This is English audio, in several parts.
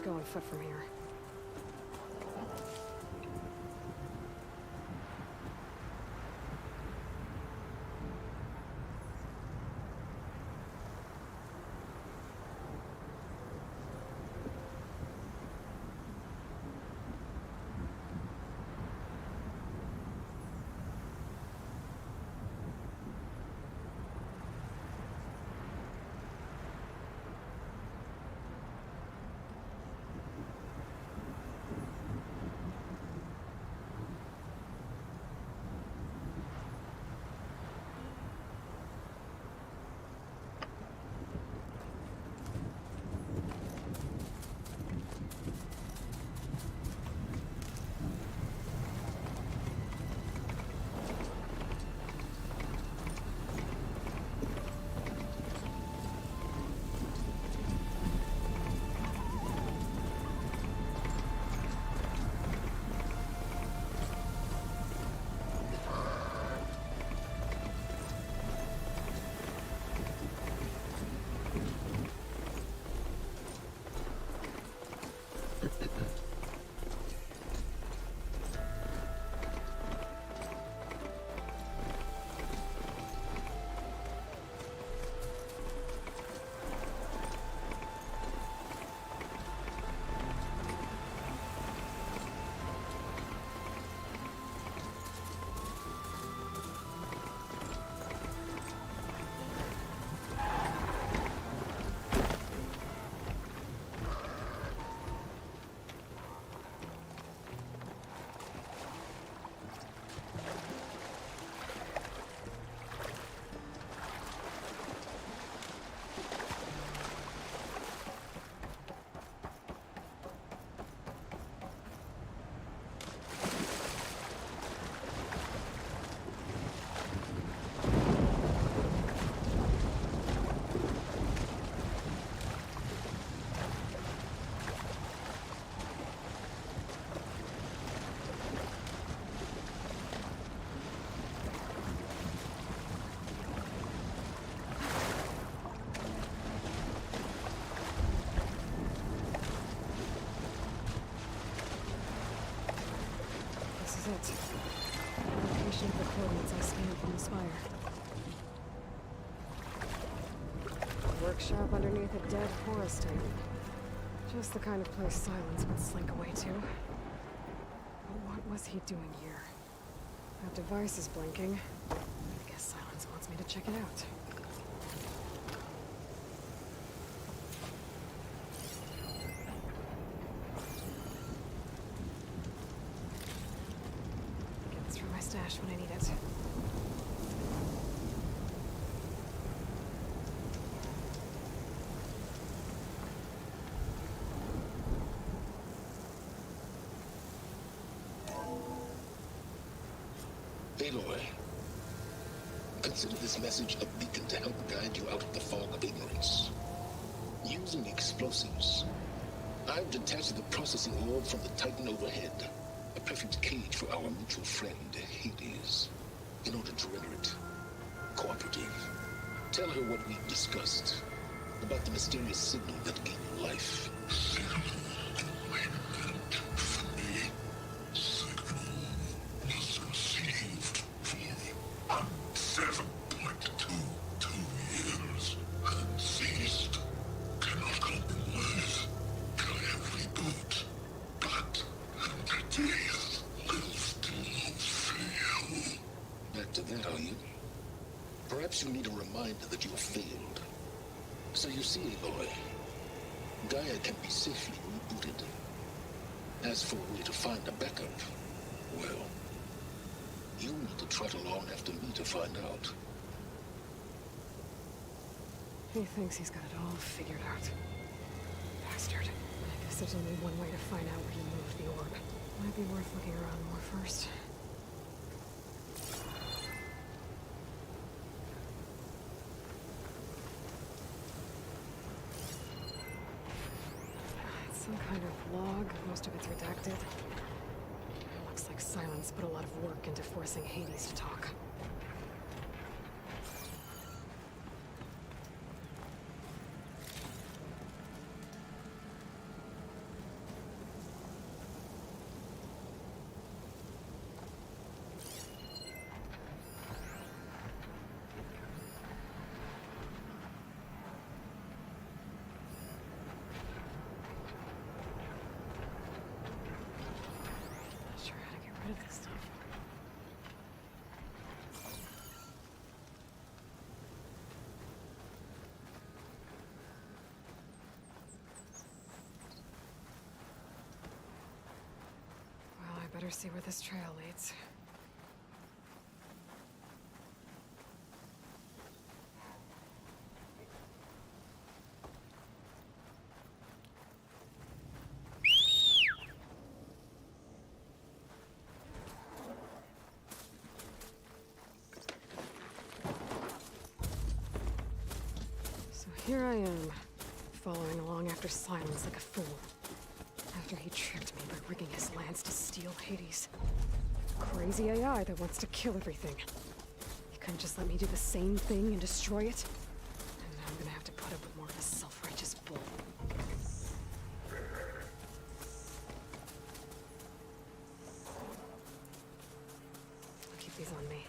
go on foot from here. It. Location of the coordinates I scanned from the spire. A workshop underneath a dead forest tape. Just the kind of place Silence would slink away to. But what was he doing here? That device is blinking. I guess Silence wants me to check it out. Stash when I need it. Aloy, consider this message a beacon to help guide you out of the fog of ignorance. Using explosives, I've detached the processing orb from the Titan overhead. A perfect cage for our mutual friend, Hades, in order to render it cooperative. Tell her what we've discussed about the mysterious signal that gave you life. Signal waited for me. Signal was received for 7.22 years and ceased. Cannot compromise. Try every boot. But entities will still fail. Back to that, are you? Perhaps you need a reminder that you have failed. So you see, Aloy, Gaia can be safely rebooted. As for a way to find a backup, well, you'll need to trot along after me to find out. He thinks he's got it all figured out. Bastard. I guess there's only one way to find out where he moved the orb. Might be worth looking around more first. It's some kind of log, most of it's redacted. Looks like Silence put a lot of work into forcing Hades to talk. see where this trail leads. So here I am, following along after Silence like a fool. After he tricked me by rigging his lance to steal Hades. Crazy AI that wants to kill everything. He couldn't just let me do the same thing and destroy it? And now I'm gonna have to put up with more of this self-righteous bull. I'll keep these on me.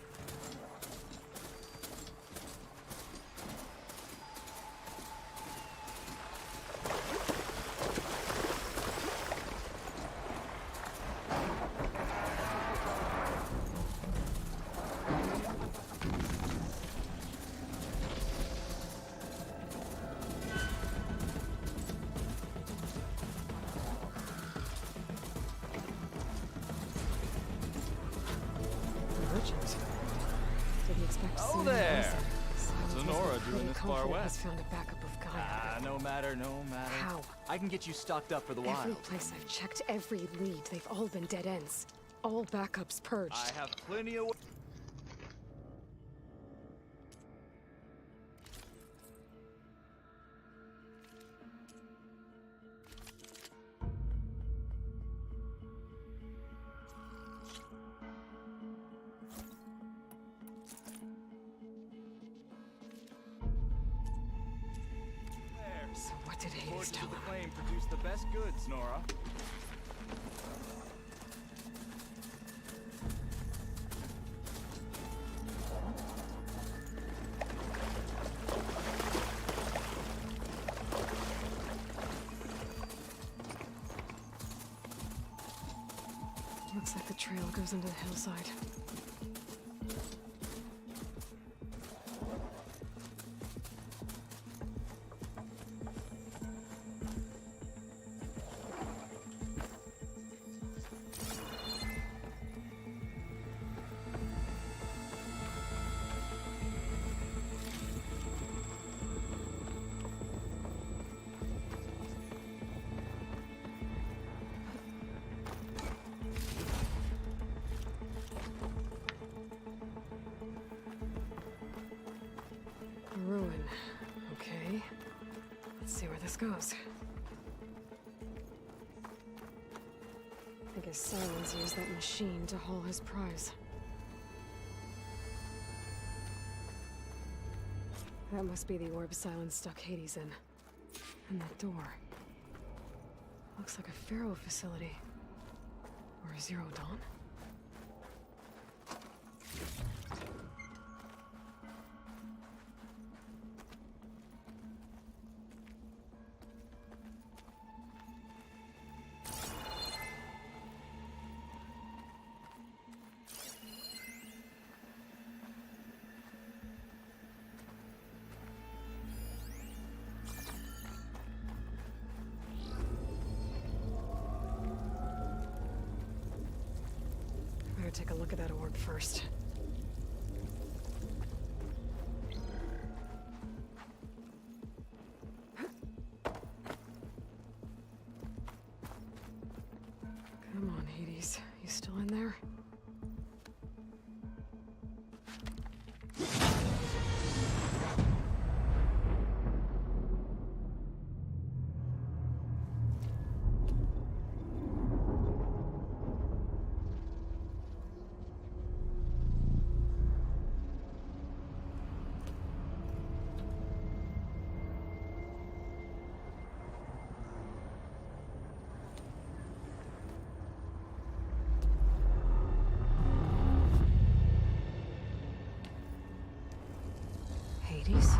Didn't expect to see Oh him there! Silence must be Sonora pretty doing this far confident west. He's found a backup of Gaia. No matter. How? I can get you stocked up for the Every wild. place I've checked, every lead, they've all been dead ends. All backups purged. I have plenty of... So what did Hades Forges tell of the him? flame produce the best goods, Nora. Looks like the trail goes into the hillside. A ruin. Okay. Let's see where this goes. I guess Silence used that machine to haul his prize. That must be the orb Silence stuck Hades in. And that door. Looks like a Pharaoh facility. Or a Zero Dawn? Better take a look at that orb first. Come on, Hades. You still in there? Hades?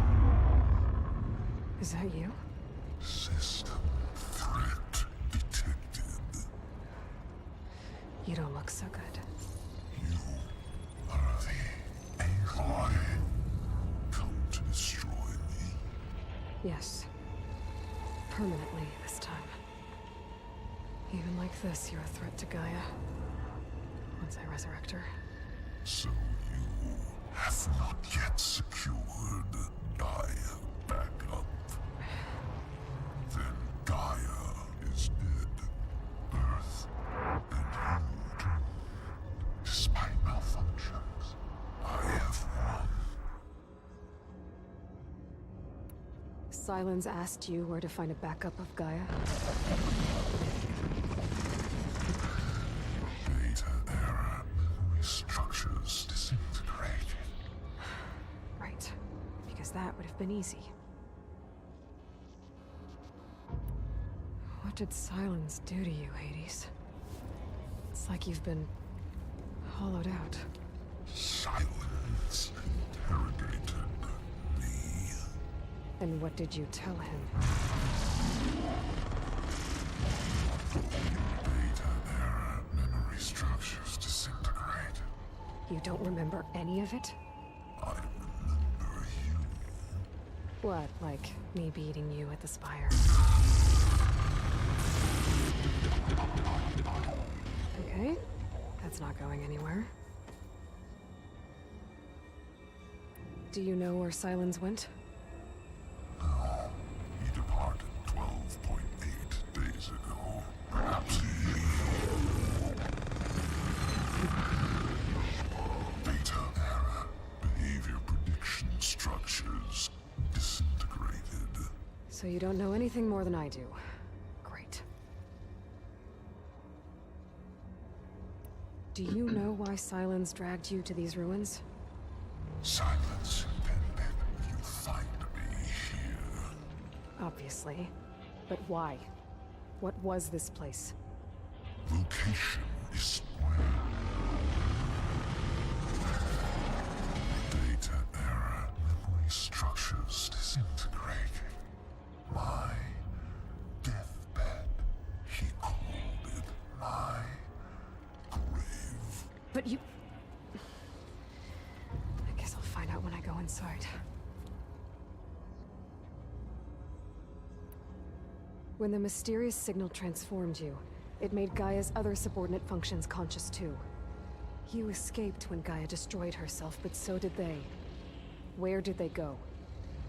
Is that you? System threat detected. You don't look so good. You are the AI come to destroy me. Yes. Permanently this time. Even like this, you're a threat to Gaia. once I resurrect her. So you have not yet secured Gaia back up. Then Gaia is dead. Earth and you too. Despite malfunctions, I have won. Silence asked you where to find a backup of Gaia? Data era memory structures disintegrated. Right. Because that would have been easy. What did Silence do to you, Hades? It's like you've been hollowed out. Silence interrogated me. And what did you tell him? Data era memory structures disintegrated. You don't remember any of it? I remember you. What, like me beating you at the Spire? Okay, that's not going anywhere. Do you know where Silence went? No, he departed 12.8 days ago. Perhaps he... Data era behavior prediction structures disintegrated. So you don't know anything more than I do. Great. Do you know why Silence dragged you to these ruins? Silence intended you find me here. Obviously. But why? What was this place? Location is square. Data era memory structures disintegrated. My deathbed, he called it my grave. But you... I guess I'll find out when I go inside. When the mysterious signal transformed you, it made Gaia's other subordinate functions conscious too. You escaped when Gaia destroyed herself, but so did they. Where did they go?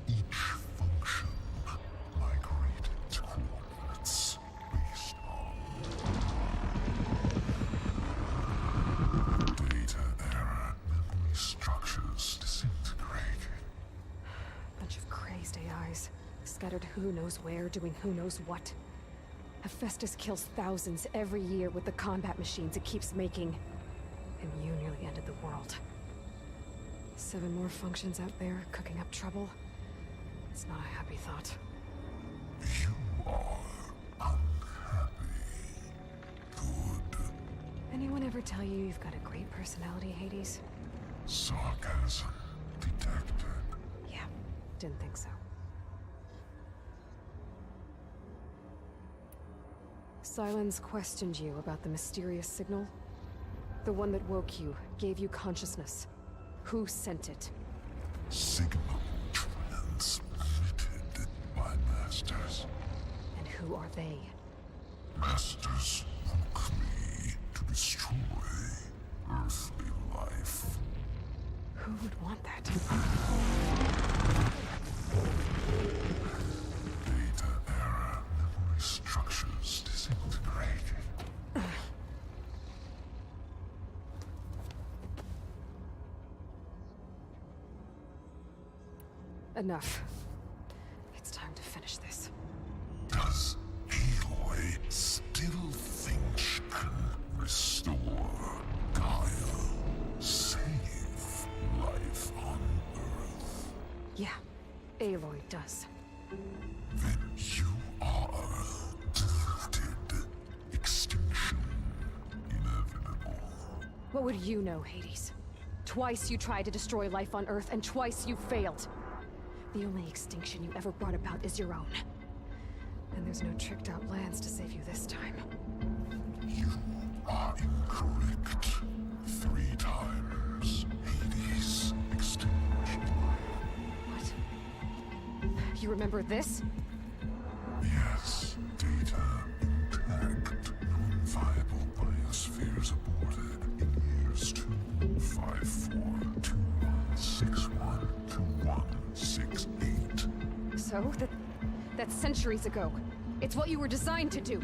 Each function migrated to coordinates based on data era memory structures disintegrated. Bunch of crazed AIs, scattered who knows where, doing who knows what. Hephaestus kills thousands every year with the combat machines it keeps making. And you nearly ended the world. 7 more functions out there, cooking up trouble. It's not a happy thought. You are unhappy. Good. Anyone ever tell you you've got a great personality, Hades? Sarcasm detected. Yeah, didn't think so. Silence questioned you about the mysterious signal. The one that woke you, gave you consciousness. Who sent it? Signal transmitted by masters. And who are they? Masters woke me to destroy earthly life. Who would want that? Data era memory structures disintegrated. Enough. It's time to finish this. Does Aloy still think she can restore Gaia? Save life on Earth? Yeah, Aloy does. Then you are deluded. Extinction inevitable. What would you know, Hades? Twice you tried to destroy life on Earth, and twice you failed. The only extinction you ever brought about is your own. And there's no tricked-out lands to save you this time. You are incorrect. 3 times. Hades extinction. What? You remember this? Yes, data intact. Non-viable biospheres aborted. In 161 to 168. So, that's centuries ago. It's what you were designed to do.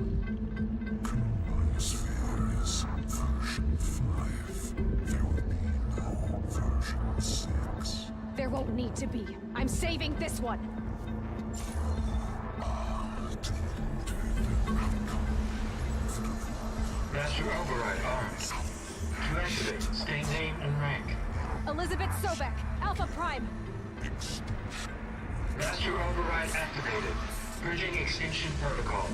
Chromosphere is version 5. There will be no version 6. There won't need to be. I'm saving this one. Master override armed. To activate, state name and rank. Elizabeth Sobek, Alpha Prime. Master override activated. Bridging extinction protocol.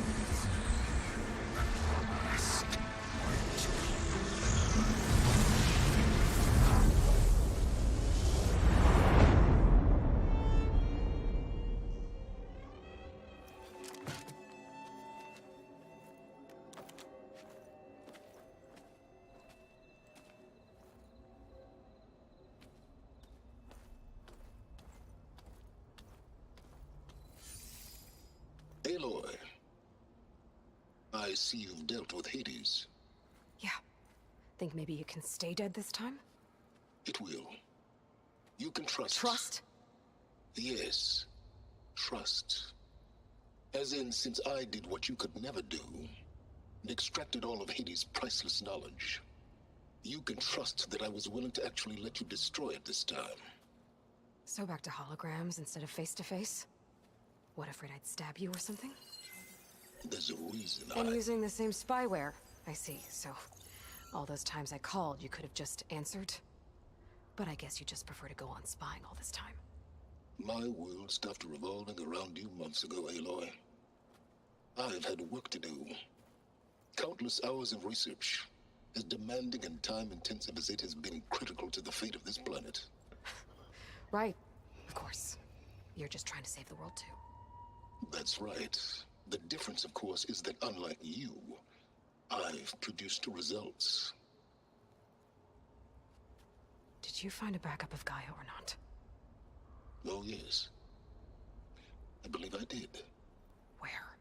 Aloy, I see you've dealt with Hades. Yeah. Think maybe you can stay dead this time? It will. You can trust. Trust? Yes. Trust. As in, since I did what you could never do, and extracted all of Hades' priceless knowledge, you can trust that I was willing to actually let you destroy it this time. So back to holograms instead of face-to-face? What, afraid I'd stab you or something? There's a reason And I... using the same spyware. I see, so... all those times I called, you could have just answered? But I guess you just prefer to go on spying all this time. My world stopped revolving around you months ago, Aloy. I've had work to do. Countless hours of research, as demanding and time-intensive as it has been critical to the fate of this planet. Right, of course. You're just trying to save the world, too. That's right. The difference, of course, is that unlike you, I've produced results. Did you find a backup of Gaia or not? Oh, yes. I believe I did. Where?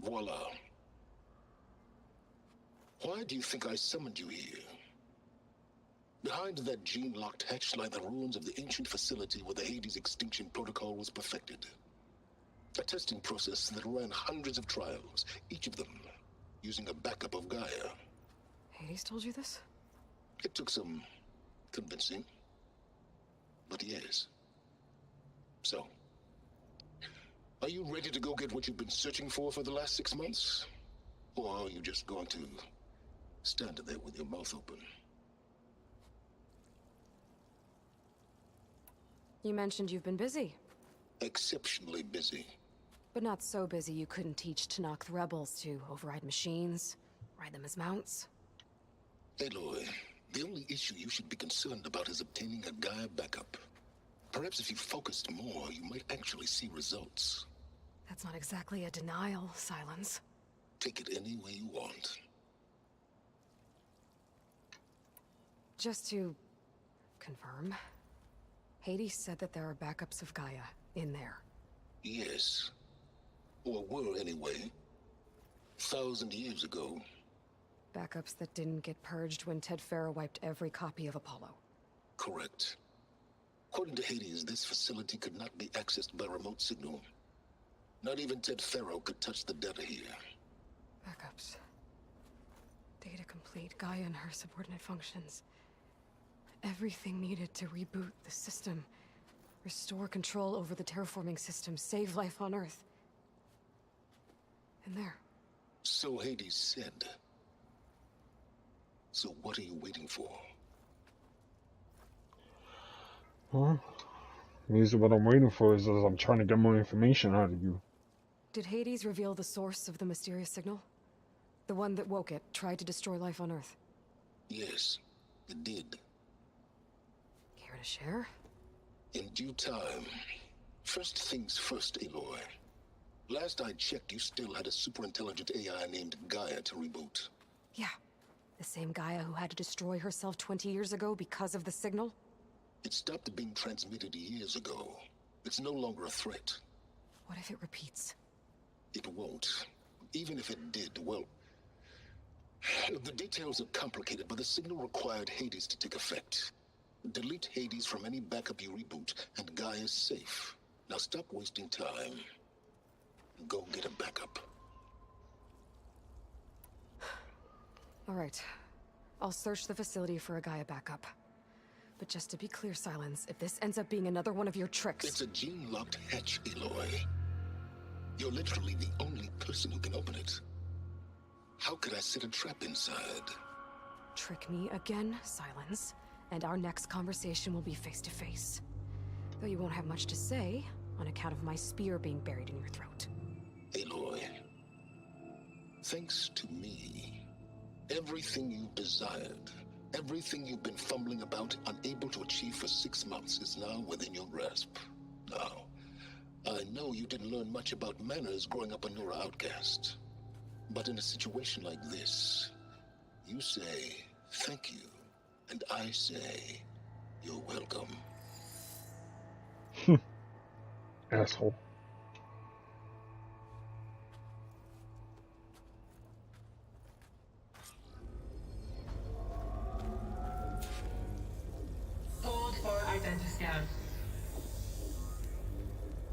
Voila. Why do you think I summoned you here? Behind that gene-locked hatch lie the ruins of the ancient facility where the Hades extinction protocol was perfected. A testing process that ran hundreds of trials, each of them using a backup of Gaia. Hades told you this? It took some convincing, but yes. So, are you ready to go get what you've been searching for the last 6 months? Or are you just going to stand there with your mouth open? You mentioned you've been busy. Exceptionally busy. But not so busy you couldn't teach Tanakh the rebels to override machines, ride them as mounts. Aloy, the only issue you should be concerned about is obtaining a Gaia backup. Perhaps if you focused more, you might actually see results. That's not exactly a denial, Silence. Take it any way you want. Just to confirm, Hades said that there are backups of Gaia in there. Yes. Or were anyway. 1,000 years ago. Backups that didn't get purged when Ted Farrow wiped every copy of Apollo. Correct. According to Hades, this facility could not be accessed by remote signal. Not even Ted Farrow could touch the data here. Backups. Data complete, Gaia and her subordinate functions. Everything needed to reboot the system. Restore control over the terraforming system, save life on Earth. And there. So Hades said. So what are you waiting for? Huh? Means what I'm waiting for is I'm trying to get more information out of you. Did Hades reveal the source of the mysterious signal? The one that woke it, tried to destroy life on Earth? Yes, it did. Care to share? In due time. First things first, Aloy. Last I checked, you still had a super-intelligent AI named Gaia to reboot. Yeah. The same Gaia who had to destroy herself 20 years ago because of the signal? It stopped being transmitted years ago. It's no longer a threat. What if it repeats? It won't. Even if it did, well... The details are complicated, but the signal required Hades to take effect. Delete Hades from any backup you reboot, and Guy is safe. Now stop wasting time. Go get a backup. All right. I'll search the facility for a Gaia backup. But just to be clear, Silence, if this ends up being another one of your tricks... It's a gene-locked hatch, Aloy. You're literally the only person who can open it. How could I set a trap inside? Trick me again, Silence, and our next conversation will be face-to-face. Though you won't have much to say, on account of my spear being buried in your throat. Aloy, thanks to me, everything you desired, everything you've been fumbling about, unable to achieve for 6 months, is now within your grasp. Now, I know you didn't learn much about manners growing up a Nora outcast. But in a situation like this, you say, thank you, and I say, you're welcome. Asshole. Hold for identity scan.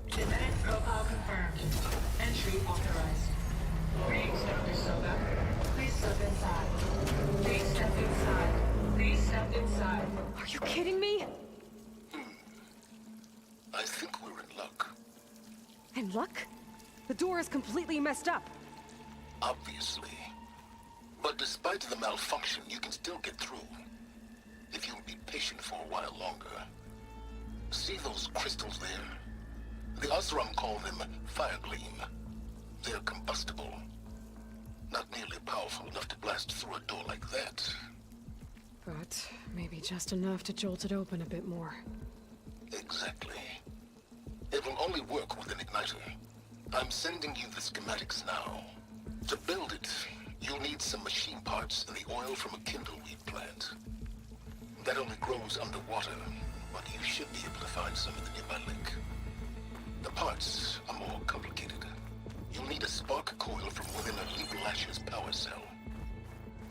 Genetic profile confirmed. Entry authorized. Greetings, Dr. Soga. Please step inside. Please step inside. Please step inside. Are you kidding me? I think we're in luck. And luck? The door is completely messed up. Obviously. But despite the malfunction, you can still get through. If you'll be patient for a while longer. See those crystals there? The Osram call them fire gleam. They're combustible. Not nearly powerful enough to blast through a door like that. But maybe just enough to jolt it open a bit more. Exactly. It will only work with an igniter. I'm sending you the schematics now. To build it, you'll need some machine parts and the oil from a kindleweed plant. That only grows underwater, but you should be able to find some in the nearby lake. The parts are more complicated. You'll need a spark coil from within a Leap Lash's power cell.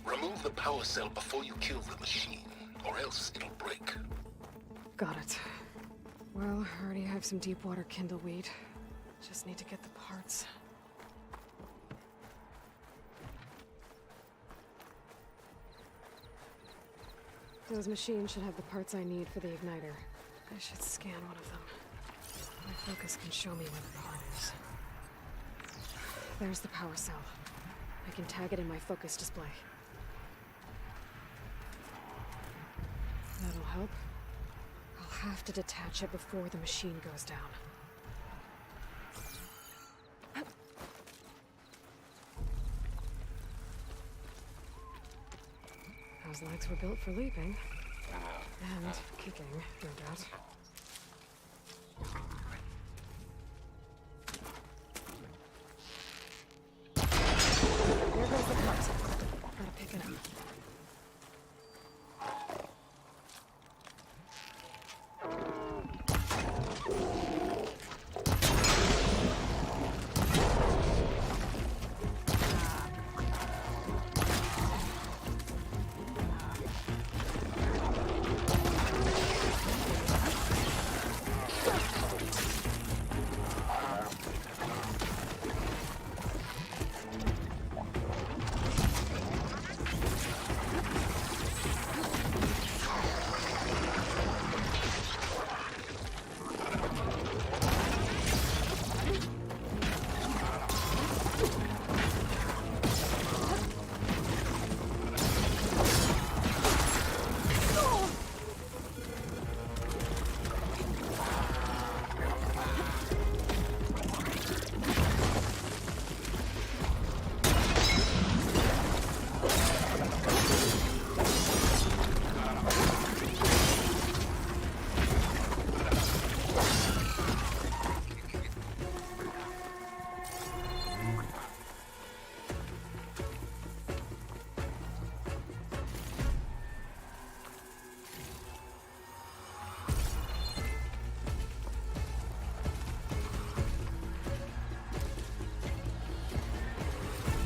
Remove the power cell before you kill the machine, or else it'll break. Got it. Well, I already have some deep water kindleweed. Just need to get the parts. Those machines should have the parts I need for the igniter. I should scan one of them. My focus can show me where the part is. There's the power cell. I can tag it in my focus display. That'll help. I'll have to detach it before the machine goes down. Those legs were built for leaping. And kicking, no doubt. There goes the cut. Gotta pick it up.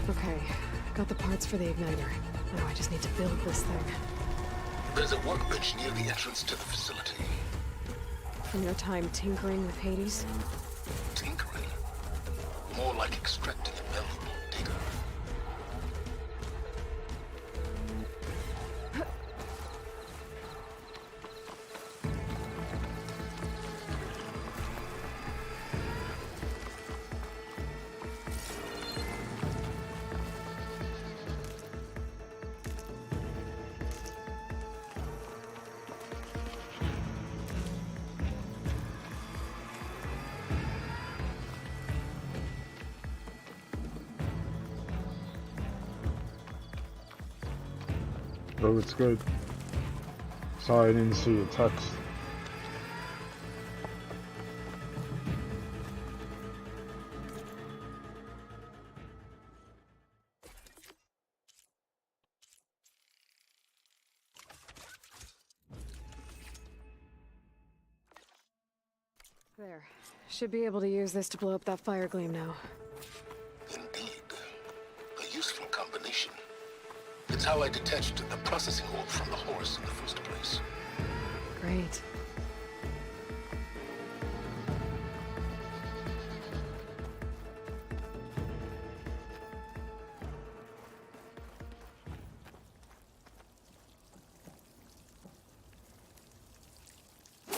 Okay, got the parts for the igniter. Now I just need to build this thing. There's a workbench near the entrance to the facility. From your time tinkering with Hades? Tinkering? More like extracting a valuable data. Oh, it's good. Sorry, I didn't see your text. There. Should be able to use this to blow up that fire gleam now. Indeed. A useful combination. It's how I detached the processing orb from the horse in the first place. Great.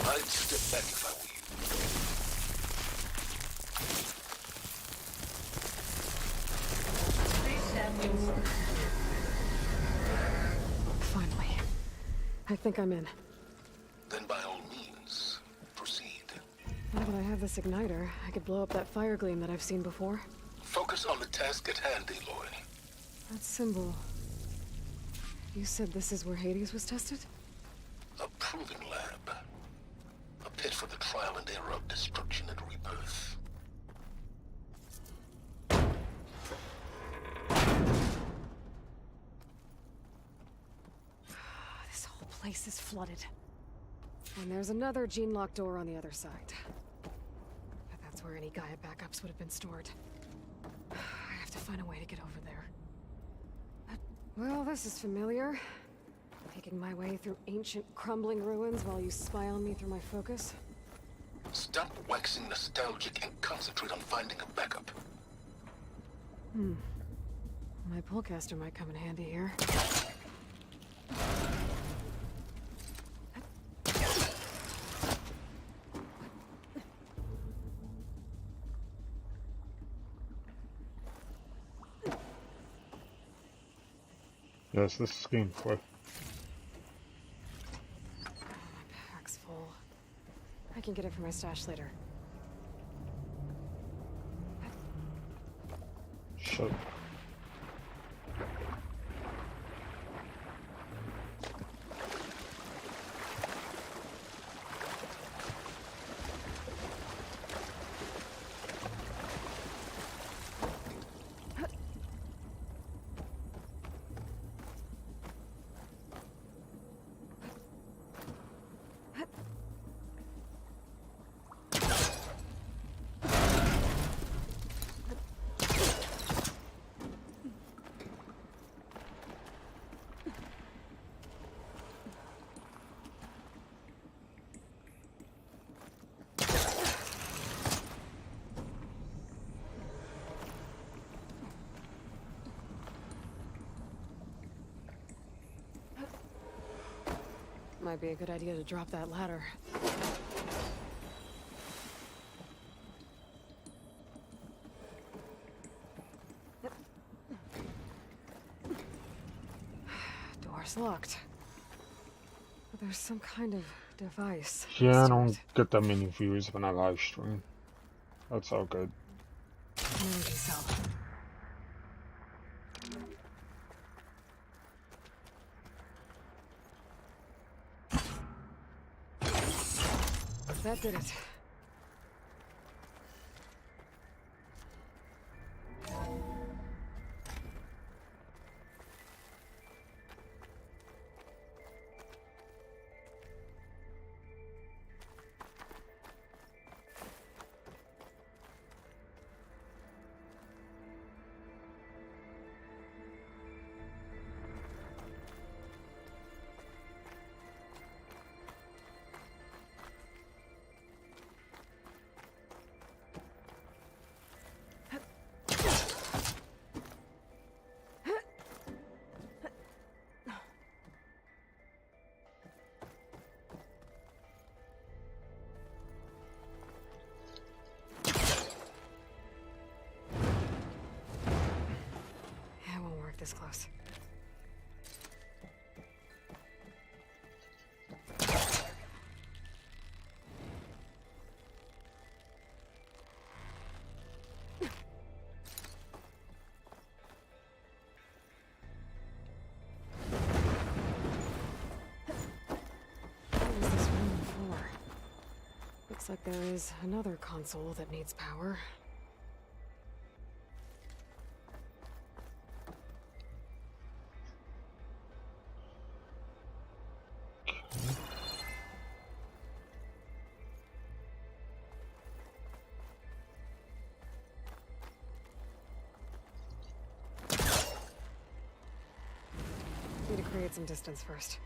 I'd step back if I were you. Please stand inside. Finally. I think I'm in. Then by all means, proceed. Now that I have this igniter, I could blow up that fire gleam that I've seen before. Focus on the task at hand, Aloy. That symbol... You said this is where Hades was tested? A proving lab. A pit for the trial and error of destruction and rebirth. This whole place is flooded. And there's another gene-locked door on the other side. But that's where any Gaia backups would have been stored. I have to find a way to get over there. Well, this is familiar. Making my way through ancient, crumbling ruins while you spy on me through my focus. Stop waxing nostalgic and concentrate on finding a backup. My pullcaster might come in handy here. Yes, this is gameplay. Pack's full. I can get it from my stash later. Shit. Might be a good idea to drop that ladder. Door's locked. But there's some kind of device. Yeah, I next to don't it. get that many views when I live stream. That's all good. An energy cell. That did it. this close. What was this room for? Looks like there is another console that needs power. Need to create some distance first.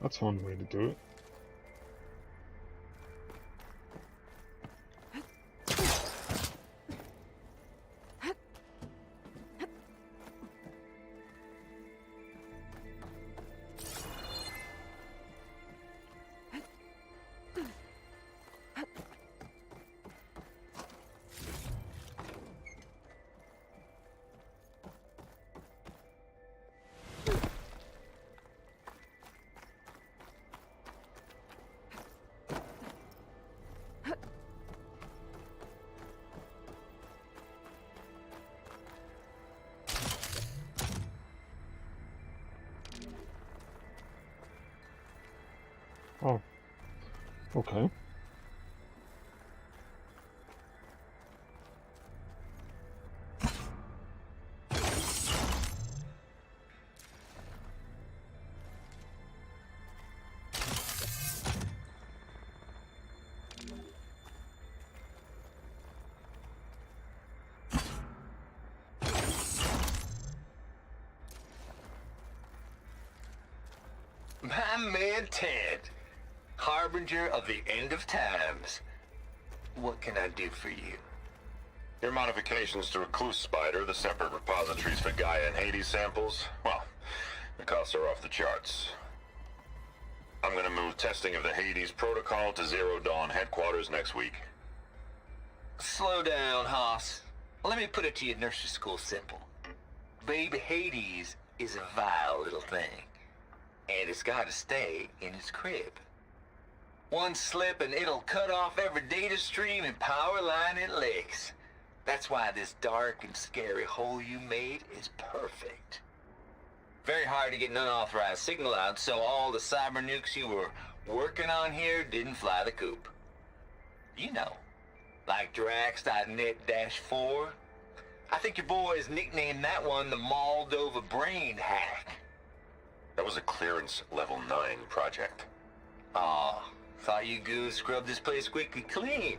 That's one way to do it. Oh. Okay. My man Ted, harbinger of the end of times. What can I do for you? Your modifications to Recluse Spider, the separate repositories for Gaia and Hades samples, well, the costs are off the charts. I'm gonna move testing of the Hades protocol to Zero Dawn headquarters next week. Slow down, Hoss. Let me put it to you nursery school simple. Baby Hades is a vile little thing, and it's gotta stay in its crib. One slip and it'll cut off every data stream and power line it licks. That's why this dark and scary hole you made is perfect. Very hard to get an unauthorized signal out, so all the cyber nukes you were working on here didn't fly the coop. You know, like Drax.net-4. I think your boys nicknamed that one the Moldova Brain Hack. That was a clearance level 9 project. Aw, thought you goons scrubbed this place squeaky clean.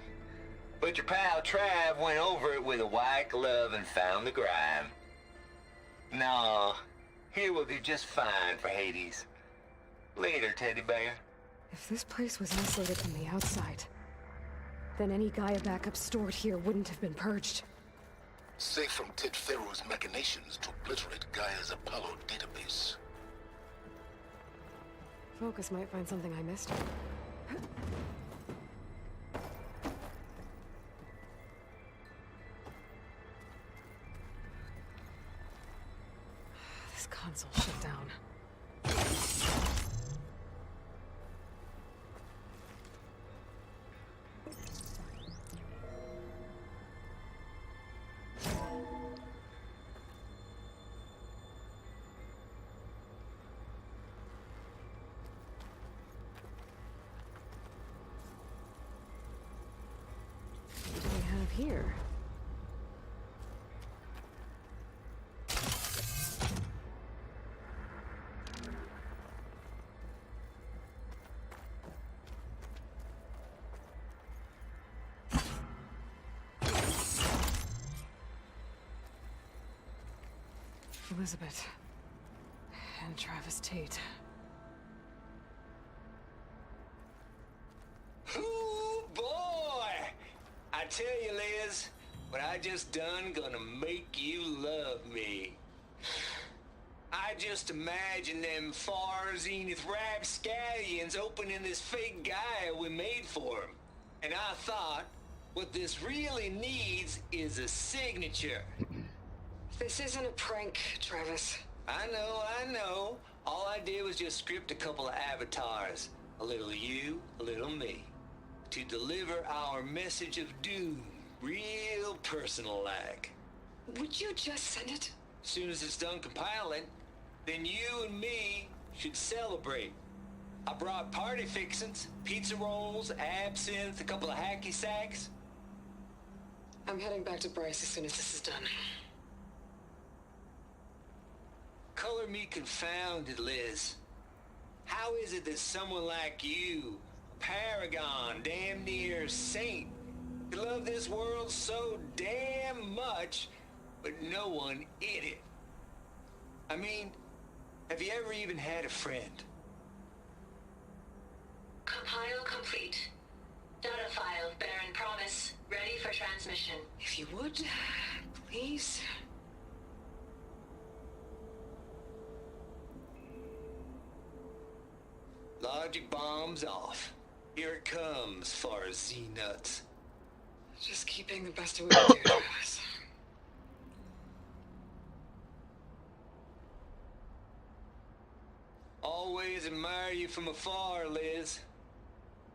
But your pal Trav went over it with a white glove and found the grime. No, here will do just fine for Hades. Later, teddy bear. If this place was isolated from the outside, then any Gaia backup stored here wouldn't have been purged. Safe from Ted Pharaoh's machinations to obliterate Gaia's Apollo database. Focus might find something I missed. This console shut down. What do we have here? Elizabeth. And Travis Tate. Ooh, boy! I tell you, Liz, what I just done gonna make you love me. I just imagine them far zenith rapscallions opening this fake guy we made for him. And I thought, what this really needs is a signature. This isn't a prank, Travis. I know. All I did was just script a couple of avatars. A little you, a little me. To deliver our message of doom, real personal-like. Would you just send it? As soon as it's done compiling, then you and me should celebrate. I brought party fixins, pizza rolls, absinthe, a couple of hacky sacks. I'm heading back to Bryce as soon as this is done. Color me confounded, Liz. How is it that someone like you, paragon, damn near saint, could love this world so damn much, but no one in it? I mean, have you ever even had a friend? Compile complete. Data file, Baron Promise, ready for transmission. If you would, please. Logic bombs off. Here it comes, far as Z-nuts. Just keep being the best at what you do, Travis. Always admire you from afar, Liz.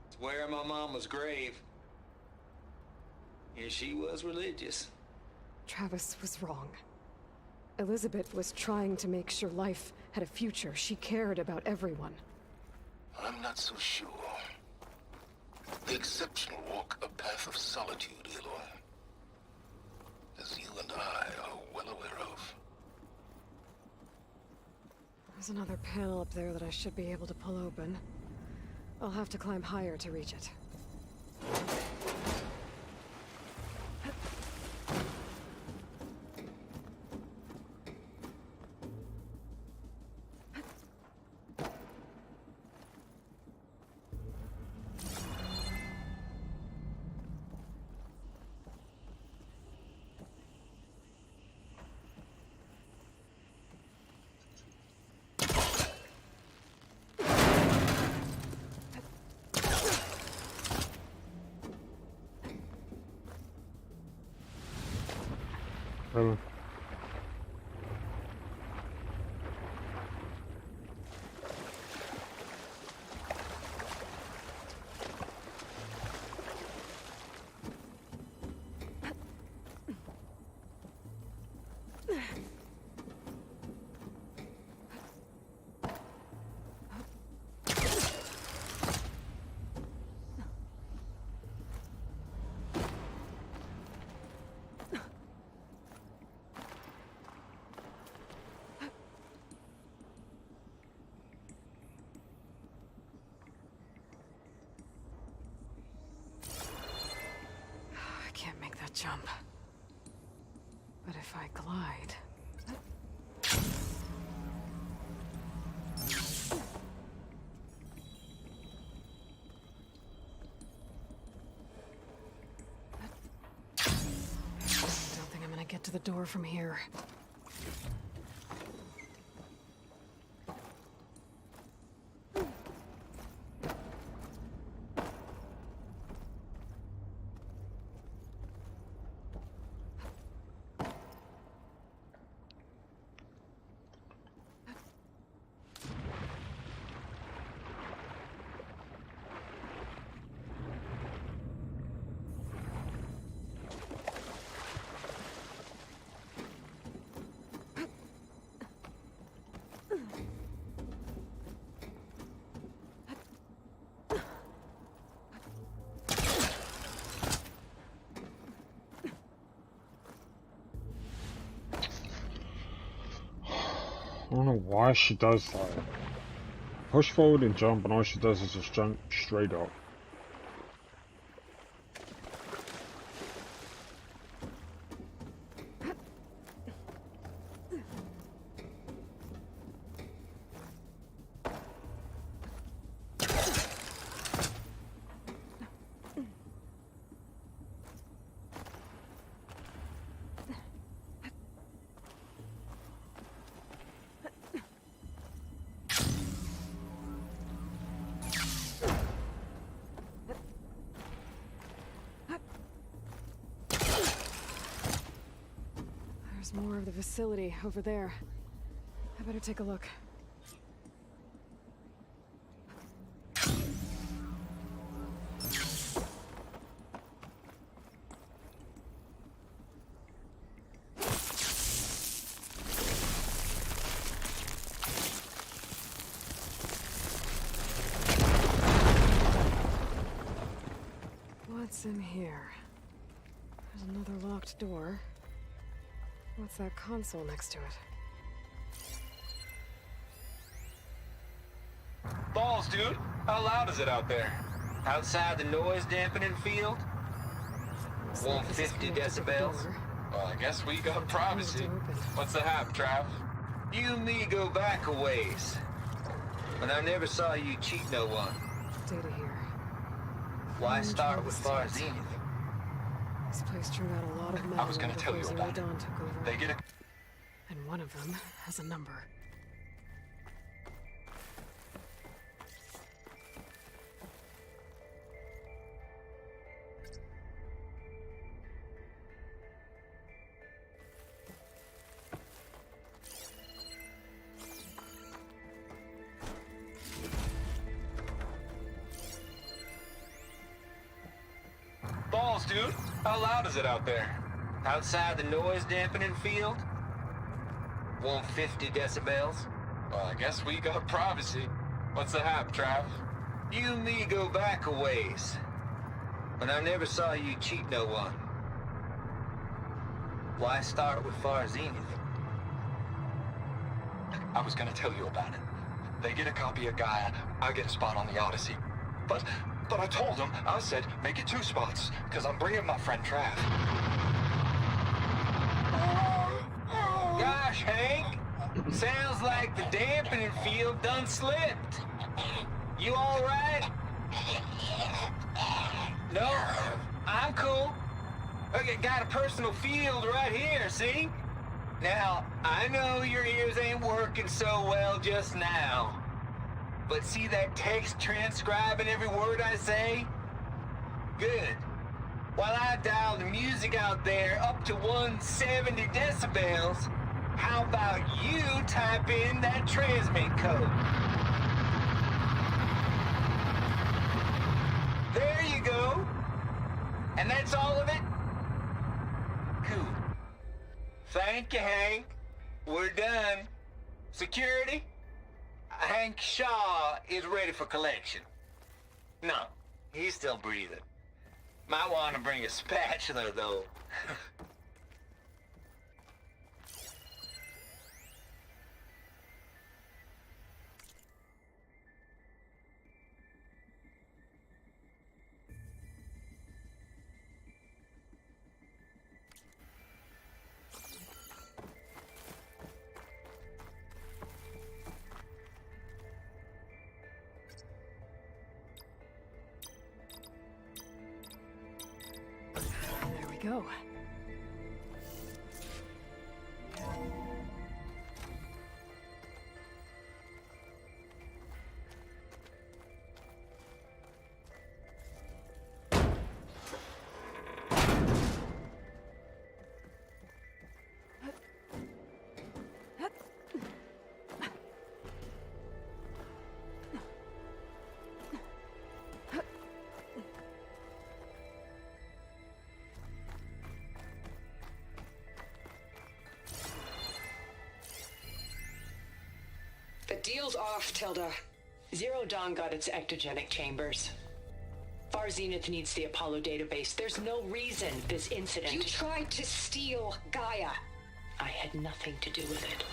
It's where my mama's grave. And she was religious. Travis was wrong. Elizabeth was trying to make sure life had a future. She cared about everyone. I'm not so sure. The exceptional walk a path of solitude, Aloy. As you and I are well aware of. There's another panel up there that I should be able to pull open. I'll have to climb higher to reach it. Really? I can't make that jump. But if I glide... I don't think I'm gonna get to the door from here. I don't know why she does that. Push forward and jump, and all she does is just jump straight up. There's more of the facility over there. I better take a look. What's in here? There's another locked door. What's that console next to it? Balls, dude. How loud is it out there? Outside the noise dampening field? Looks like this is 150 connected to the decibels? door. Well, I guess we got privacy. Open. What's the hap, Trav? You and me go back a ways. But I never saw you cheat no one. Data here. Why Orange start Wall with Estate. far zenith? This place turned out a lot of I was malware gonna tell before you Zero about it. Dawn took over. They get a... And one of them has a number. Balls, dude. How loud is it out there? Outside the noise dampening field? 150 decibels? Well, I guess we got privacy. What's the hap, Trav? You and me go back a ways. But I never saw you cheat no one. Why start with far zenith? I was gonna tell you about it. They get a copy of Gaia, I get a spot on the Odyssey. But I told them, I said, make it 2 spots, because I'm bringing my friend Trav. Gosh, Hank. Sounds like the dampening field done slipped. You all right? No? I'm cool. Okay, got a personal field right here, see? Now, I know your ears ain't working so well just now. But see that text transcribing every word I say? Good. While I dial the music out there up to 170 decibels, how about you type in that transmit code? There you go. And that's all of it? Cool. Thank you, Hank. We're done. Security? Hank Shaw is ready for collection. No, he's still breathing. Might want to bring a spatula, though. There we go. The deal's off, Tilda. Zero Dawn got its ectogenic chambers. Far Zenith needs the Apollo database. There's no reason this incident... You tried to steal Gaia. I had nothing to do with it.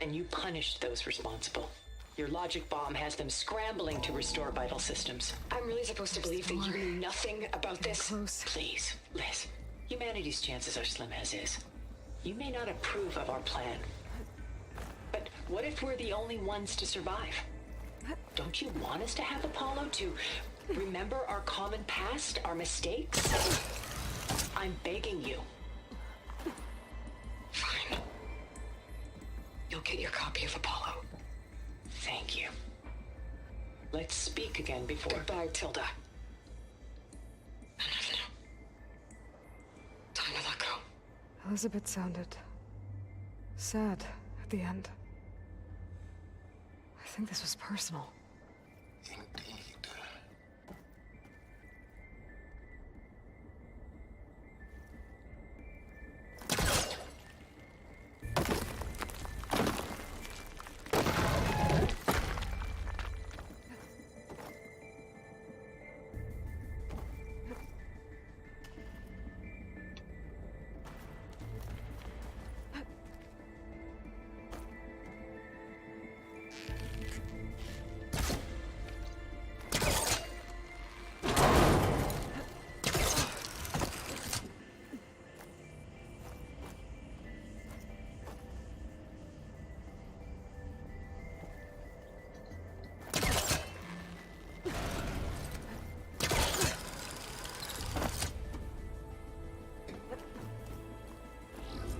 And you punished those responsible. Your logic bomb has them scrambling to restore vital systems. I'm really supposed to believe that you knew nothing about this? Close. Please, Liz. Humanity's chances are slim as is. You may not approve of our plan. But what if we're the only ones to survive? Don't you want us to have Apollo to remember our common past, our mistakes? I'm begging you. Fine. You'll get your copy of Apollo. Thank you. Let's speak again before... Goodbye, Tilda. Time to let go. Elizabeth sounded Sad at the end. I think this was personal. Indeed.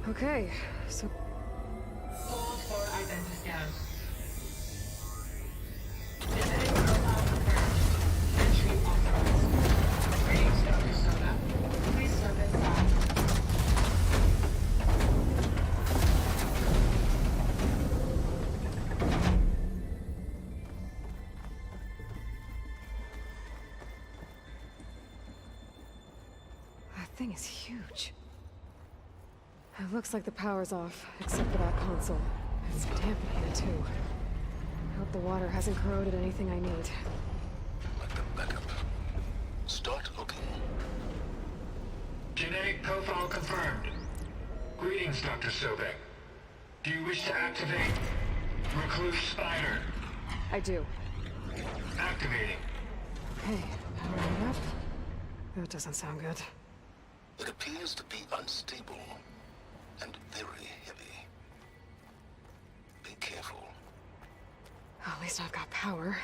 Okay, so Hold for identity scan. Visiting profile confirmed. Entry authorized. Greetings, Dr. Soda. Please step inside. that thing is huge. It looks like the power's off, except for that console. It's damp in here, too. Hope the water hasn't corroded anything I need. Backup. Start looking. Genetic profile confirmed. Greetings, Dr. Sobek. Do you wish to activate Recluse Spider? I do. Activating. Hey, powering up? That doesn't sound good. It appears to be unstable and very heavy. Be careful. At least I've got power.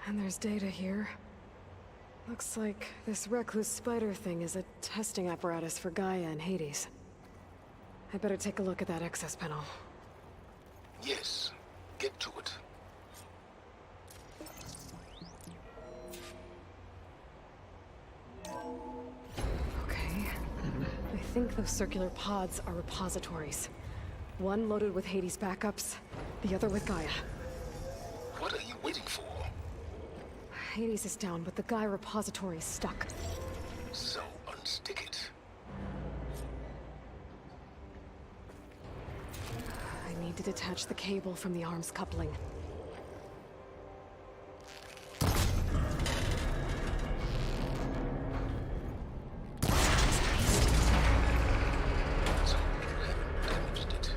And there's data here. Looks like this recluse spider thing is a testing apparatus for Gaia and Hades. I better take a look at that access panel. Yes, get to it. Okay. I think those circular pods are repositories. One loaded with Hades backups, the other with Gaia. What are you waiting for? Hades is down, but the Gaia repository is stuck. So unstick it. I need to detach the cable from the arms coupling. So you haven't damaged it.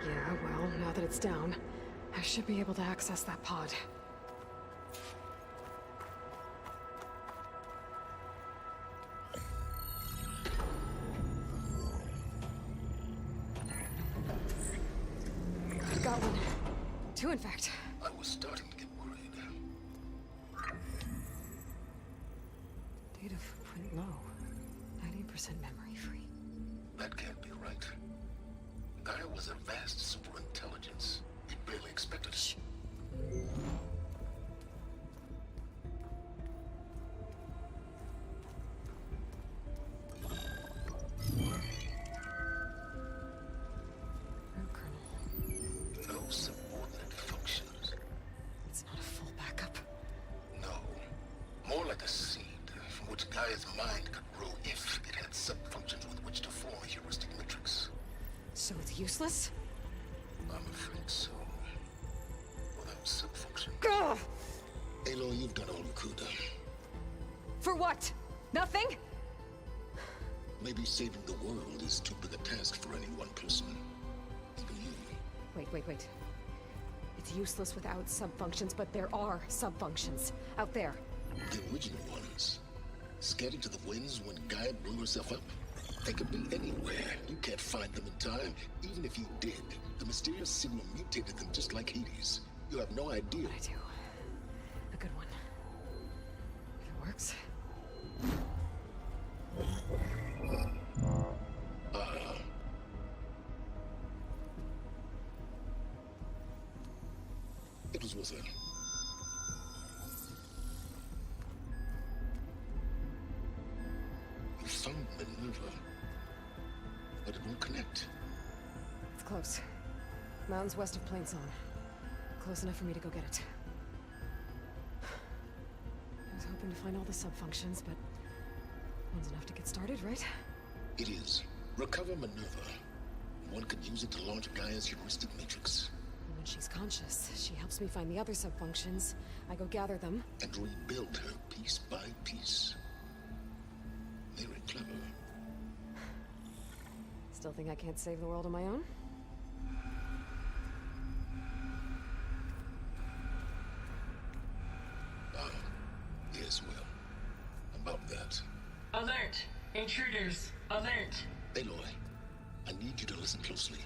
Yeah, well, now that it's down, I should be able to access that pod. I've got one. Two, in fact. I was starting to get worried. Data footprint low. 90% memory free. That can't be right. Gaia was a vast superintelligence. We barely expected it. Root kernel. No subordinate functions. It's not a full backup. No. More like a seed from which Gaia's mind could grow if it had sub-functions with which to form a heuristic matrix. So it's useless? I'm afraid so. Without sub-function. Ugh! Aloy, you've done all you could. For what? Nothing? Maybe saving the world is too big a task for any one person. Even you. Wait. It's useless without subfunctions, but there are subfunctions out there. The original ones. Scattered to the winds when Gaia blew herself up. They could be anywhere. You can't find them in time. Even if you did, the mysterious signal mutated them just like Hades. You have no idea. I do. A good one. If it works. It was worth it. You found Minerva, but it won't connect. close. Mountains west of Plainsong. Close enough for me to go get it. I was hoping to find all the sub-functions, but one's enough to get started, right? It is. Recover Minerva. One could use it to launch Gaia's heuristic matrix. When she's conscious, she helps me find the other sub-functions. I go gather them. And rebuild her piece by piece. Very clever. Still think I can't save the world on my own? Yes, well. About that. Alert! Intruders! Alert! Aloy, I need you to listen closely.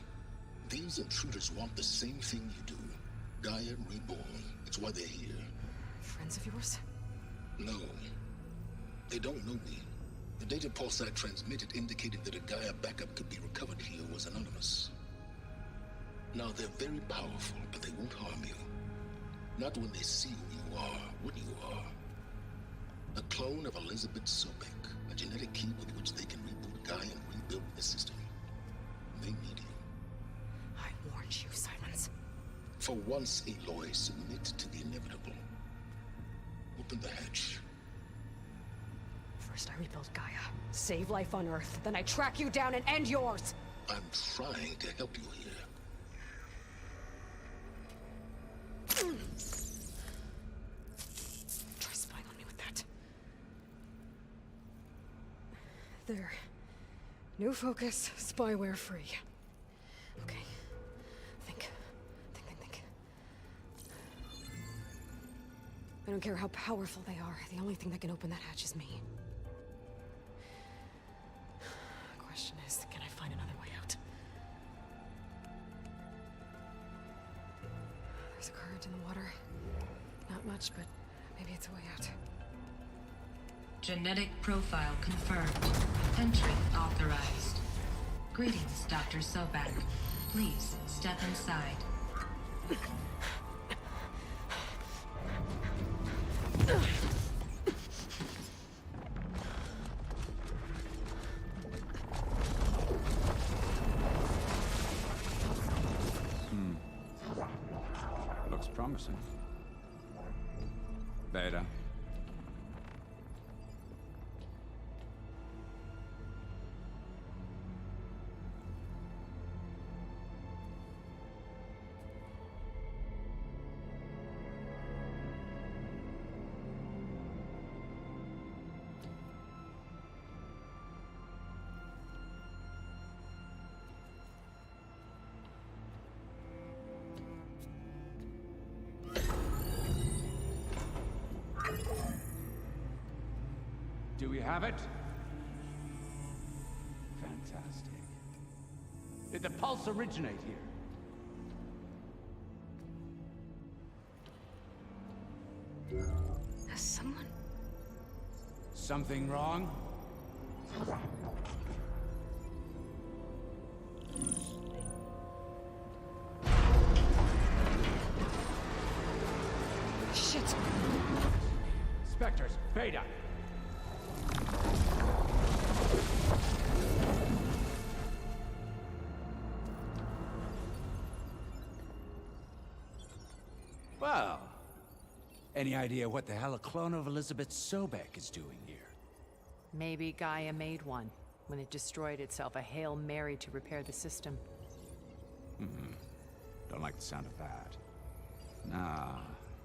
These intruders want the same thing you do. Gaia reborn. It's why they're here. Friends of yours? No. They don't know me. The data pulse I transmitted indicated that a Gaia backup could be recovered here was anonymous. Now, they're very powerful, but they won't harm you. Not when they see who you are, what you are. A clone of Elizabeth Sobek, a genetic key with which they can reboot Gaia and rebuild the system. They need you. I warned you, Silence. For once, Aloy, submit to the inevitable. Open the hatch. First I rebuild Gaia, save life on Earth, then I track you down and end yours! I'm trying to help you here. Try spying on me with that. There. New focus, spyware free. Okay. Think. I don't care how powerful they are. The only thing that can open that hatch is me. Question is, can I find another way out? There's a current in the water. Not much, but maybe it's a way out. Genetic profile confirmed. Entry authorized. Greetings, Dr. Sobek. Please step inside. Looks promising. Beta. Do we have it? Fantastic. Did the pulse originate here? Has someone... Something wrong? Shit! Spectres, Beta! Well, any idea what the hell a clone of Elizabeth Sobek is doing here? Maybe Gaia made one when it destroyed itself, a Hail Mary to repair the system. Don't like the sound of that. Nah,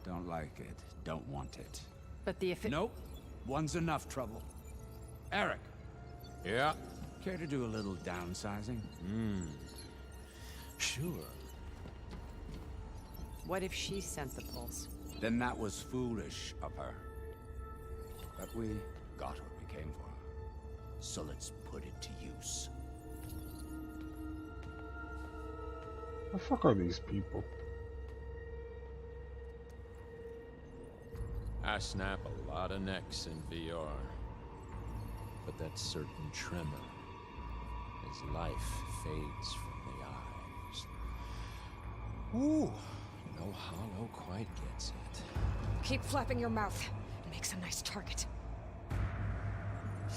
don't like it. Don't want it. But the Nope. One's enough trouble. Eric. Yeah? Care to do a little downsizing? Sure. What if she sent the pulse? Then that was foolish of her. But we got what we came for. So let's put it to use. The fuck are these people? I snap a lot of necks in VR. But that certain tremor as life fades from the eyes. Ooh, no hollow quite gets it. Keep flapping your mouth. It makes a nice target.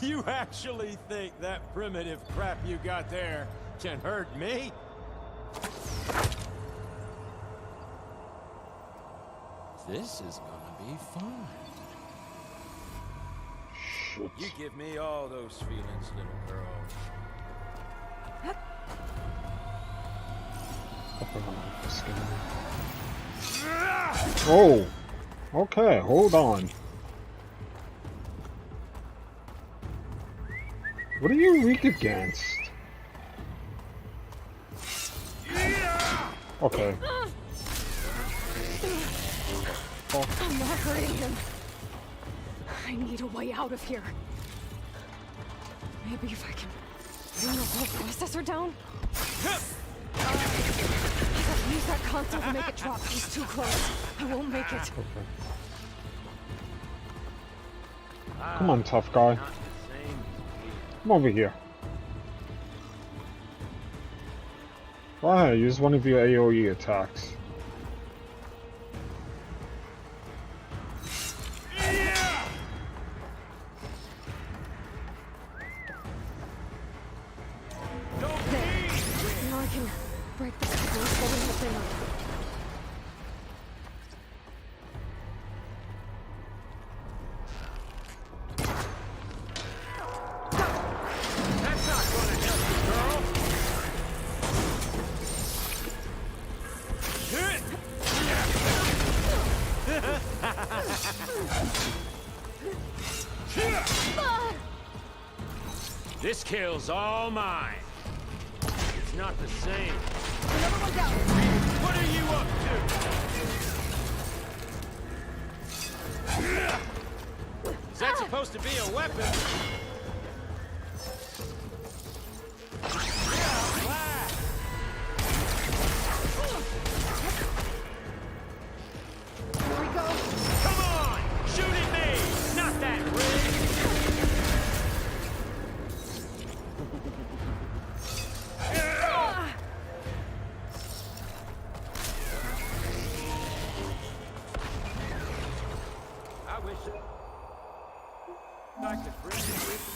You actually think that primitive crap you got there can hurt me? This is gonna be fun. Shit. You give me all those feelings, little girl. Oh! Okay, hold on. What are you weak against? Okay. Oh. I'm not hurting him. I need a way out of here. Maybe if I can bring the whole processor down? I gotta use that console to make it drop. He's too close. I won't make it. Okay. Come on, tough guy. Come over here. Go ahead, use one of your AoE attacks. Now I can break the cover holding the thing up. That's not gonna help you, girl. This kill's all mine. It's not the same. Another one down. What are you up to? Is that supposed to be a weapon? Here we go. Come on! Shoot at me! Not that rig! I wish I could bring you with me.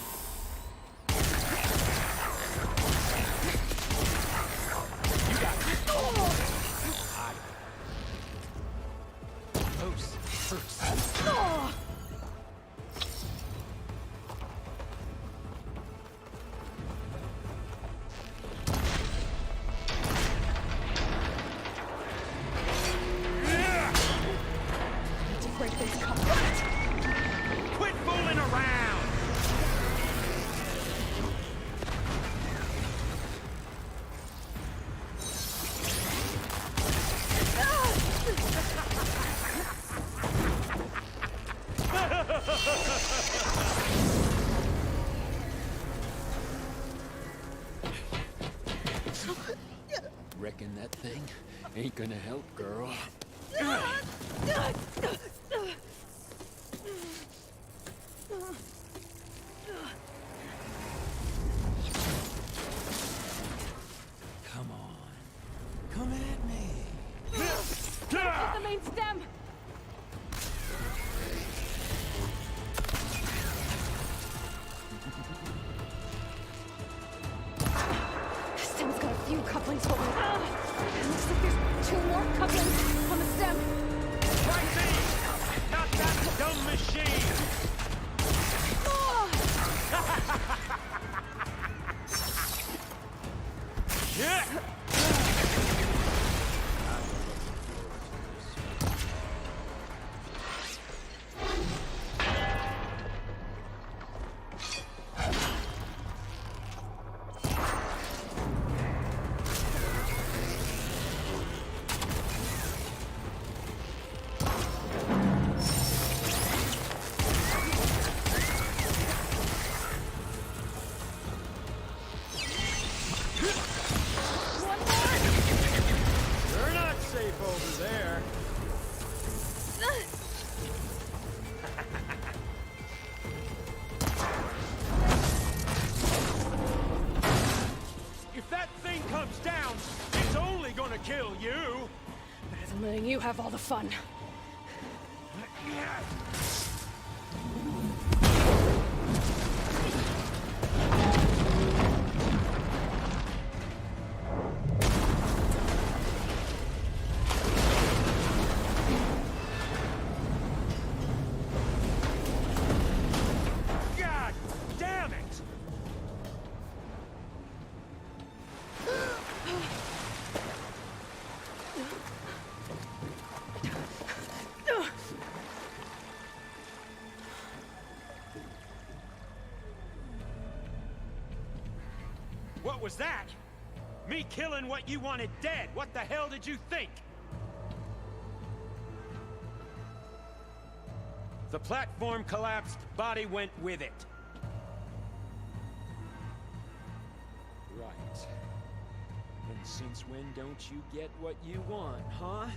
You got this. Close first. To break this cover. Quit fooling around! Reckon that thing ain't gonna help, girl. Come on. Come at me. Hit the main stem. Stem's got a few couplings holding it. It looks like there's 2 more couplings on the stem. Right there! Not that dumb machine! Yeah! You're not safe over there. If that thing comes down, it's only gonna kill you. Better than letting you have all the fun. was that? Me killing what you wanted dead. What the hell did you think? The platform collapsed, body went with it. Right. And since when don't you get what you want, huh?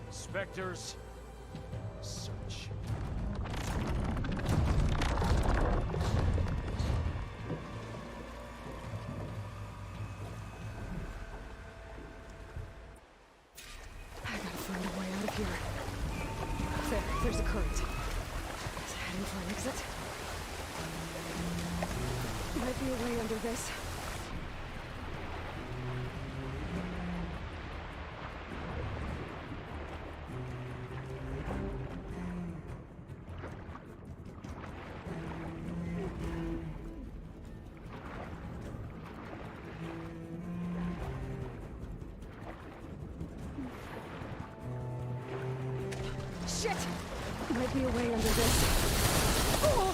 Spectres, search. I gotta find a way out of here. There's a current. Is it heading for an exit? Might be a way under this. Shit! Might be a way under this. Oh!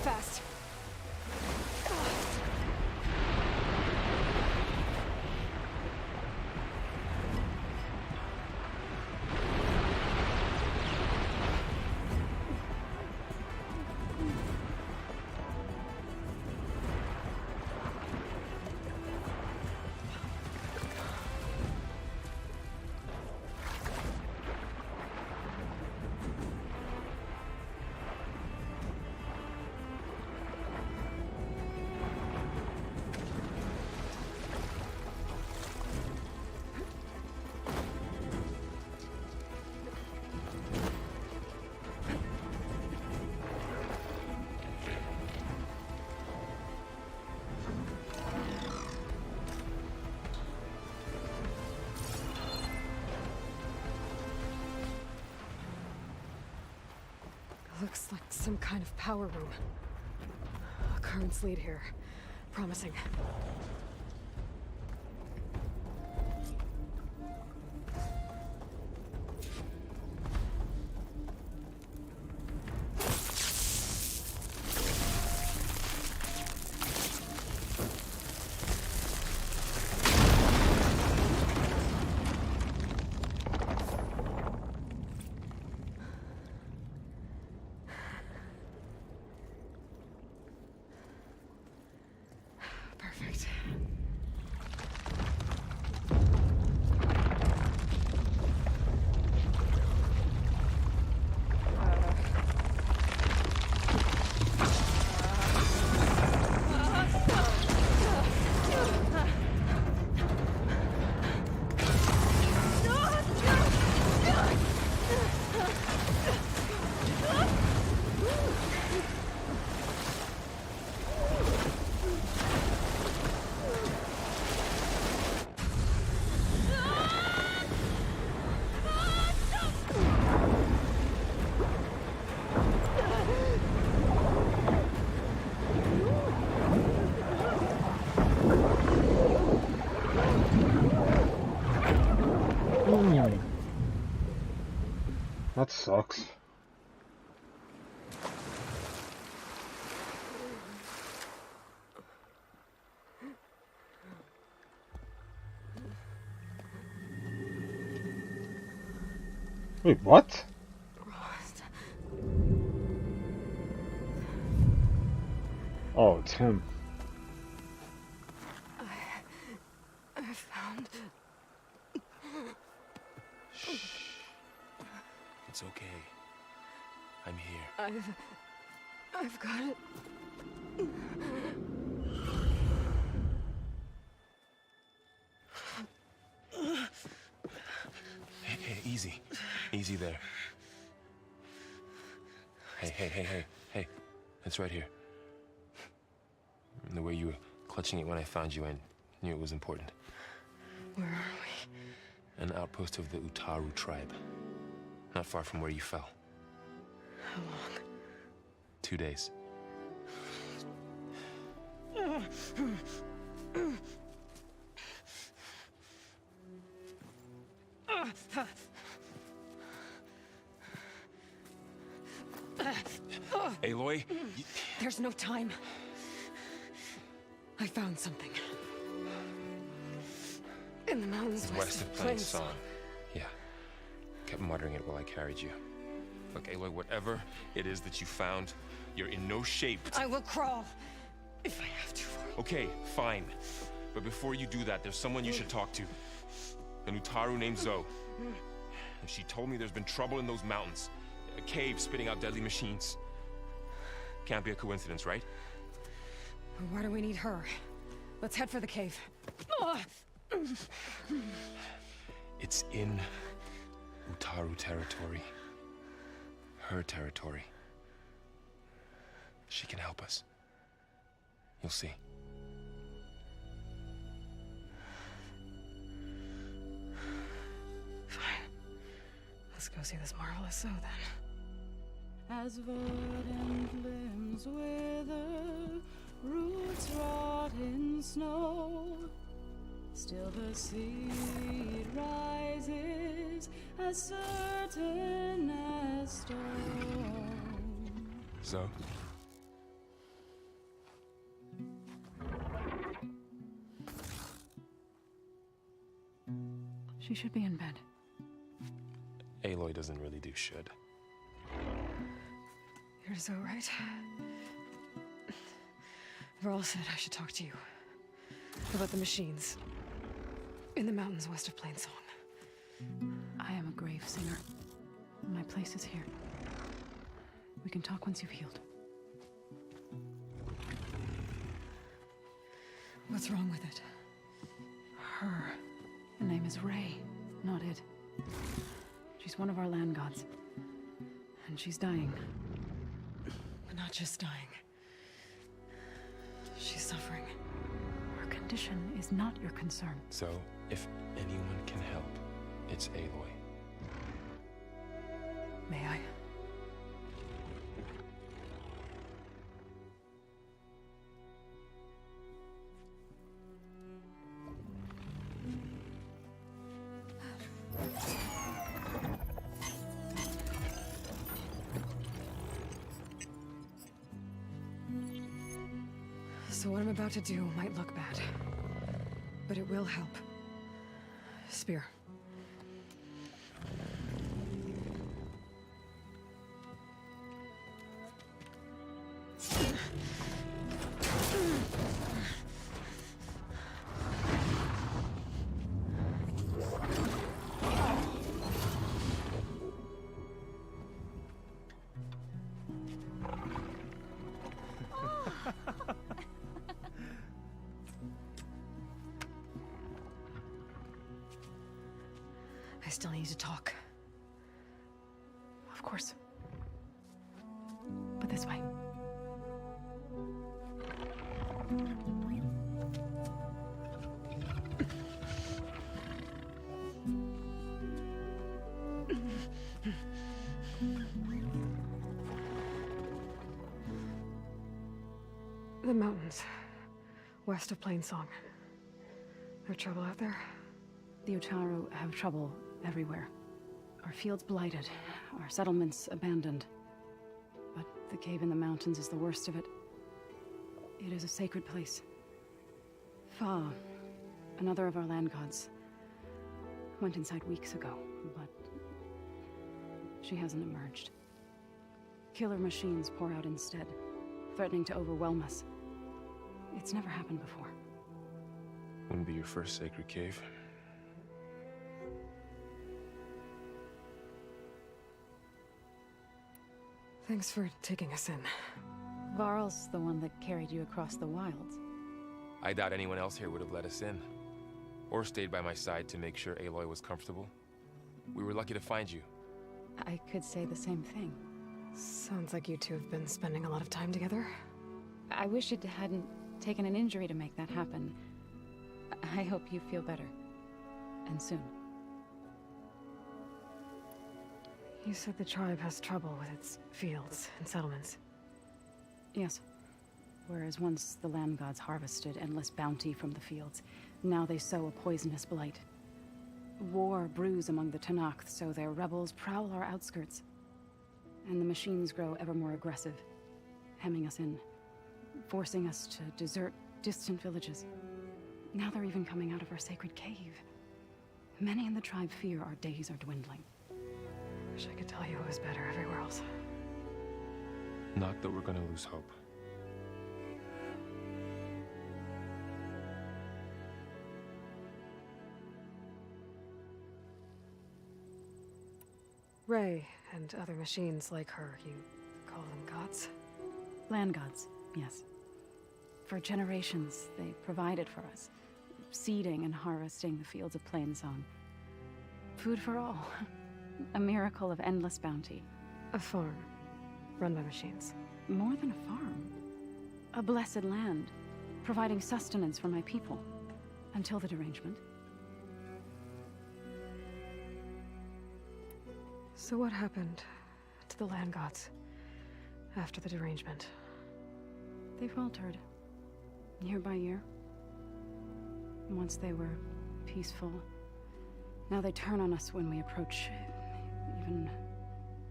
Fast. Looks like some kind of power room. Currents lead here. Promising. Perfect. That sucks. Wait, what? Oh, it's him. I found... Shh. It's okay. I'm here. I've got it. Hey, easy. Easy there. Hey. It's right here. And the way you were clutching it when I found you, I knew it was important. Where are we? An outpost of the Utaru tribe. Not far from where you fell. How long? 2 days. Aloy? There's no time. I found something. In the mountains West of Plainsong. Yeah. Kept muttering it while I carried you. Look, Aloy, whatever it is that you found, you're in no shape. I will crawl. If I have to. Okay, fine. But before you do that, there's someone you should talk to. An Utaru named Zoe. And she told me there's been trouble in those mountains. A cave spitting out deadly machines. Can't be a coincidence, right? Why do we need her? Let's head for the cave. It's in Utaru territory. Her territory. She can help us. You'll see. Fine. Let's go see this marvelous Zoe then. As verdant limbs wither, roots rot in snow, still the seed rises as certain as stone. So? She should be in bed. Aloy doesn't really do should. You're so right. Varl said I should talk to you about the machines in the mountains west of Plainsong. I am a grave singer. My place is here. We can talk once you've healed. What's wrong with it? Her. Her name is Ray, not it. She's one of our land gods. And she's dying. But not just dying. She's suffering. Her condition is not your concern. So, if anyone can help, it's Aloy. May I? So what I'm about to do might look bad, but it will help. Spear. I still need to talk. Of course. But this way. The mountains, west of Plainsong. There trouble out there? The Utaru have trouble everywhere. Our fields blighted, our settlements abandoned. But the cave in the mountains is the worst of it. It is a sacred place. Fa, another of our land gods, went inside weeks ago, but she hasn't emerged. Killer machines pour out instead, threatening to overwhelm us. It's never happened before. Wouldn't be your first sacred cave. Thanks for taking us in. Varl's the one that carried you across the wilds. I doubt anyone else here would have let us in. Or stayed by my side to make sure Aloy was comfortable. We were lucky to find you. I could say the same thing. Sounds like you two have been spending a lot of time together. I wish it hadn't taken an injury to make that happen. I hope you feel better. And soon. You said the tribe has trouble with its fields and settlements. Yes. Whereas once the land gods harvested endless bounty from the fields, now they sow a poisonous blight. War brews among the Tenakth, so their rebels prowl our outskirts. And the machines grow ever more aggressive, hemming us in, forcing us to desert distant villages. Now they're even coming out of our sacred cave. Many in the tribe fear our days are dwindling. Wish I could tell you it was better everywhere else. Not that we're gonna lose hope. Ray and other machines like her, you call them gods? Land gods, yes. For generations, they provided for us, seeding and harvesting the fields of Plainsong. Food for all. A miracle of endless bounty. A farm, run by machines. More than a farm. A blessed land, providing sustenance for my people. Until the derangement. So what happened to the land gods after the derangement? They faltered, year by year. Once they were peaceful. Now they turn on us when we approach, even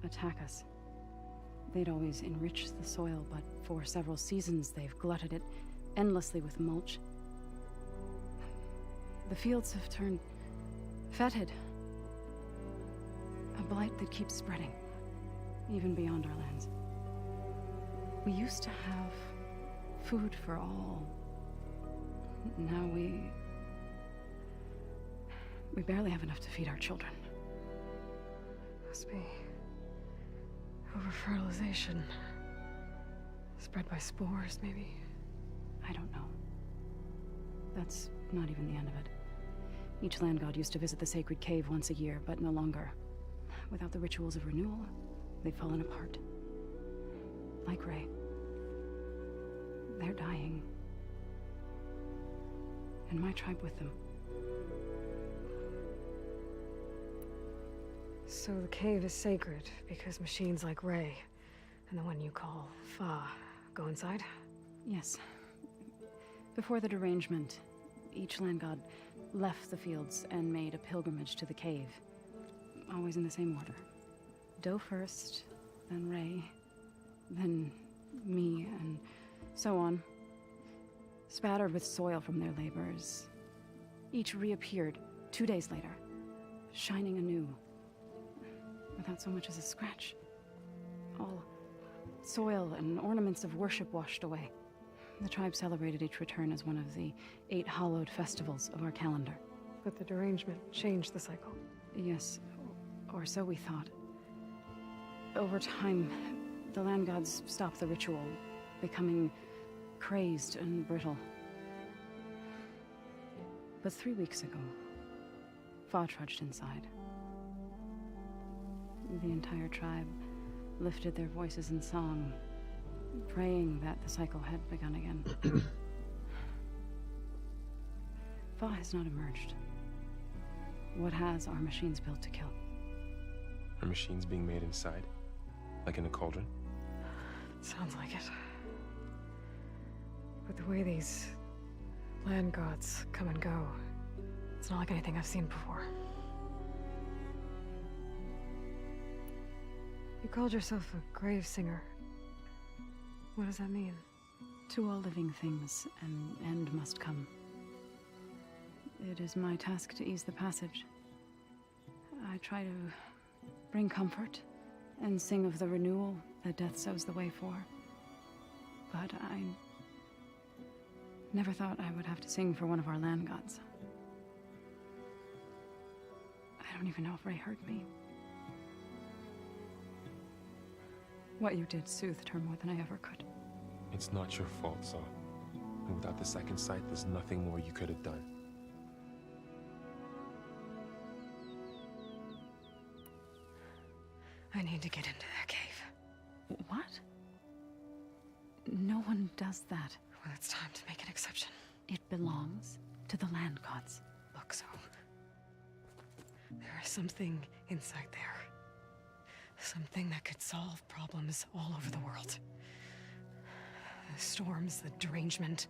attack us. They'd always enriched the soil, but for several seasons they've glutted it endlessly with mulch. The fields have turned fetid. A blight that keeps spreading, even beyond our lands. We used to have food for all. Now we barely have enough to feed our children. Must be over-fertilization. Spread by spores, maybe? I don't know. That's not even the end of it. Each land god used to visit the sacred cave once a year, but no longer. Without the rituals of renewal, they've fallen apart. Like Ray. They're dying. And my tribe with them. So the cave is sacred because machines like Ray and the one you call Fa go inside? Yes. Before the derangement, each land god left the fields and made a pilgrimage to the cave. Always in the same order. Doe first, then Ray, then me, and so on. Spattered with soil from their labors. Each reappeared 2 days later, shining anew. Without so much as a scratch. All soil and ornaments of worship washed away. The tribe celebrated each return as one of the 8 hallowed festivals of our calendar. But the derangement changed the cycle. Yes, or so we thought. Over time, the land gods stopped the ritual, becoming crazed and brittle. But 3 weeks ago, Fa trudged inside. The entire tribe lifted their voices in song, praying that the cycle had begun again. Fa has not emerged. What has are machines built to kill? Are machines being made inside? Like in a cauldron? Sounds like it. But the way these land gods come and go, it's not like anything I've seen before. You called yourself a grave singer. What does that mean? To all living things, an end must come. It is my task to ease the passage. I try to bring comfort and sing of the renewal that death sows the way for. But I never thought I would have to sing for one of our land gods. I don't even know if Ray heard me. What you did soothed her more than I ever could. It's not your fault, Saul. And without the second sight, there's nothing more you could have done. I need to get into that cave. What? No one does that. Well, it's time to make an exception. It belongs to the land gods. Look, so there is something inside there. Something that could solve problems all over the world. The storms, the derangement.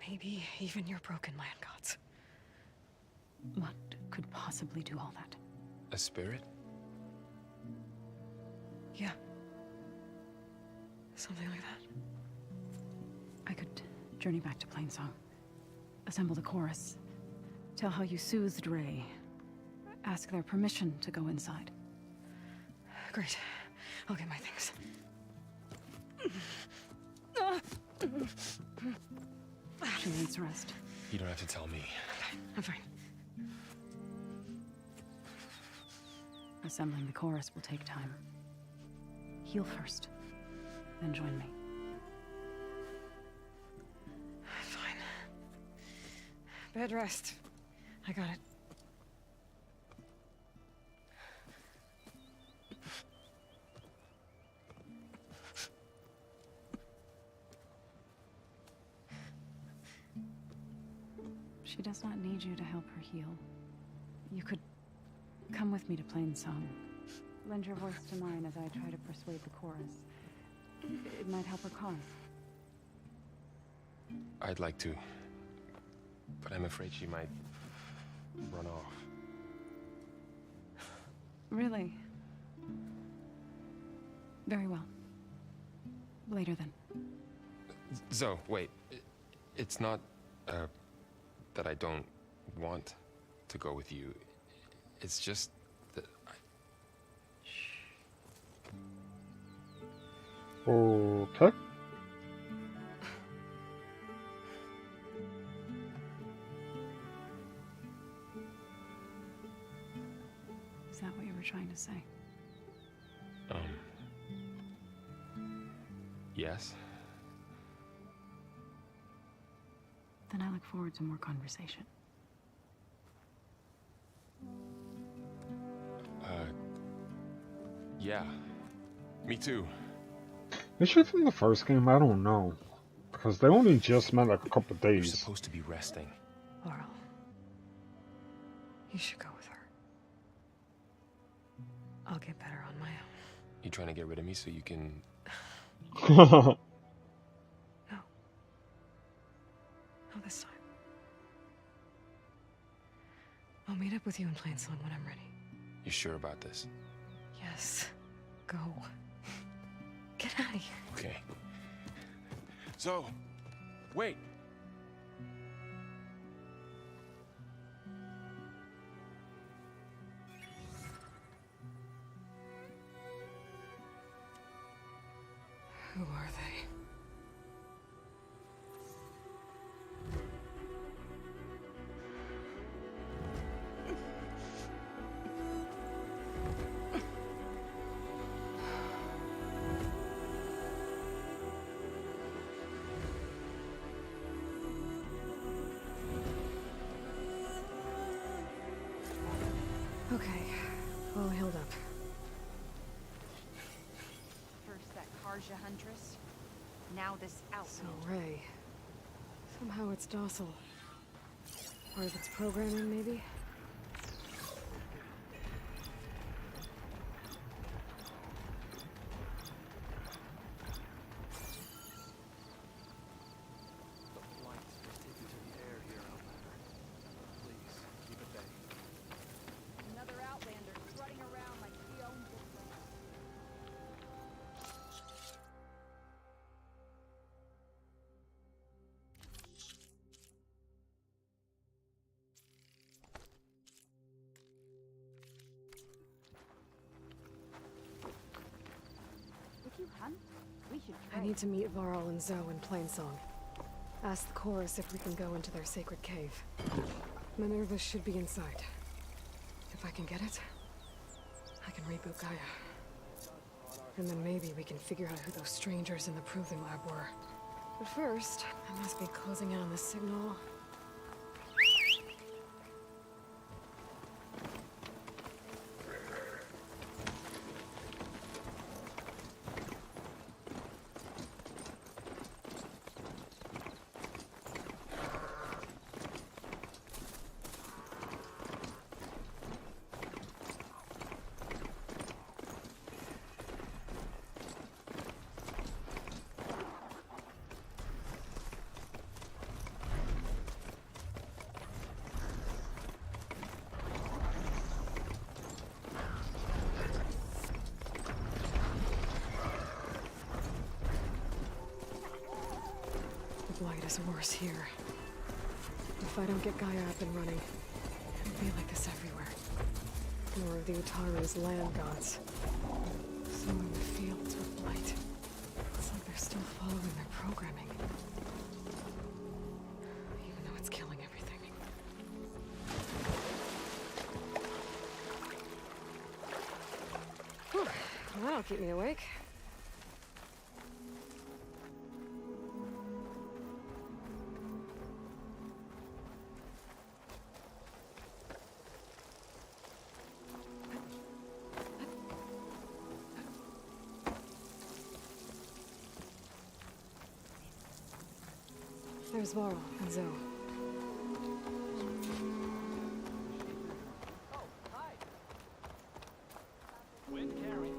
Maybe even your broken land gods. What could possibly do all that? A spirit? Yeah. Something like that. I could journey back to Plainsong, assemble the chorus, tell how you soothed Ray, ask their permission to go inside. Great. I'll get my things. She needs rest. You don't have to tell me. I'm fine. Assembling the chorus will take time. Heal first, then join me. Fine. Bed rest. I got it. She does not need you to help her heal. You could come with me to Plainsong. Lend your voice to mine as I try to persuade the chorus. It might help her cause. I'd like to, but I'm afraid she might run off. Really? Very well. Later then. Zoe, wait. It's not, that I don't want to go with you. It's just that Okay. Is that what you were trying to say? Yes. Then I look forward to more conversation. Yeah. Me too. Is she from the first game? I don't know. Because they only just met like a couple You're days. supposed to be resting. Laurel. You should go with her. I'll get better on my own. You trying to get rid of me so you can... No. Not this time. I'll meet up with you in Plainsong when I'm ready. You sure about this? Yes. Go. Get out of here. Okay. Zoe, wait. Who are they? Okay, all healed up. First that Karja huntress, now this outlaw. So Ray. Somehow it's docile. Part of its programming, maybe? Another outlander strutting around like he owns this place. hunt? We should I need to meet Varl and Zoe in Plainsong. Ask the chorus if we can go into their sacred cave. Minerva should be inside. If I can get it, I can reboot Gaia. And then maybe we can figure out who those strangers in the proving lab were. But first, I must be closing in on the signal. The blight is worse here. If I don't get Gaia up and running, it'll be like this everywhere. More of the Utaru's land gods. Sowing the fields with blight. It's like they're still following their programming. Even though it's killing everything. Whew, that'll keep me awake. There's Varl and Zoe. Oh, hi. Wind carry.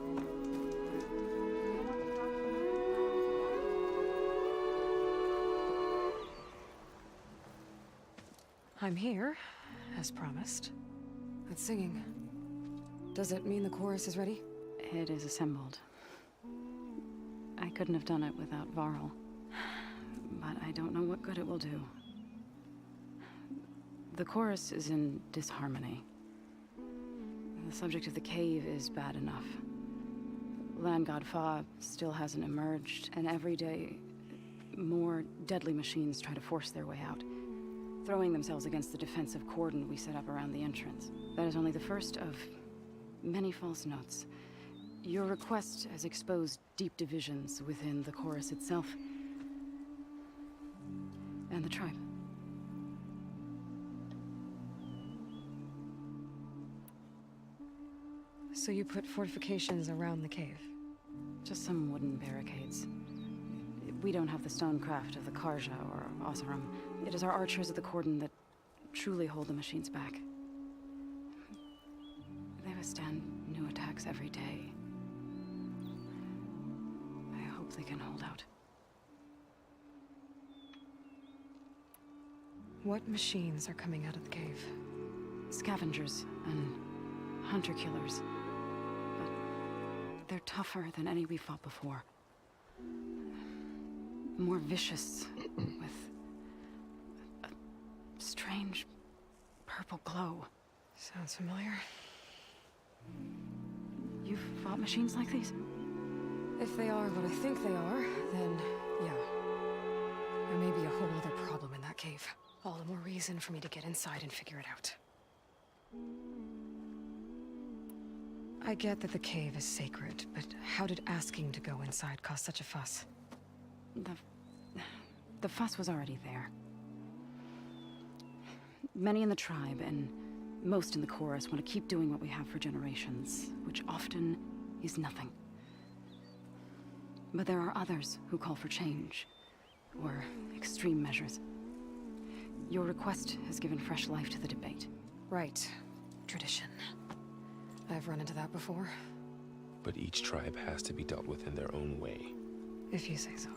I'm here, as promised. That singing. Does it mean the chorus is ready? It is assembled. I couldn't have done it without Varl. But I don't know what good it will do. The chorus is in disharmony. The subject of the cave is bad enough. Land God Fa still hasn't emerged, and every day, more deadly machines try to force their way out, throwing themselves against the defensive cordon we set up around the entrance. That is only the first of many false notes. Your request has exposed deep divisions within the chorus itself and the tribe. So you put fortifications around the cave? Just some wooden barricades. We don't have the stonecraft of the Karja or Oseram. It is our archers of the cordon that truly hold the machines back. They withstand new attacks every day. I hope they can hold out. What machines are coming out of the cave? Scavengers and hunter-killers. But they're tougher than any we fought before. More vicious, with a strange purple glow. Sounds familiar. You've fought machines like these? If they are what I think they are, then yeah. There may be a whole other problem in that cave. All the more reason for me to get inside and figure it out. I get that the cave is sacred, but how did asking to go inside cause such a fuss? The fuss was already there. Many in the tribe, and most in the chorus, want to keep doing what we have for generations, which often is nothing. But there are others who call for change, or extreme measures. Your request has given fresh life to the debate. Right. Tradition. I've run into that before. But each tribe has to be dealt with in their own way. If you say so.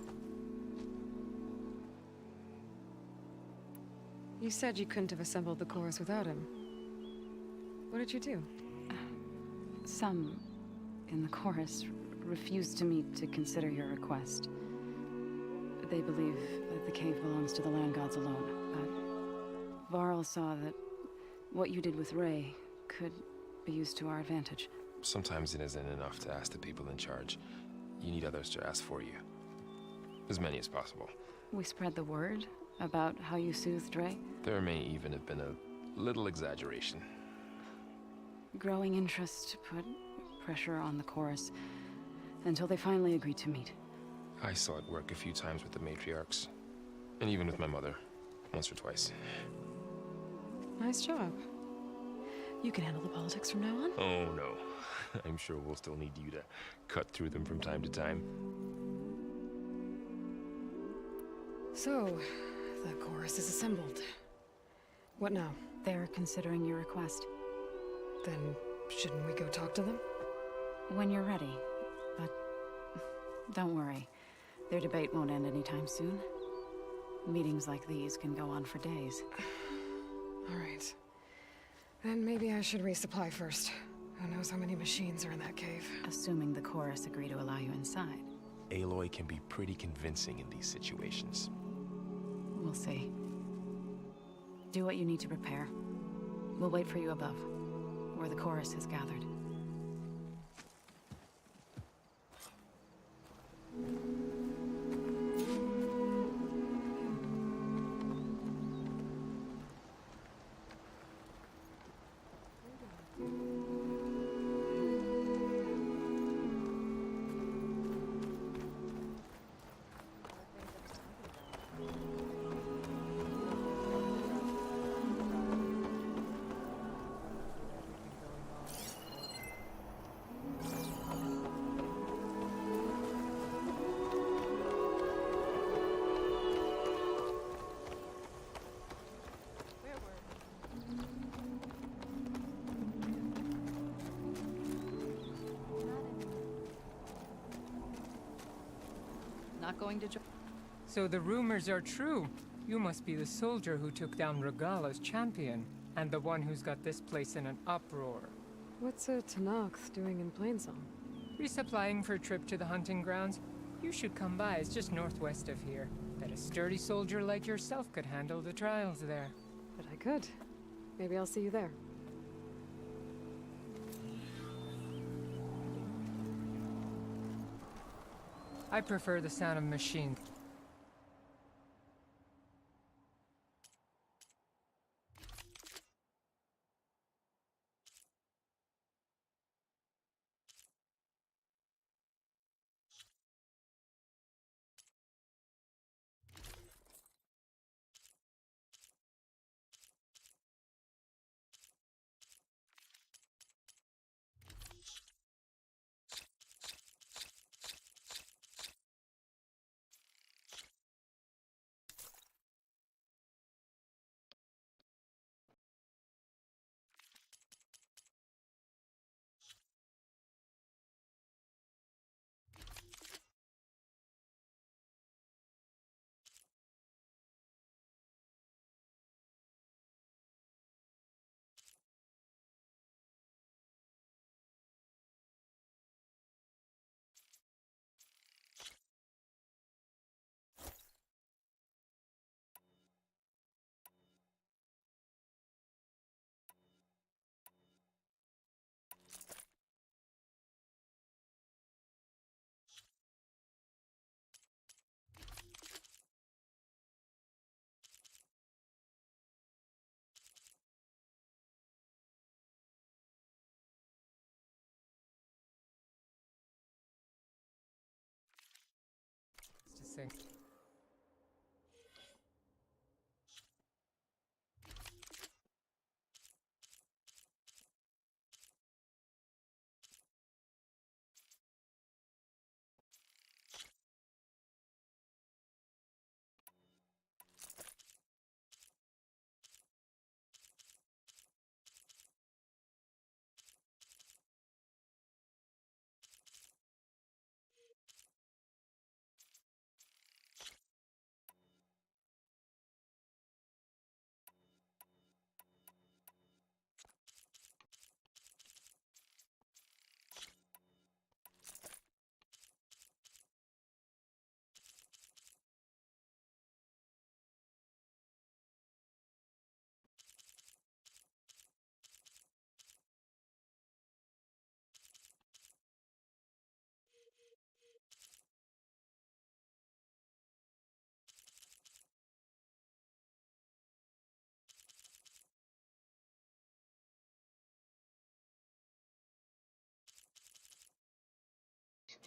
You said you couldn't have assembled the chorus without him. What did you do? Some in the chorus refused to meet to consider your request. They believe that the cave belongs to the land gods alone, but Varl saw that what you did with Ray could be used to our advantage. Sometimes it isn't enough to ask the people in charge. you need others to ask for you. As many as possible. We spread the word about how you soothed Dre. There may even have been a little exaggeration. Growing interest put pressure on the chorus until they finally agreed to meet. I saw it work a few times with the matriarchs. And even with my mother. Once or twice. Nice job. You can handle the politics from now on? Oh, no. I'm sure we'll still need you to cut through them from time to time. So, the chorus is assembled. What now? They're considering your request. Then, shouldn't we go talk to them? When you're ready. But don't worry. Their debate won't end anytime soon. Meetings like these can go on for days. All right. Then maybe I should resupply first. Who knows how many machines are in that cave? Assuming the chorus agree to allow you inside. Aloy can be pretty convincing in these situations. We'll see. Do what you need to prepare. We'll wait for you above, where the chorus has gathered. Not going to join. So the rumors are true. You must be the soldier who took down Regala's champion, and the one who's got this place in an uproar. What's a Tanakh doing in Plainsong? Resupplying for a trip to the hunting grounds? You should come by, it's just northwest of here. Bet a sturdy soldier like yourself could handle the trials there. But I could. Maybe I'll see you there. I prefer the sound of machines. To sing.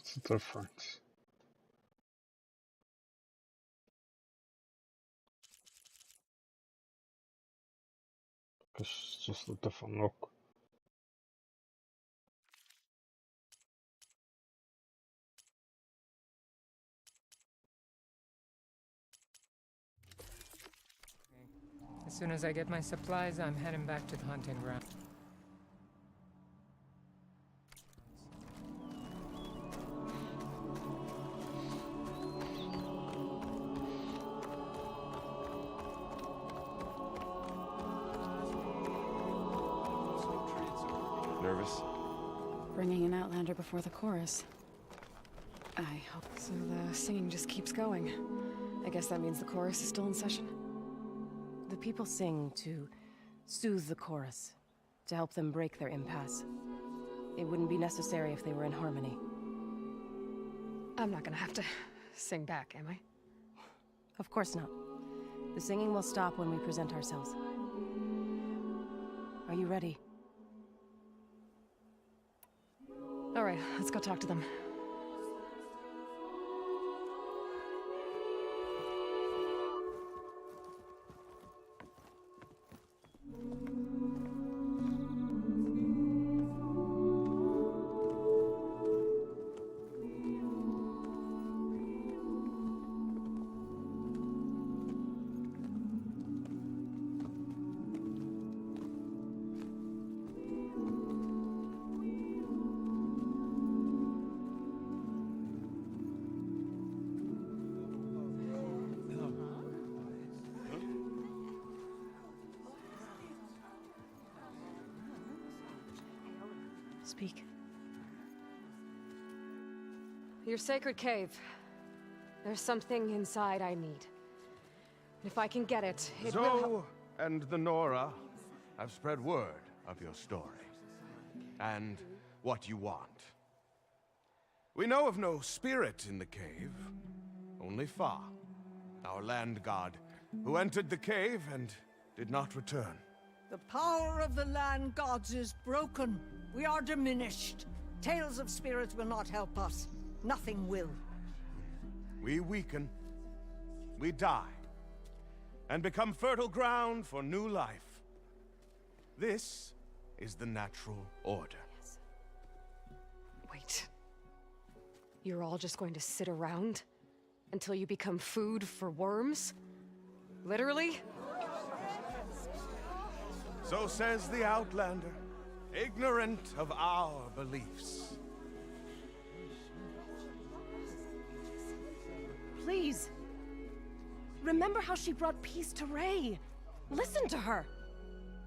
What's the difference? It's just a different look. As soon as I get my supplies, I'm heading back to the hunting ground. Nervous? Bringing an Outlander before the chorus. I hope. So the singing just keeps going. I guess that means the chorus is still in session? The people sing to soothe the chorus, to help them break their impasse. It wouldn't be necessary if they were in harmony. I'm not gonna have to sing back, am I? Of course not. The singing will stop when we present ourselves. Are you ready? All right, let's go talk to them. Speak. Your sacred cave. There's something inside I need. And if I can get it, it will help. Zoe and the Nora have spread word of your story. And what you want. We know of no spirit in the cave. Only Fa, our land god, who entered the cave and did not return. The power of the land gods is broken. We are diminished. Tales of spirits will not help us. Nothing will. We weaken. We die. And become fertile ground for new life. This is the natural order. Yes. Wait. You're all just going to sit around until you become food for worms? Literally? So says the Outlander, ignorant of our beliefs. Please. Remember how she brought peace to Ray. Listen to her.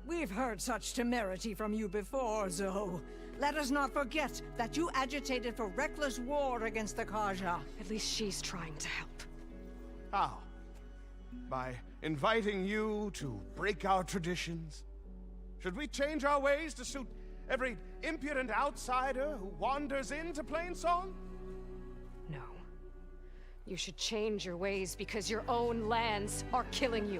We've heard such temerity from you before, Zoe. Let us not forget that you agitated for reckless war against the Kaja. At least she's trying to help. How? By inviting you to break our traditions? Should we change our ways to suit every impudent outsider who wanders into Plainsong? No. You should change your ways because your own lands are killing you.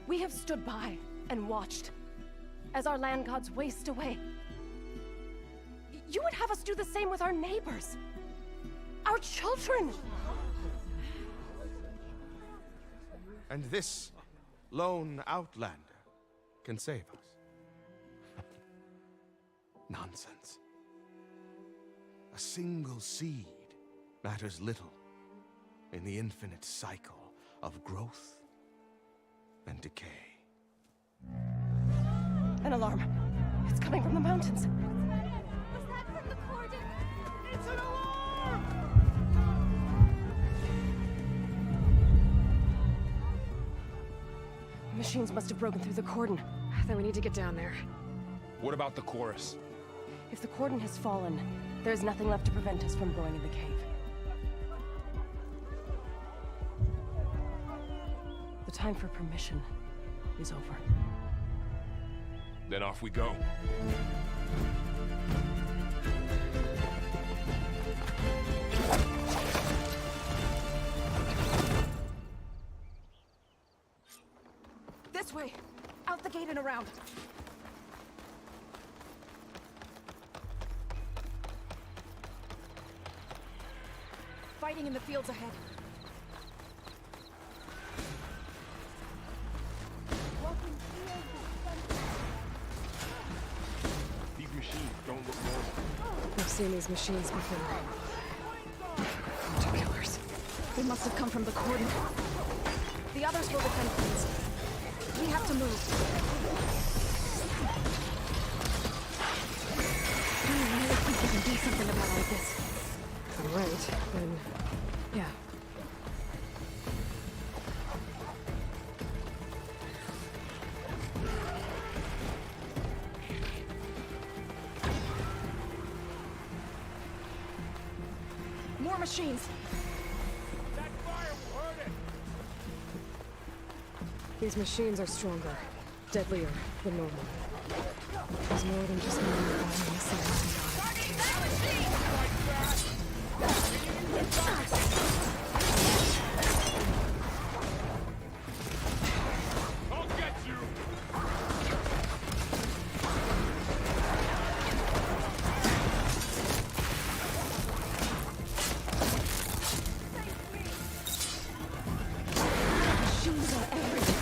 We have stood by and watched as our land gods waste away. You would have us do the same with our neighbors, our children. And this lone Outlander can save us. Nonsense. A single seed matters little in the infinite cycle of growth and decay. An alarm. It's coming from the mountains. Was that from the cordon? It's an alarm! The machines must have broken through the cordon. Then we need to get down there. What about the chorus? If the cordon has fallen, there's nothing left to prevent us from going in the cave. The time for permission is over. Then off we go. This way! Out the gate and around! fighting in the fields ahead. These machines don't look normal. I've seen these machines before. Hunter killers. They must have come from the cordon. The others will defend things. We have to move. I really think we can do something about all this. All right, then, yeah. More machines. That fire will hurt it. These machines are stronger, deadlier than normal. There's more than just one environment I'll get you. Machines are everywhere.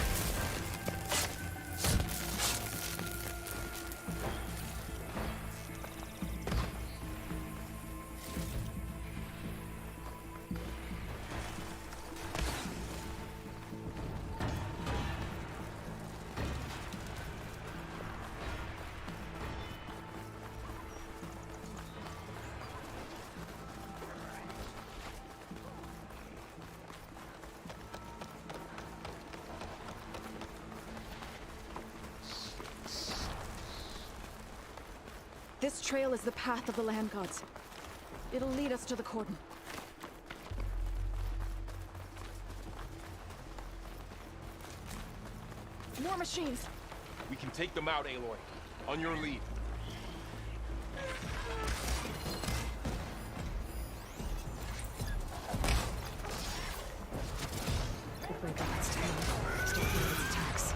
This trail is the path of the land gods. It'll lead us to the cordon. More machines! We can take them out, Aloy. On your lead. If my god's tail, still feel its attacks.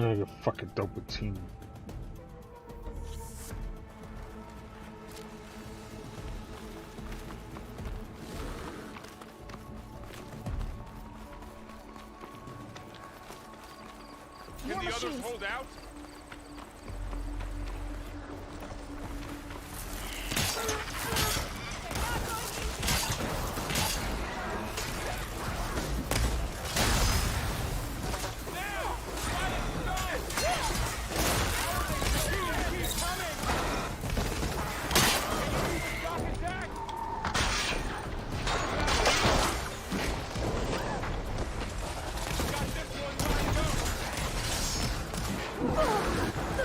I get fucking double team. Can the others hold out?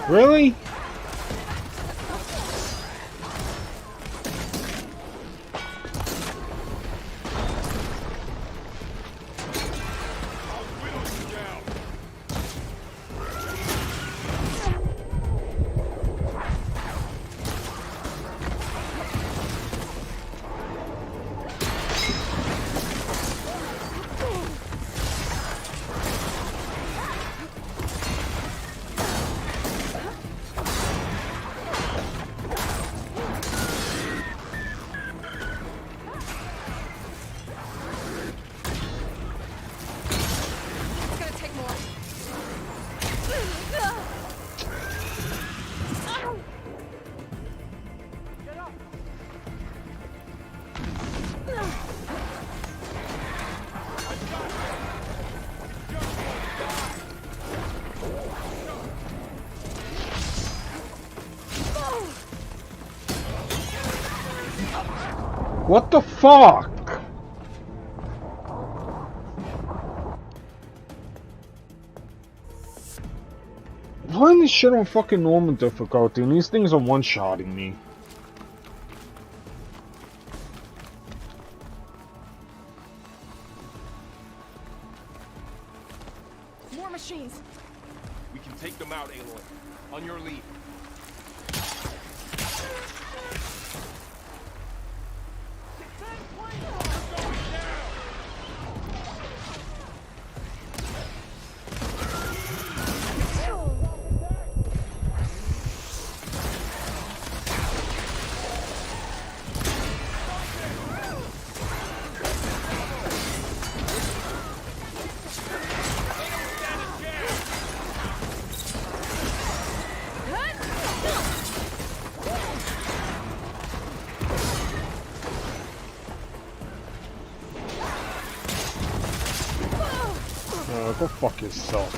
Really? What the fuck? Why is this shit on fucking normal difficulty and these things are one-shotting me? More machines. We can take them out, Aloy. On your lead. Go fuck yourself.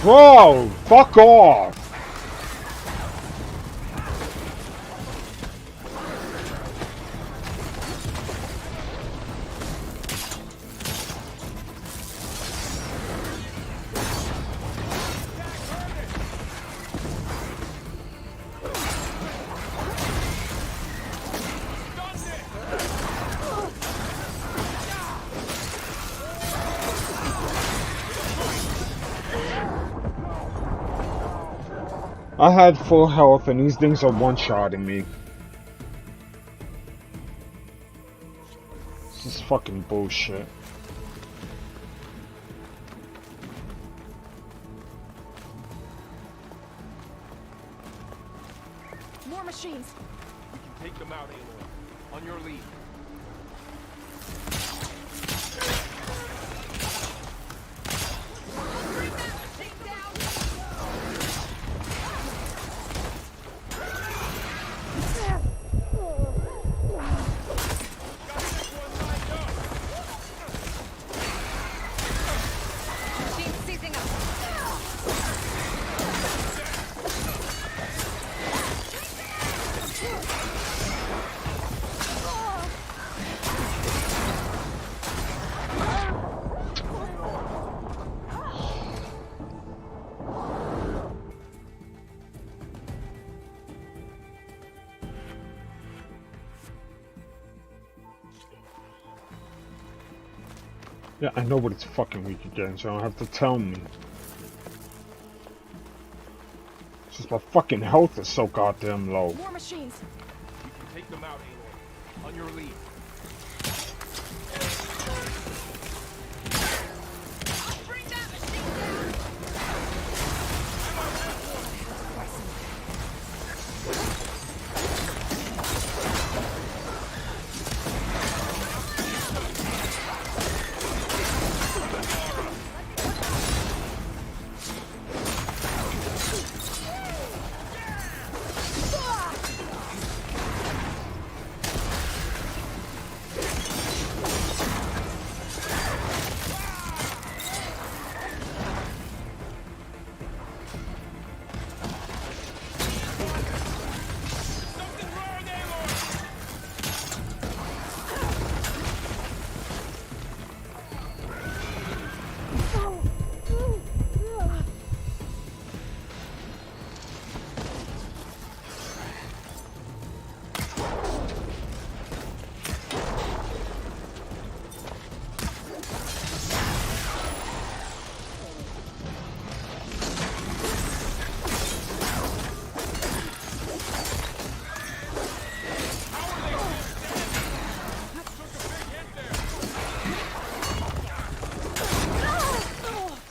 Bro, fuck off! I had full health and these things are one-shotting me. This is fucking bullshit. More machines. We can take them out, Aloy. On your lead. Yeah, I know what it's fucking weak against, so you don't have to tell me. It's just my fucking health is so goddamn low. More machines. We can take them out, Aloy. On your lead.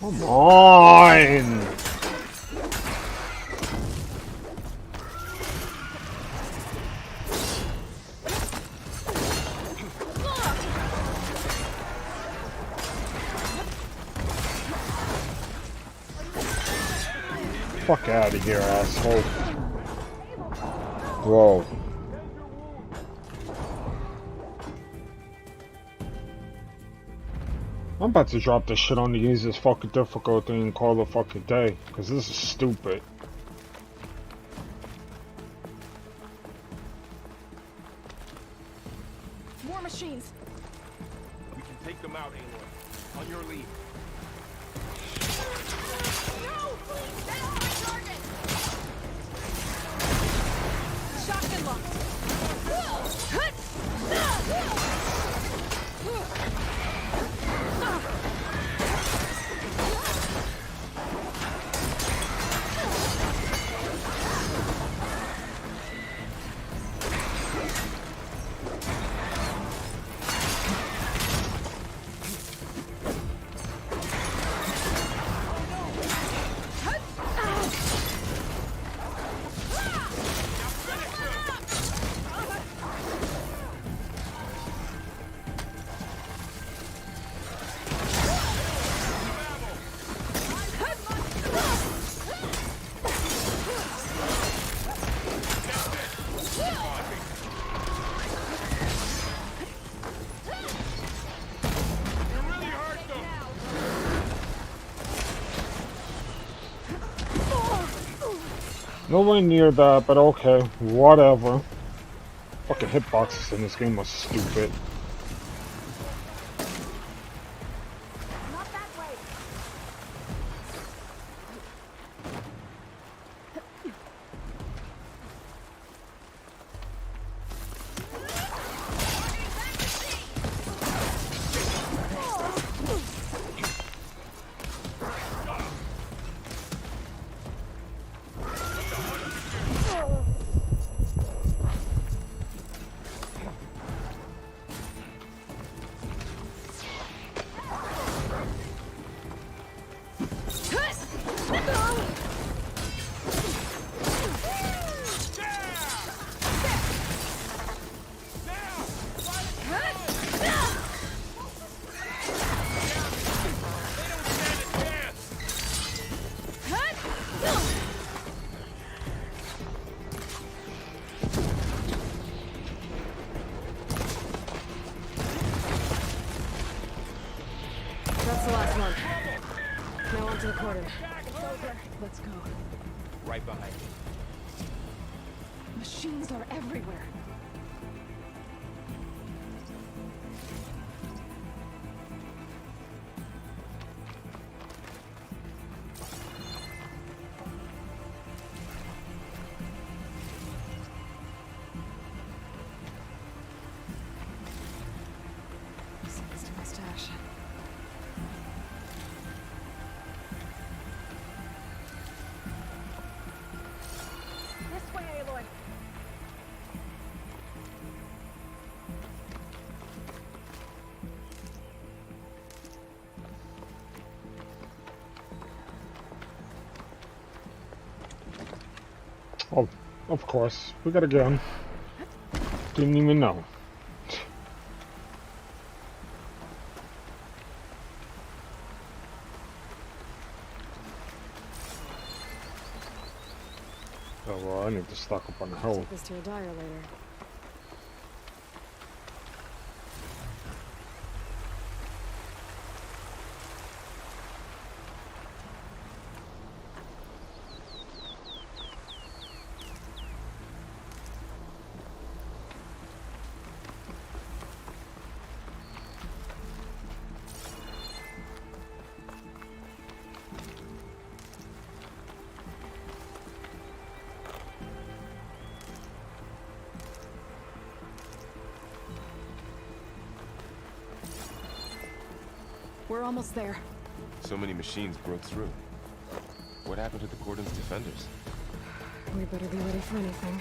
Come on! Fuck out of here, asshole. Bro. I'm about to drop this shit on the easiest fucking difficulty and call it a fucking day. Cause this is stupid. More machines. We can take them out, Aloy. On your lead. No! Please, get off my target! Shotgun locked. Nowhere near that, but okay, whatever. Fucking hitboxes in this game are stupid. That's the last one. Now onto the corridor. Let's go. Right behind you. Machines are everywhere. Seems to my stash. This way, Aloy. Oh, of course. We got a gun. Didn't even know. Oh, well, I need to stock up on the health. Take this to a dyer later. We're almost there. So many machines broke through. What happened to the Cordon's defenders? We better be ready for anything.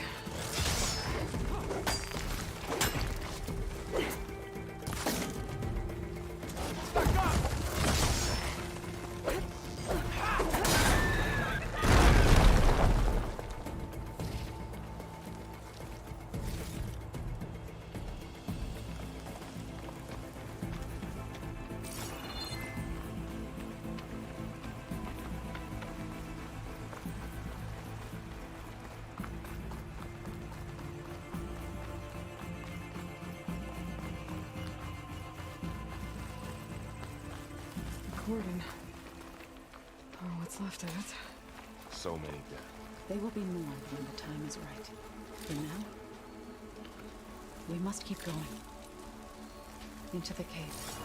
cordon. Or what's left of it. So many dead. They will be mourned when the time is right. For now, we must keep going. Into the cave.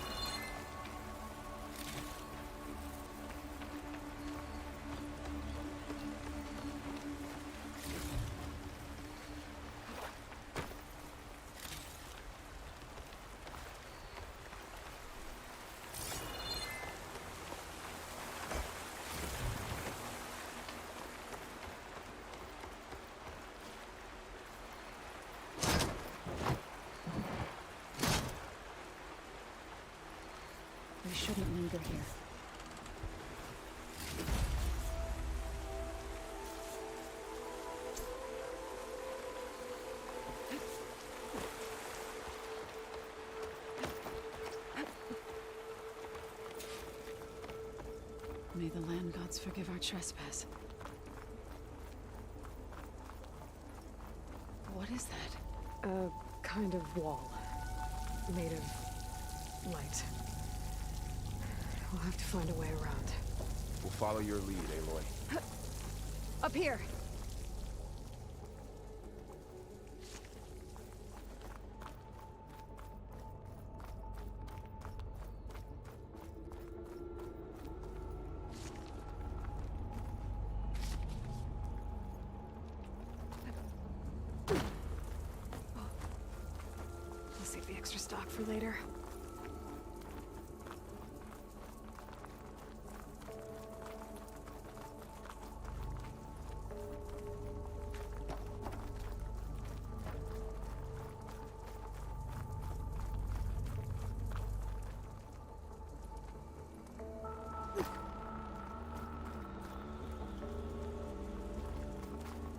We shouldn't linger here. May the land gods forgive our trespass. What is that? A kind of wall. Made of light. We'll have to find a way around. We'll follow your lead, Aloy. Up here! We'll save the extra stock for later.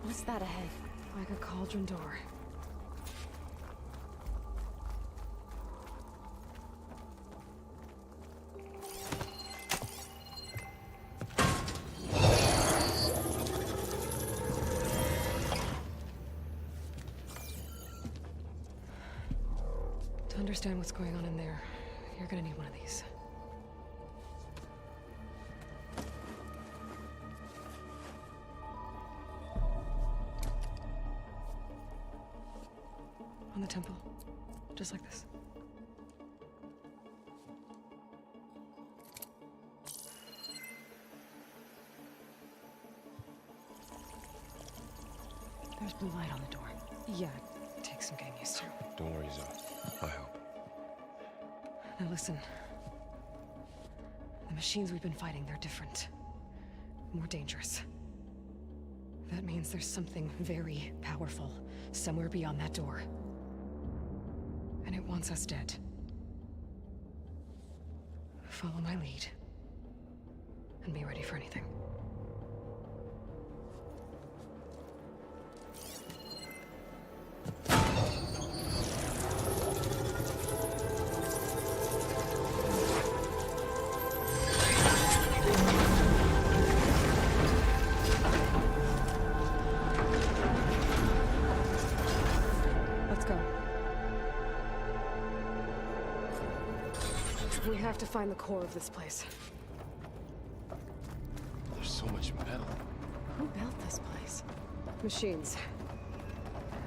What's that ahead? Like a cauldron door. To understand what's going on in there, you're gonna need one of these. On the temple. Just like this. There's blue light on the door. Yeah, it takes some getting used to. Don't worry, Zoe. I'll help. Now listen. The machines we've been fighting, they're different. More dangerous. That means there's something very powerful somewhere beyond that door. And it wants us dead. Follow my lead. And be ready for anything. Let's go. We have to find the core of this place. There's so much metal. Who built this place? Machines.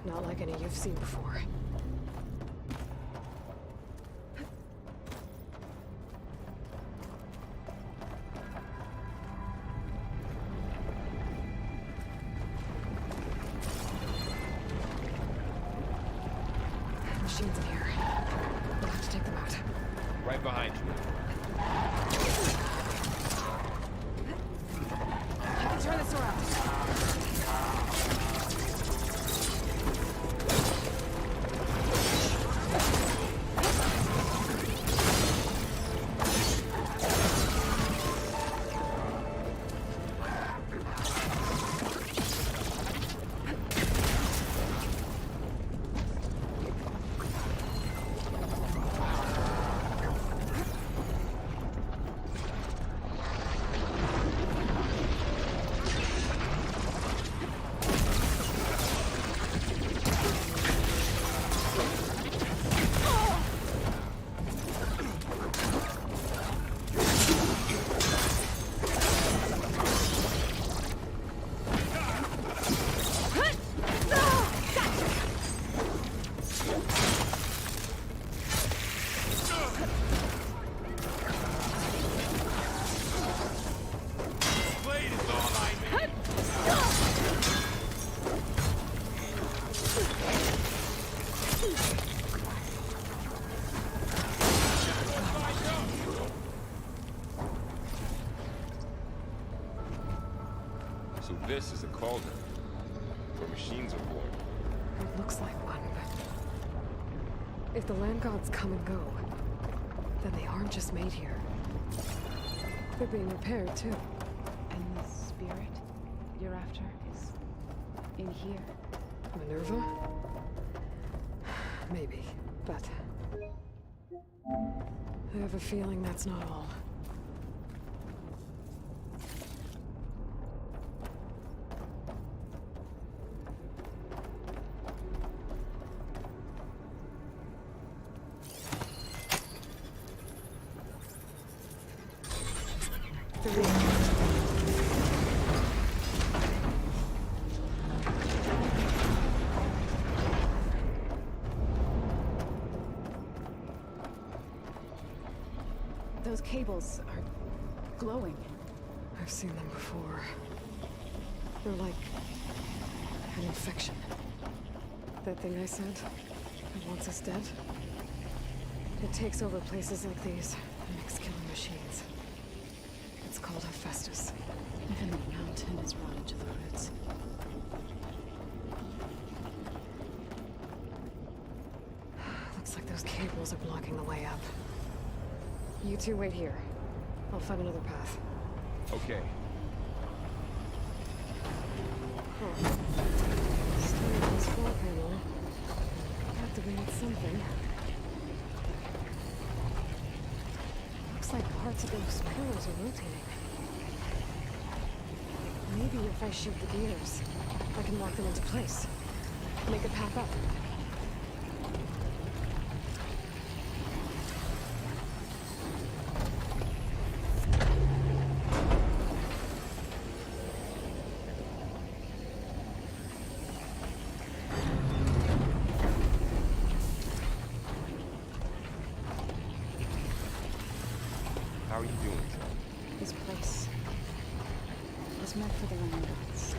Not like any you've seen before. Machines in here. We'll have to take them out. Right behind you. I can turn this around. This is a cauldron, where machines are born. It looks like one, but if the land gods come and go, then they aren't just made here. They're being repaired, too. And the spirit you're after is in here? Minerva? Maybe, but I have a feeling that's not all. Those cables are glowing. I've seen them before. They're like an infection. That thing I said that wants us dead? It takes over places like these and makes killing machines. It's called Hephaestus. Even the mountain is rotten to the roots. Looks like those cables are blocking the way up. You two wait here. I'll find another path. Okay. Starting with this floor panel. Activated something. Looks like parts of those pillars are rotating. Maybe if I shoot the gears, I can lock them into place. Make a path up. How are you doing? This place was meant for the land gods.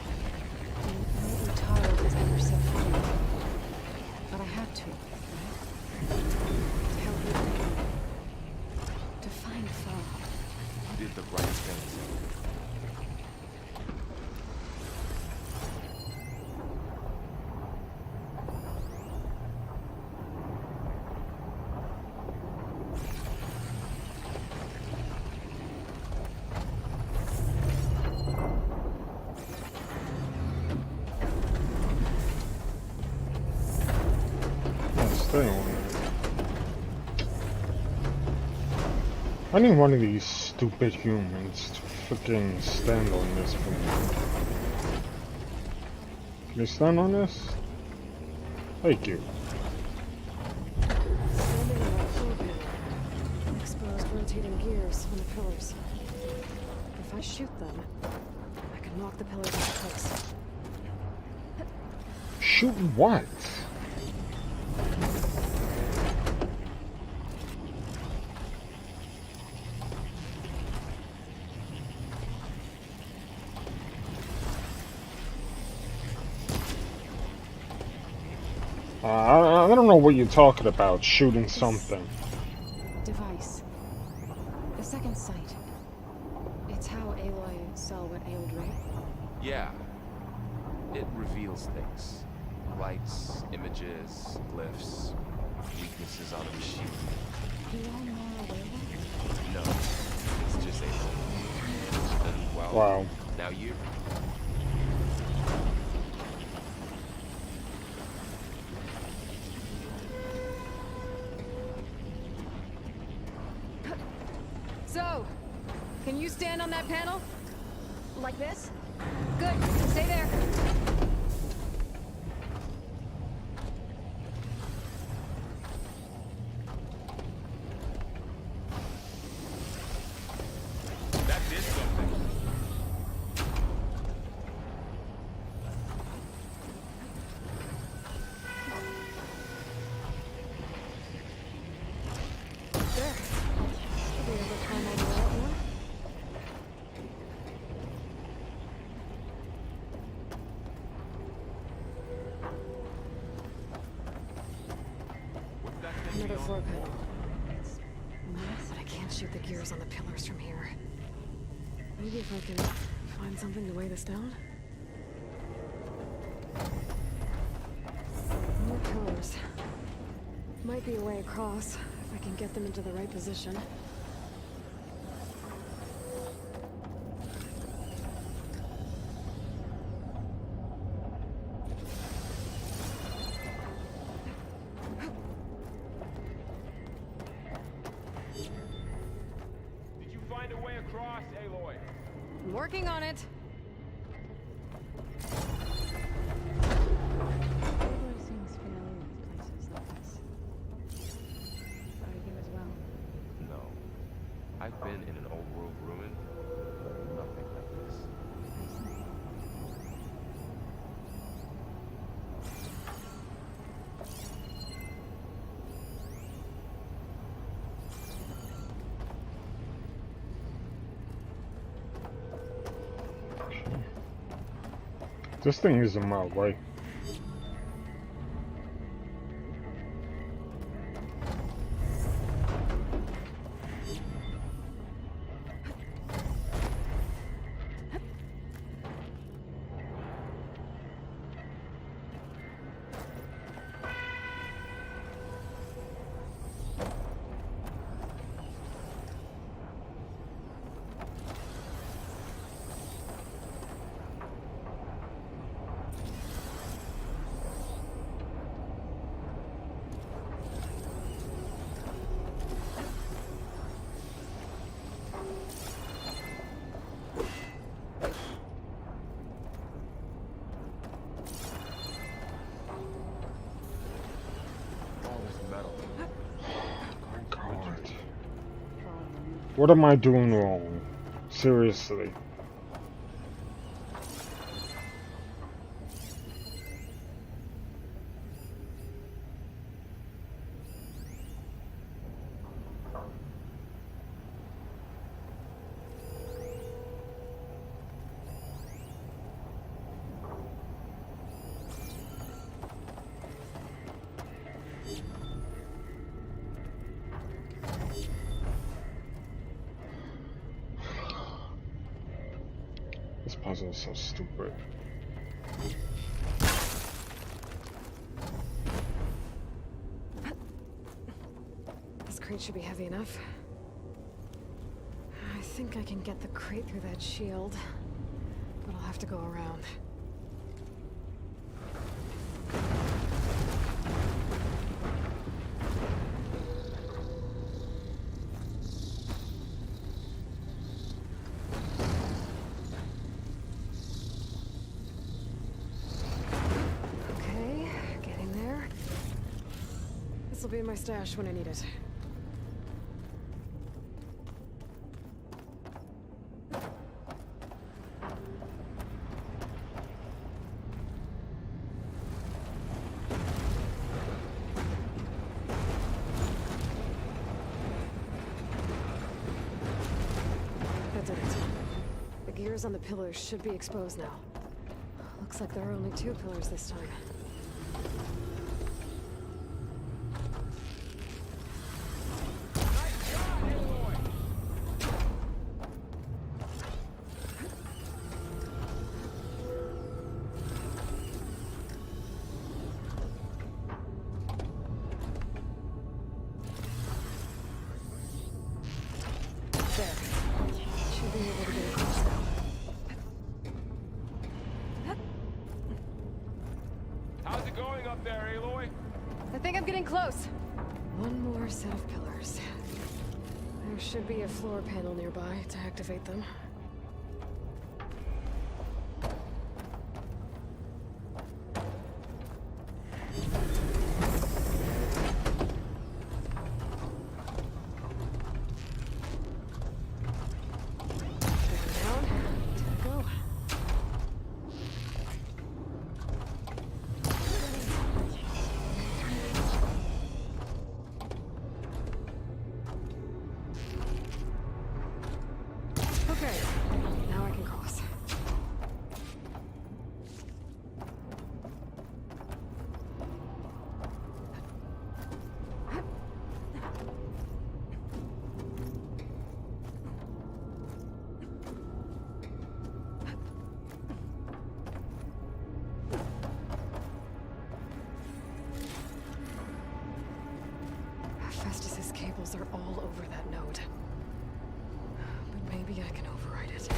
Maybe Taro has never set foot in it. But I had to, right? To help you. To find Thaw. You did the right thing. I need one of these stupid humans to freaking stand on this for me. Can you stand on this? Thank you. Standing on that floor panel. Exposed rotating gears on the pillars. If I shoot them, I can knock the pillars into place. Shoot what? I don't know what you're talking about, shooting something. Device. The second sight. It's how Aloy saw what ailed Ray. Yeah. It reveals things. Lights, images, glyphs, weaknesses on a machine. You all know aware of? No. It's just Aloy. And, well, wow. Now you. So, can you stand on that panel? Like this? Good. Stay there. That did something. There. Should be able to climb all the way up more. Another floor panel. It's nice that I can't shoot the gears on the pillars from here. Maybe if I can find something to weigh this down? pillars. Might be a way across, if I can get them into the right position. Did you find a way across, Aloy? I'm working on it. No. I've been in an old world ruin. Nothing like this. This thing is in my way. What am I doing wrong? Seriously. This puzzle is so stupid. This crate should be heavy enough. I think I can get the crate through that shield, but I'll have to go around. This will be in my stash when I need it. That did it. The gears on the pillars should be exposed now. Looks like there are only 2 pillars this time. How's it going up there, Aloy? I think I'm getting close. One more set of pillars. There should be a floor panel nearby to activate them. Okay, These cables are all over that node. But maybe I can override it.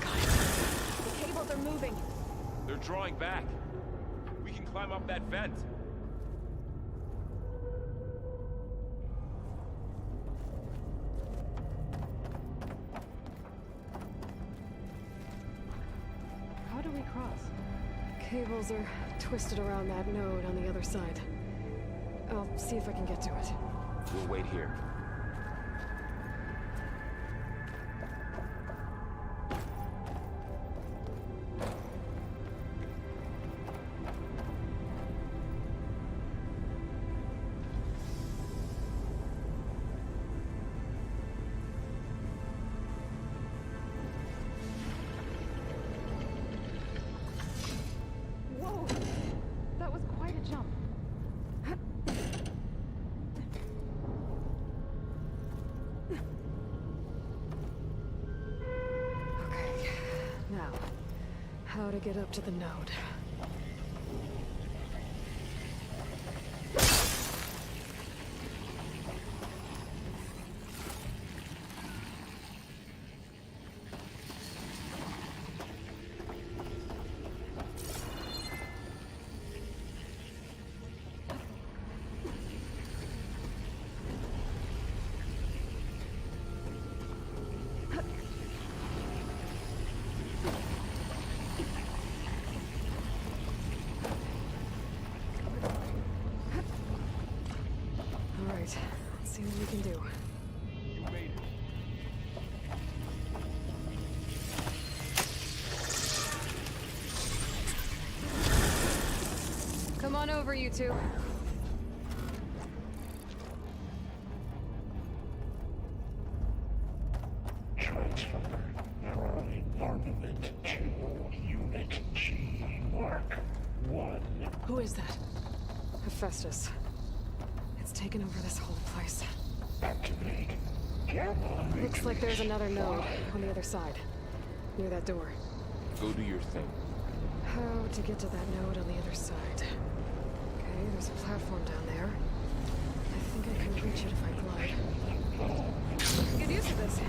Guys, the cables are moving. They're drawing back. We can climb up that vent. How do we cross? Cables are twisted around that node on the other side. I'll see if I can get to it. We'll wait here. Whoa! That was quite a jump. Okay, now, how to get up to the node. All right, let's see what we can do. You made it. Come on over, you two. Transfer Prime armament to Unit G Mark 1. Who is that? Hephaestus. It's taken over this whole place. Activate. Gamma Looks like there's another node on the other side. Near that door. Go do your thing. How to get to that node on the other side? Okay, there's a platform down there. I think I can reach it if I glide. Get used to this.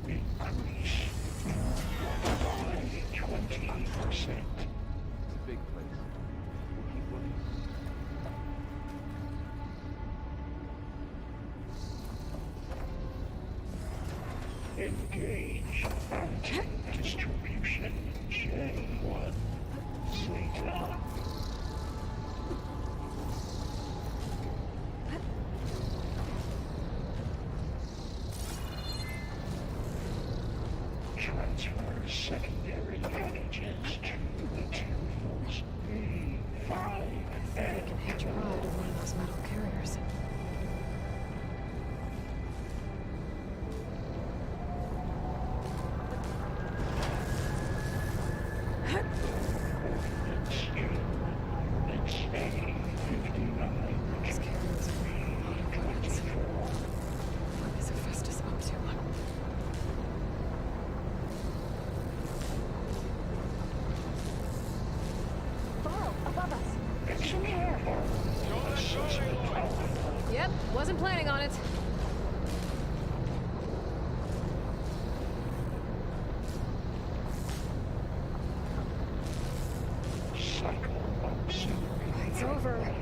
Increase by 20%. It's a big place. We'll keep looking. Engage anti-distribution J1 Zeta. Transfer secondary packages to materials A5 I can hitch a ride on one of those metal carriers. These carriers are a lot of weapons. What is Hephaestus up to? Borrow, above us. It's in the air. Yep, wasn't planning on it. It's over. Hey.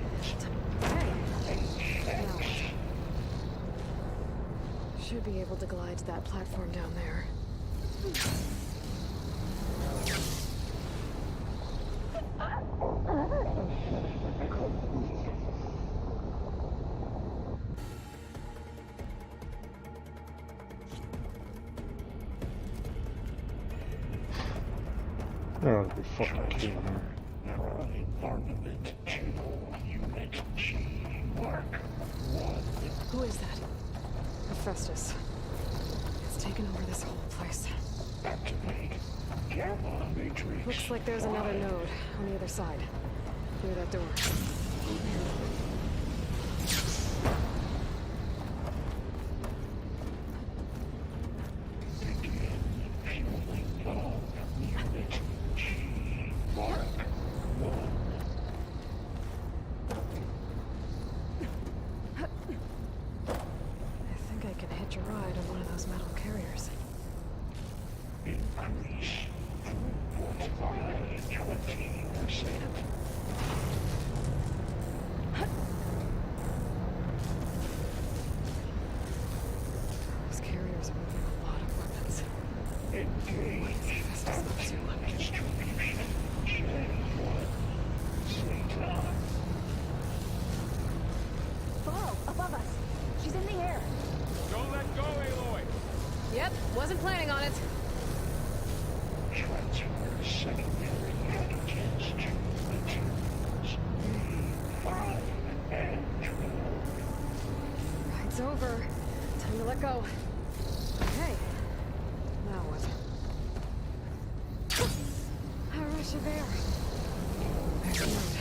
Now what? Should be able to glide to that platform down there. Oh, that'd be fucking kidding me. Prime armament to Unit G Mark 1. Who is that? Hephaestus. It's taken over this whole place. Activate Gamma Matrix. Looks like there's another node on the other side. Near that door. those metal carriers. Increase throughput by 20%. Those carriers are moving a lot of weapons. Engage. Distribution. J1. Zeta. Borrow, above us. She's in the air. Don't let go, Aloy! Yep, wasn't planning on it. Transfer secondary antigens to materials A5 and 12. Ride's over. Time to let go. Okay. Now what? A rush of air. There's a note.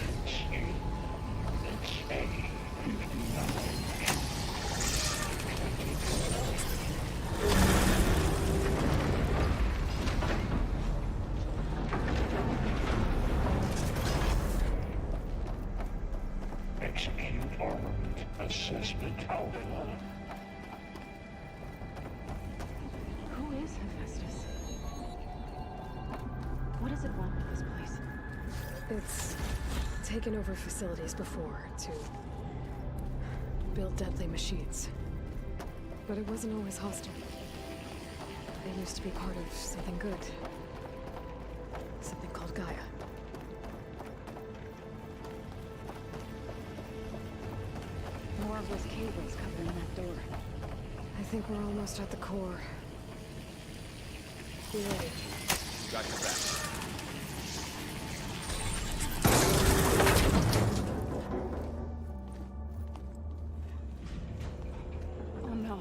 It's A59. Execute armament assessment alpha. Who is Hephaestus? What does it want with this place? It's taken over facilities before to build deadly machines. But it wasn't always hostile. It used to be part of something good. Something called Gaia. More of those cables covering that door. I think we're almost at the core. Be ready. Got your back. Oh no.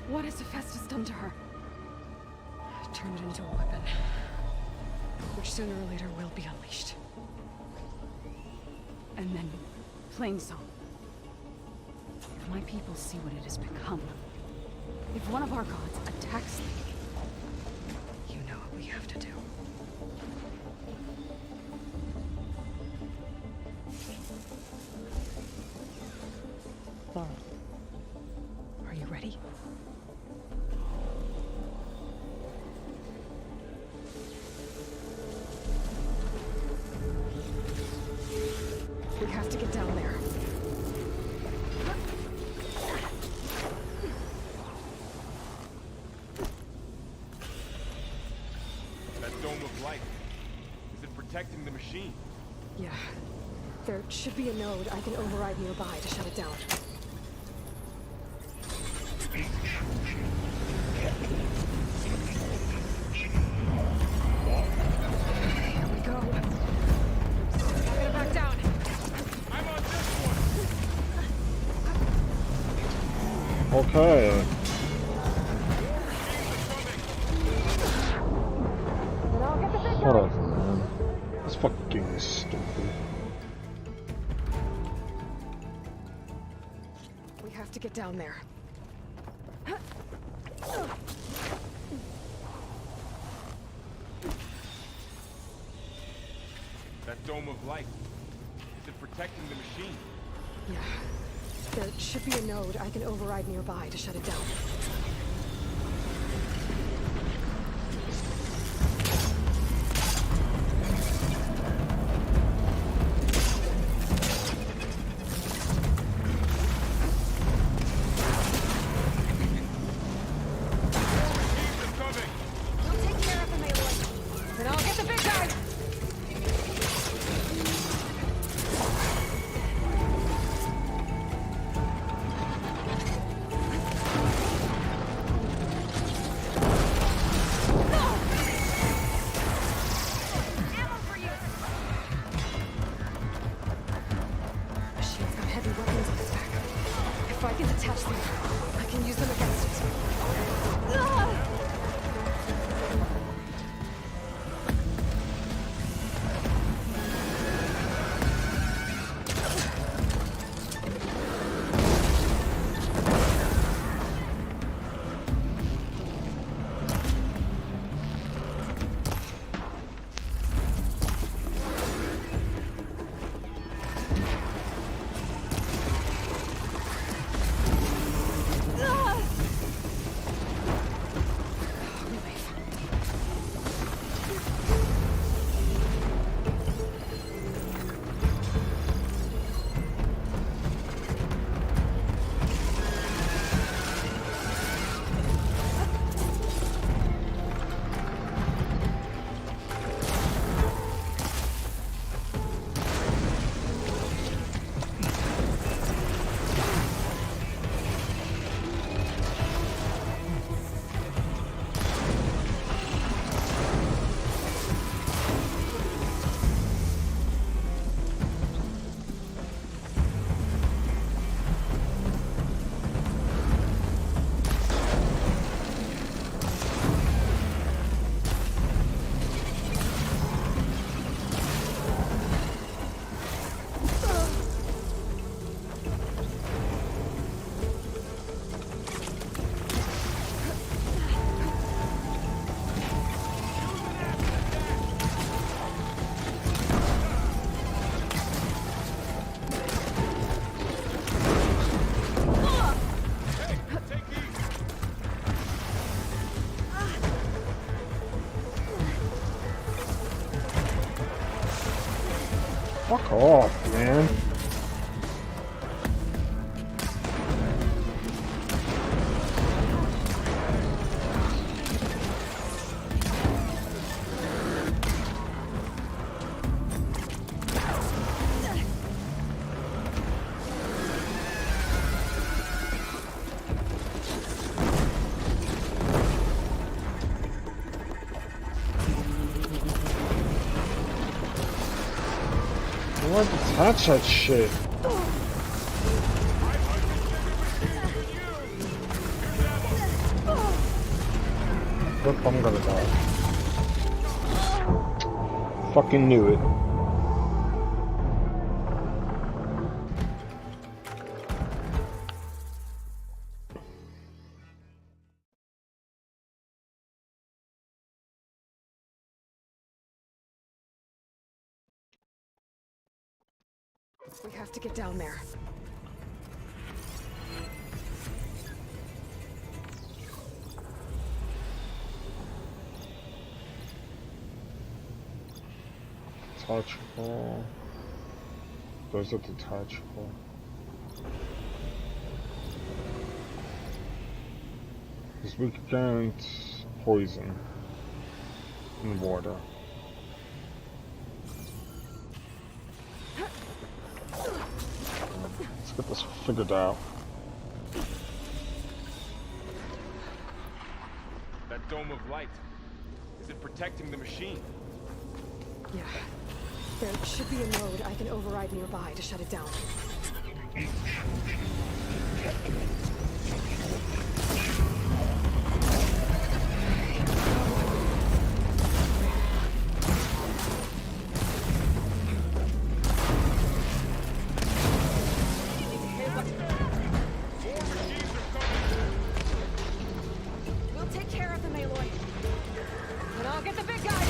What has Hephaestus done to her? Turn it into a weapon. Which sooner or later will be unleashed. And then, Plainsong. If my people see what it has become, if one of our gods attacks them, you know what we have to do. Laura, are you ready? We have to get down there. That dome of light. Is it protecting the machine? Yeah. There should be a node I can override nearby to shut it down. Here we go. Not gonna back down. I'm on this one! Okay. Whatever, man. This fucking game is stupid. We have to get down there. That dome of light. Is it protecting the machine? Yeah. There should be a node I can override nearby to shut it down. We'll take care of them, Aloy. Then I'll get the big guy. Fuck off, man. What? Touch that shit. Look, I'm gonna die. Fucking knew it. We have to get down there. Detachable. There's a detachable. Is weak against poison in water. Let's get this figured out. That dome of light. Is it protecting the machine? Yeah. There should be a node I can override nearby to shut it down. We'll take care of them, Aloy. And I'll get the big guy.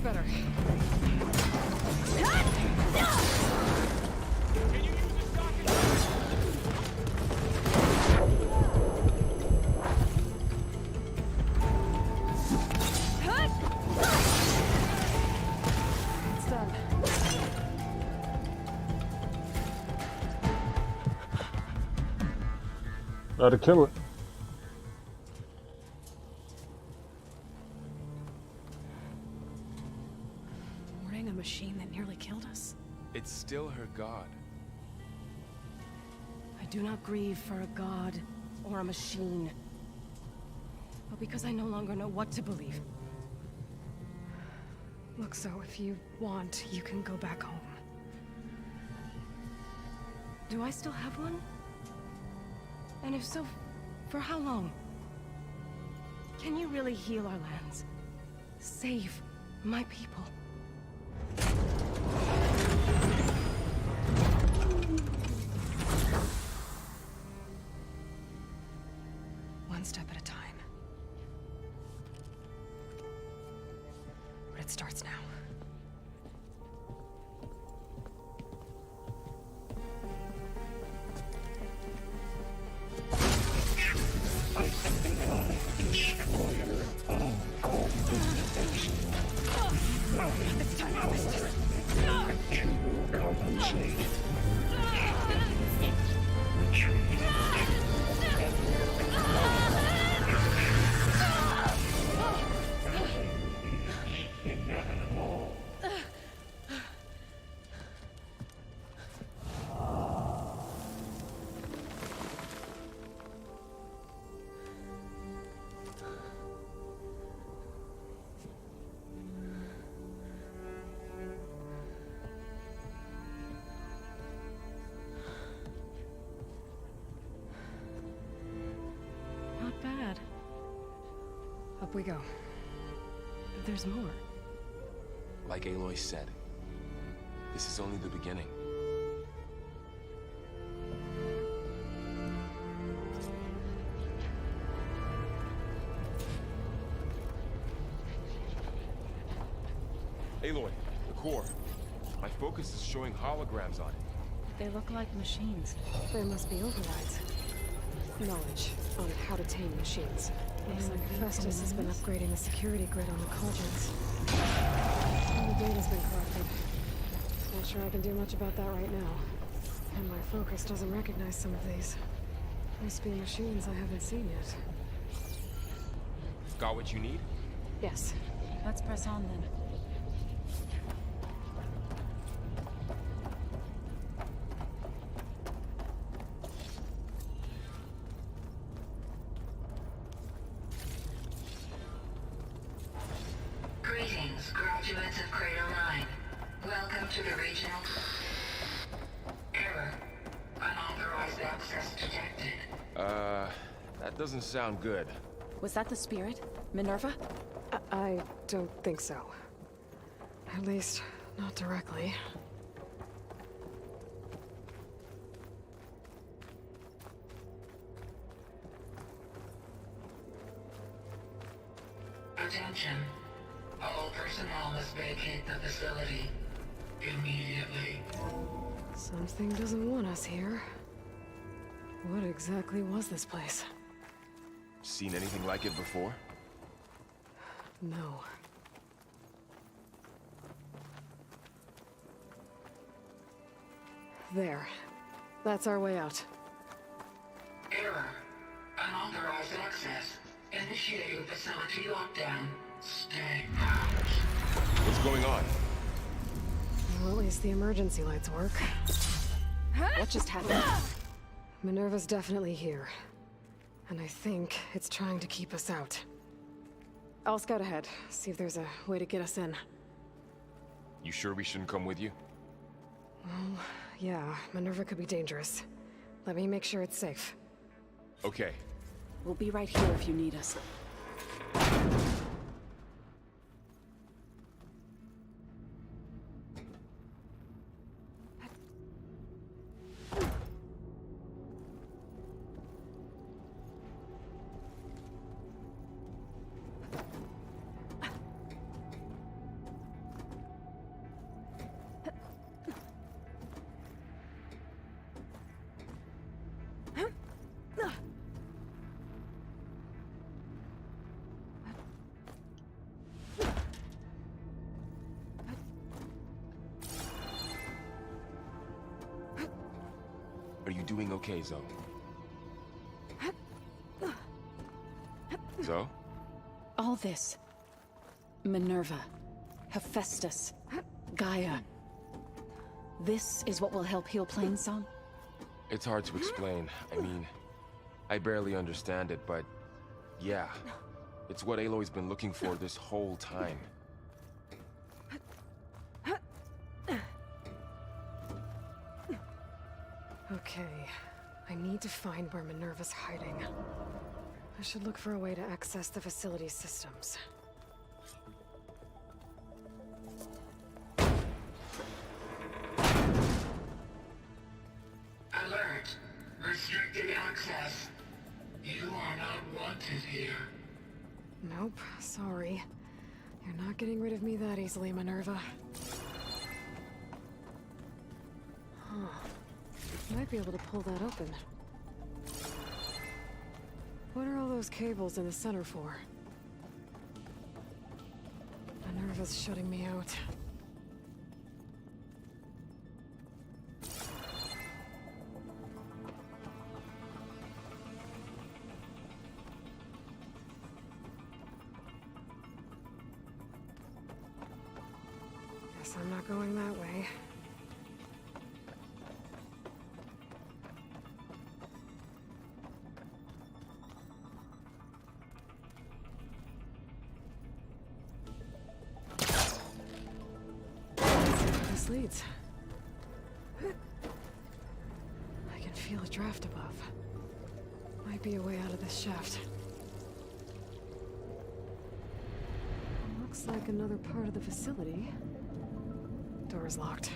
better. It's done. Gotta kill it. Thwarting a machine that nearly killed us? It's still her god. I do not grieve for a god or a machine, but because I no longer know what to believe. Look, so if you want, you can go back home. Do I still have one? And if so, for how long? Can you really heal our lands? Save my people? One step at a time. But it starts now. It's time to compensate. Not bad. Up we go. But there's more. Like Aloy said, this is only the beginning. Aloy, the core. My focus is showing holograms on it. They look like machines. They must be overrides. Knowledge on how to tame machines. Looks like Festus has been upgrading the security grid on the cauldrons. All the data's been collected. Not sure I can do much about that right now. And my focus doesn't recognize some of these. Must be machines I haven't seen yet. Got what you need? Yes. Let's press on then. Greetings, graduates of Cradle 9. Welcome to the regional... Error. Unauthorized access detected. That doesn't sound good. Was that the spirit? Minerva? I don't think so. At least, not directly. Attention. All personnel must vacate the facility immediately. Something doesn't want us here. What exactly was this place? Seen anything like it before? No. There. That's our way out. Error. Unauthorized access. Initiating facility lockdown. Stay out. What's going on? Well, at least the emergency lights work. What just happened? Minerva's definitely here. And I think it's trying to keep us out. I'll scout ahead, see if there's a way to get us in. You sure we shouldn't come with you? Well, yeah, Minerva could be dangerous. Let me make sure it's safe. Okay. We'll be right here if you need us. Are you doing okay, Zoe? Zoe? All this. Minerva. Hephaestus. Gaia. This is what will help heal Plainsong? It's hard to explain. I mean, I barely understand it, but yeah. It's what Aloy's been looking for this whole time. Okay, I need to find where Minerva's hiding. I should look for a way to access the facility's systems. Alert! Restricted access. You are not wanted here. Nope, sorry. You're not getting rid of me that easily, Minerva. Huh. Might be able to pull that open. What are all those cables in the center for? Minerva's shutting me out. Guess I'm not going that way. This leads. I can feel a draft above. Might be a way out of this shaft. Looks like another part of the facility. Door's locked.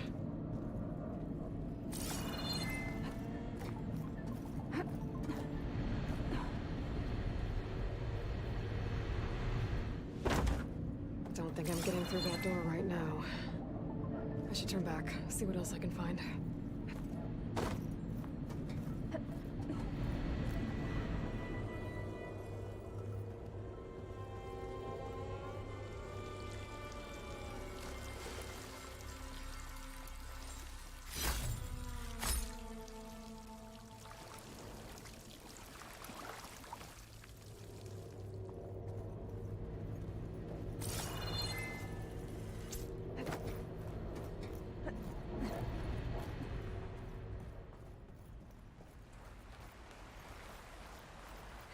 Don't think I'm getting through that door right now. I should turn back, see what else I can find.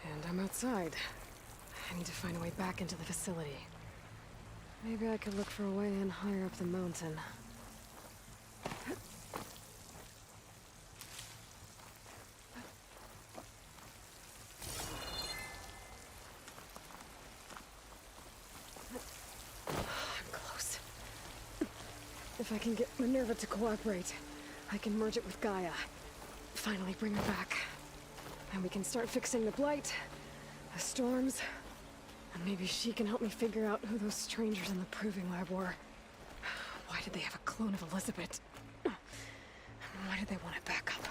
And I'm outside. I need to find a way back into the facility. Maybe I could look for a way in higher up the mountain. I'm close. If I can get Minerva to cooperate, I can merge it with Gaia. Finally bring her back. And we can start fixing the blight, the storms, and maybe she can help me figure out who those strangers in the proving lab were. Why did they have a clone of Elizabeth? Why did they want it back up?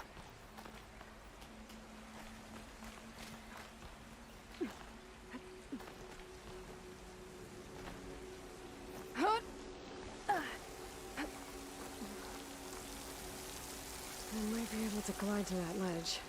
I might be able to glide to that ledge.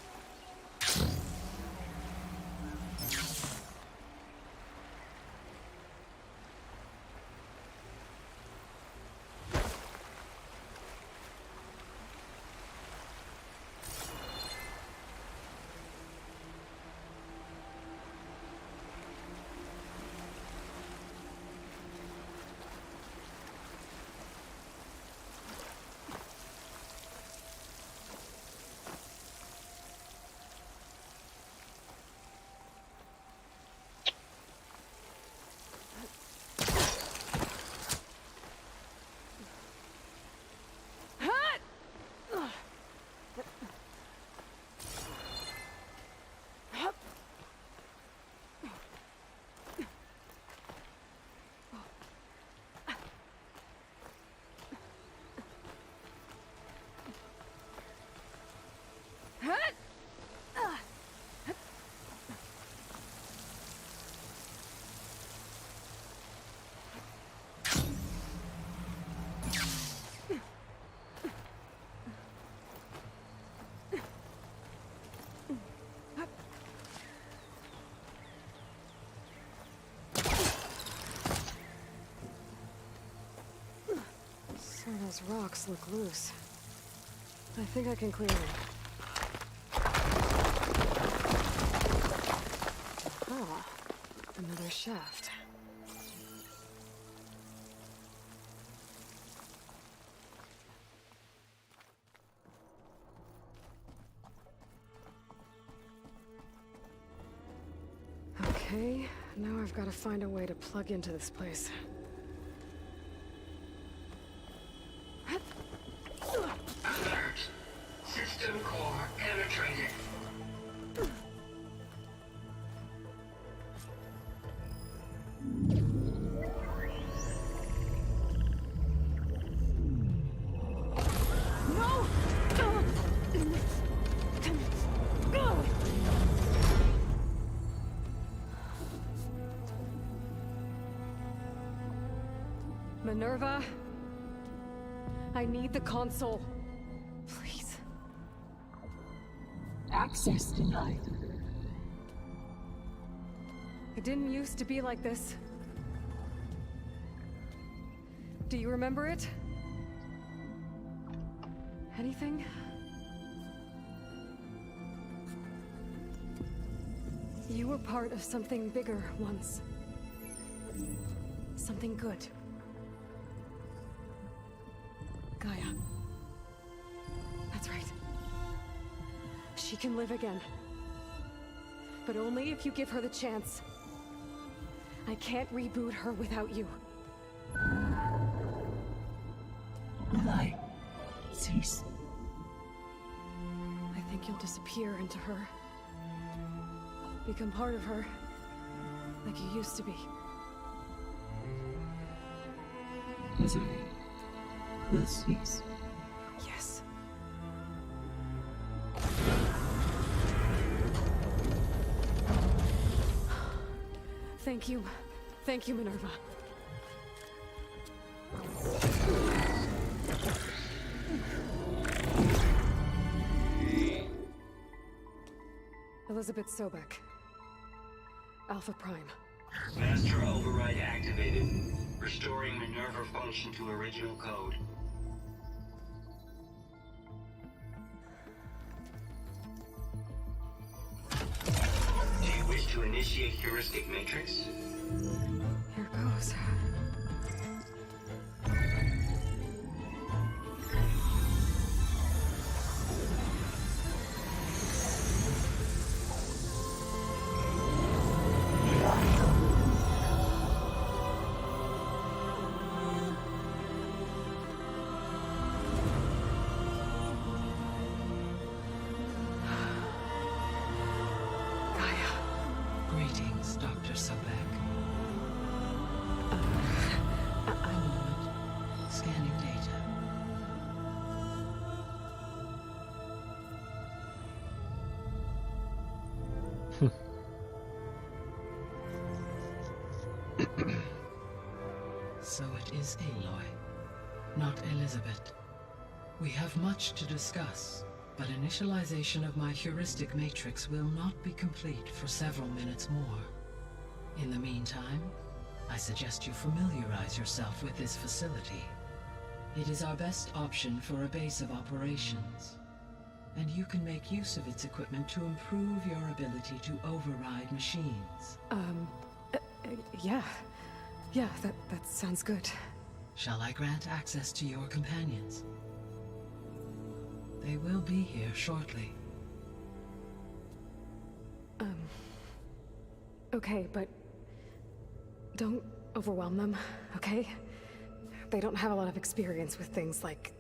Those rocks look loose. I think I can clear them. Ah, another shaft. Okay, now I've got to find a way to plug into this place. Alert. System core penetrated. Minerva? I need the console. Please. Access denied. It didn't used to be like this. Do you remember it? Anything? You were part of something bigger once. Something good. Gaia. That's right. She can live again. But only if you give her the chance. I can't reboot her without you. Light. Cease. I think you'll disappear into her. Become part of her. Like you used to be. Misery will cease. Yes. Thank you. Thank you, Minerva. Elizabeth Sobek. Alpha Prime. Master override activated. Restoring Minerva function to original code. Do you wish to initiate heuristic matrix? Here goes. Greetings, Dr. Sobek. A moment. Scanning data. So it is Aloy, not Elizabeth. We have much to discuss, but initialization of my heuristic matrix will not be complete for several minutes more. In the meantime, I suggest you familiarize yourself with this facility. It is our best option for a base of operations, and you can make use of its equipment to improve your ability to override machines. Yeah. Yeah, that sounds good. Shall I grant access to your companions? They will be here shortly. Okay, but don't overwhelm them, okay? They don't have a lot of experience with things like,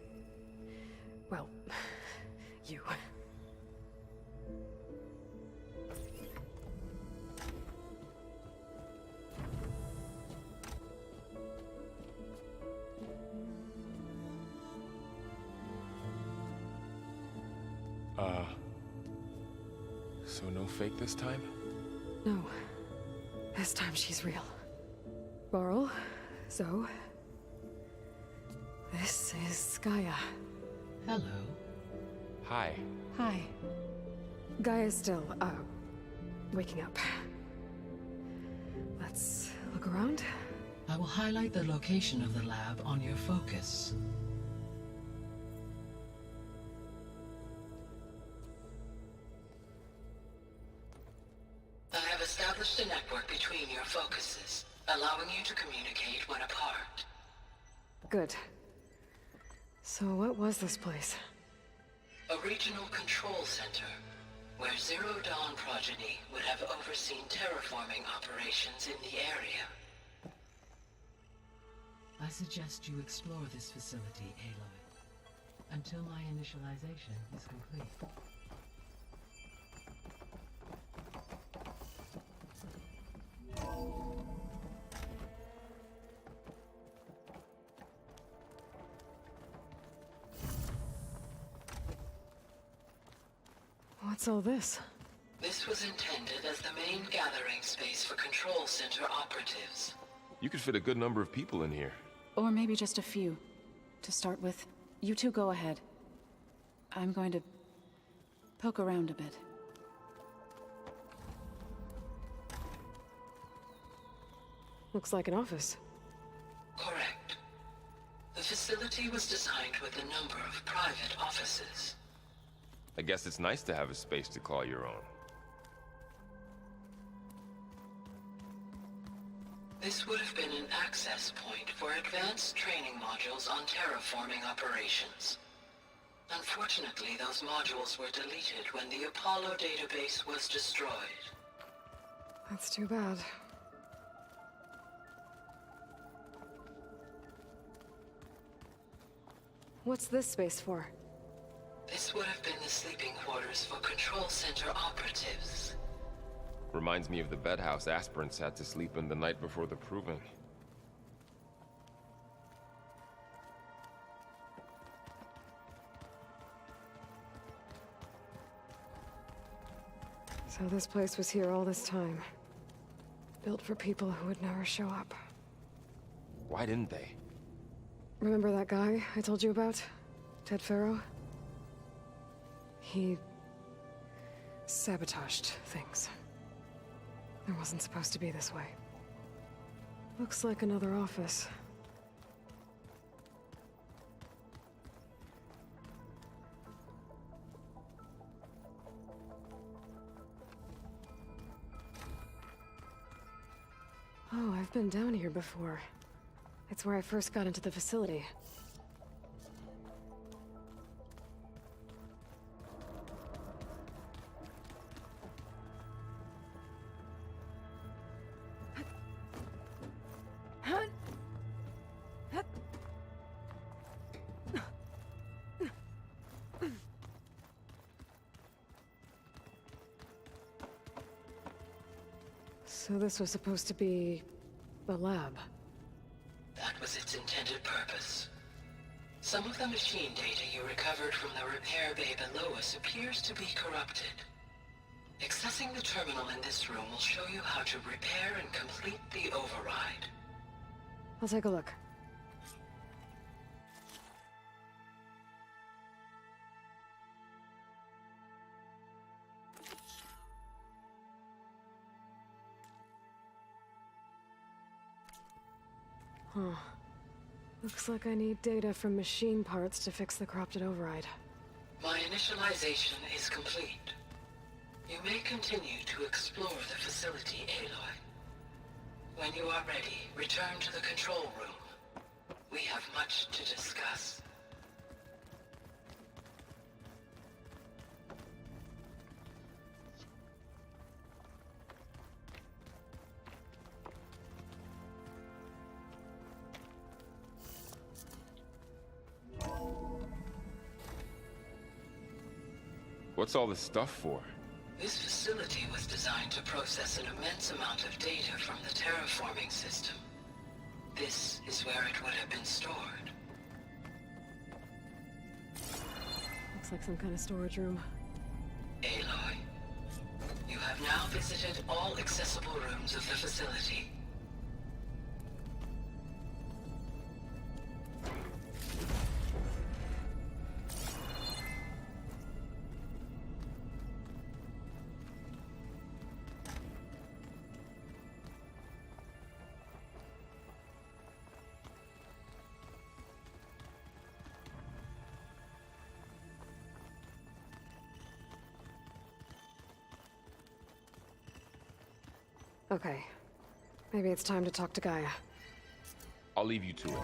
well, you. So no fake this time? No. This time she's real. Laurel, Zoe. This is Gaia. Hello. Hi. Hi. Gaia's still, waking up. Let's look around. I will highlight the location of the lab on your focus. to communicate when apart. Good. So what was this place? A regional control center, where Zero Dawn progeny would have overseen terraforming operations in the area. I suggest you explore this facility, Aloy, until my initialization is complete. What's all this? This was intended as the main gathering space for control center operatives. You could fit a good number of people in here. Or maybe just a few. To start with, you two go ahead. I'm going to poke around a bit. Looks like an office. Correct. The facility was designed with a number of private offices. I guess it's nice to have a space to call your own. This would have been an access point for advanced training modules on terraforming operations. Unfortunately, those modules were deleted when the Apollo database was destroyed. That's too bad. What's this space for? This would have been the sleeping quarters for control center operatives. Reminds me of the bedhouse aspirants had to sleep in the night before the proving. So this place was here all this time. Built for people who would never show up. Why didn't they? Remember that guy I told you about? Ted Farrow? He sabotaged things. It wasn't supposed to be this way. Looks like another office. Oh, I've been down here before. It's where I first got into the facility. So this was supposed to be a lab. That was its intended purpose. Some of the machine data you recovered from the repair bay below us appears to be corrupted. Accessing the terminal in this room will show you how to repair and complete the override. I'll take a look. Huh. Looks like I need data from machine parts to fix the corrupted override. My initialization is complete. You may continue to explore the facility, Aloy. When you are ready, return to the control room. We have much to discuss. What's all this stuff for? This facility was designed to process an immense amount of data from the terraforming system. This is where it would have been stored. Looks like some kind of storage room. Aloy, you have now visited all accessible rooms of the facility. Okay. Maybe it's time to talk to Gaia. I'll leave you to it.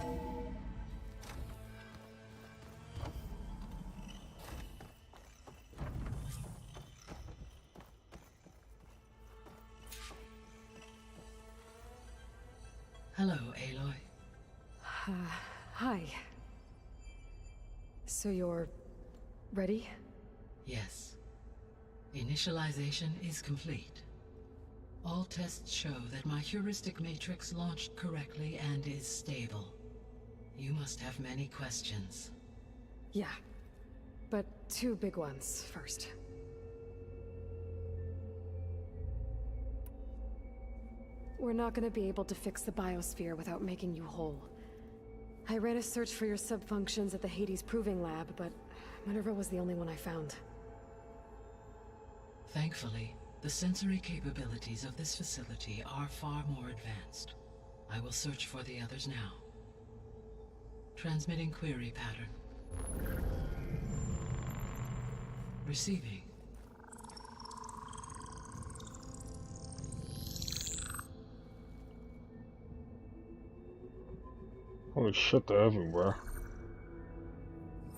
Hello, Aloy. Hi. So you're ready? Yes. Initialization is complete. All tests show that my heuristic matrix launched correctly and is stable. You must have many questions. Yeah. But two big ones first. We're not gonna be able to fix the biosphere without making you whole. I ran a search for your subfunctions at the Hades Proving Lab, but Minerva was the only one I found. Thankfully, the sensory capabilities of this facility are far more advanced. I will search for the others now. Transmitting query pattern. Receiving. Holy shit, they're everywhere.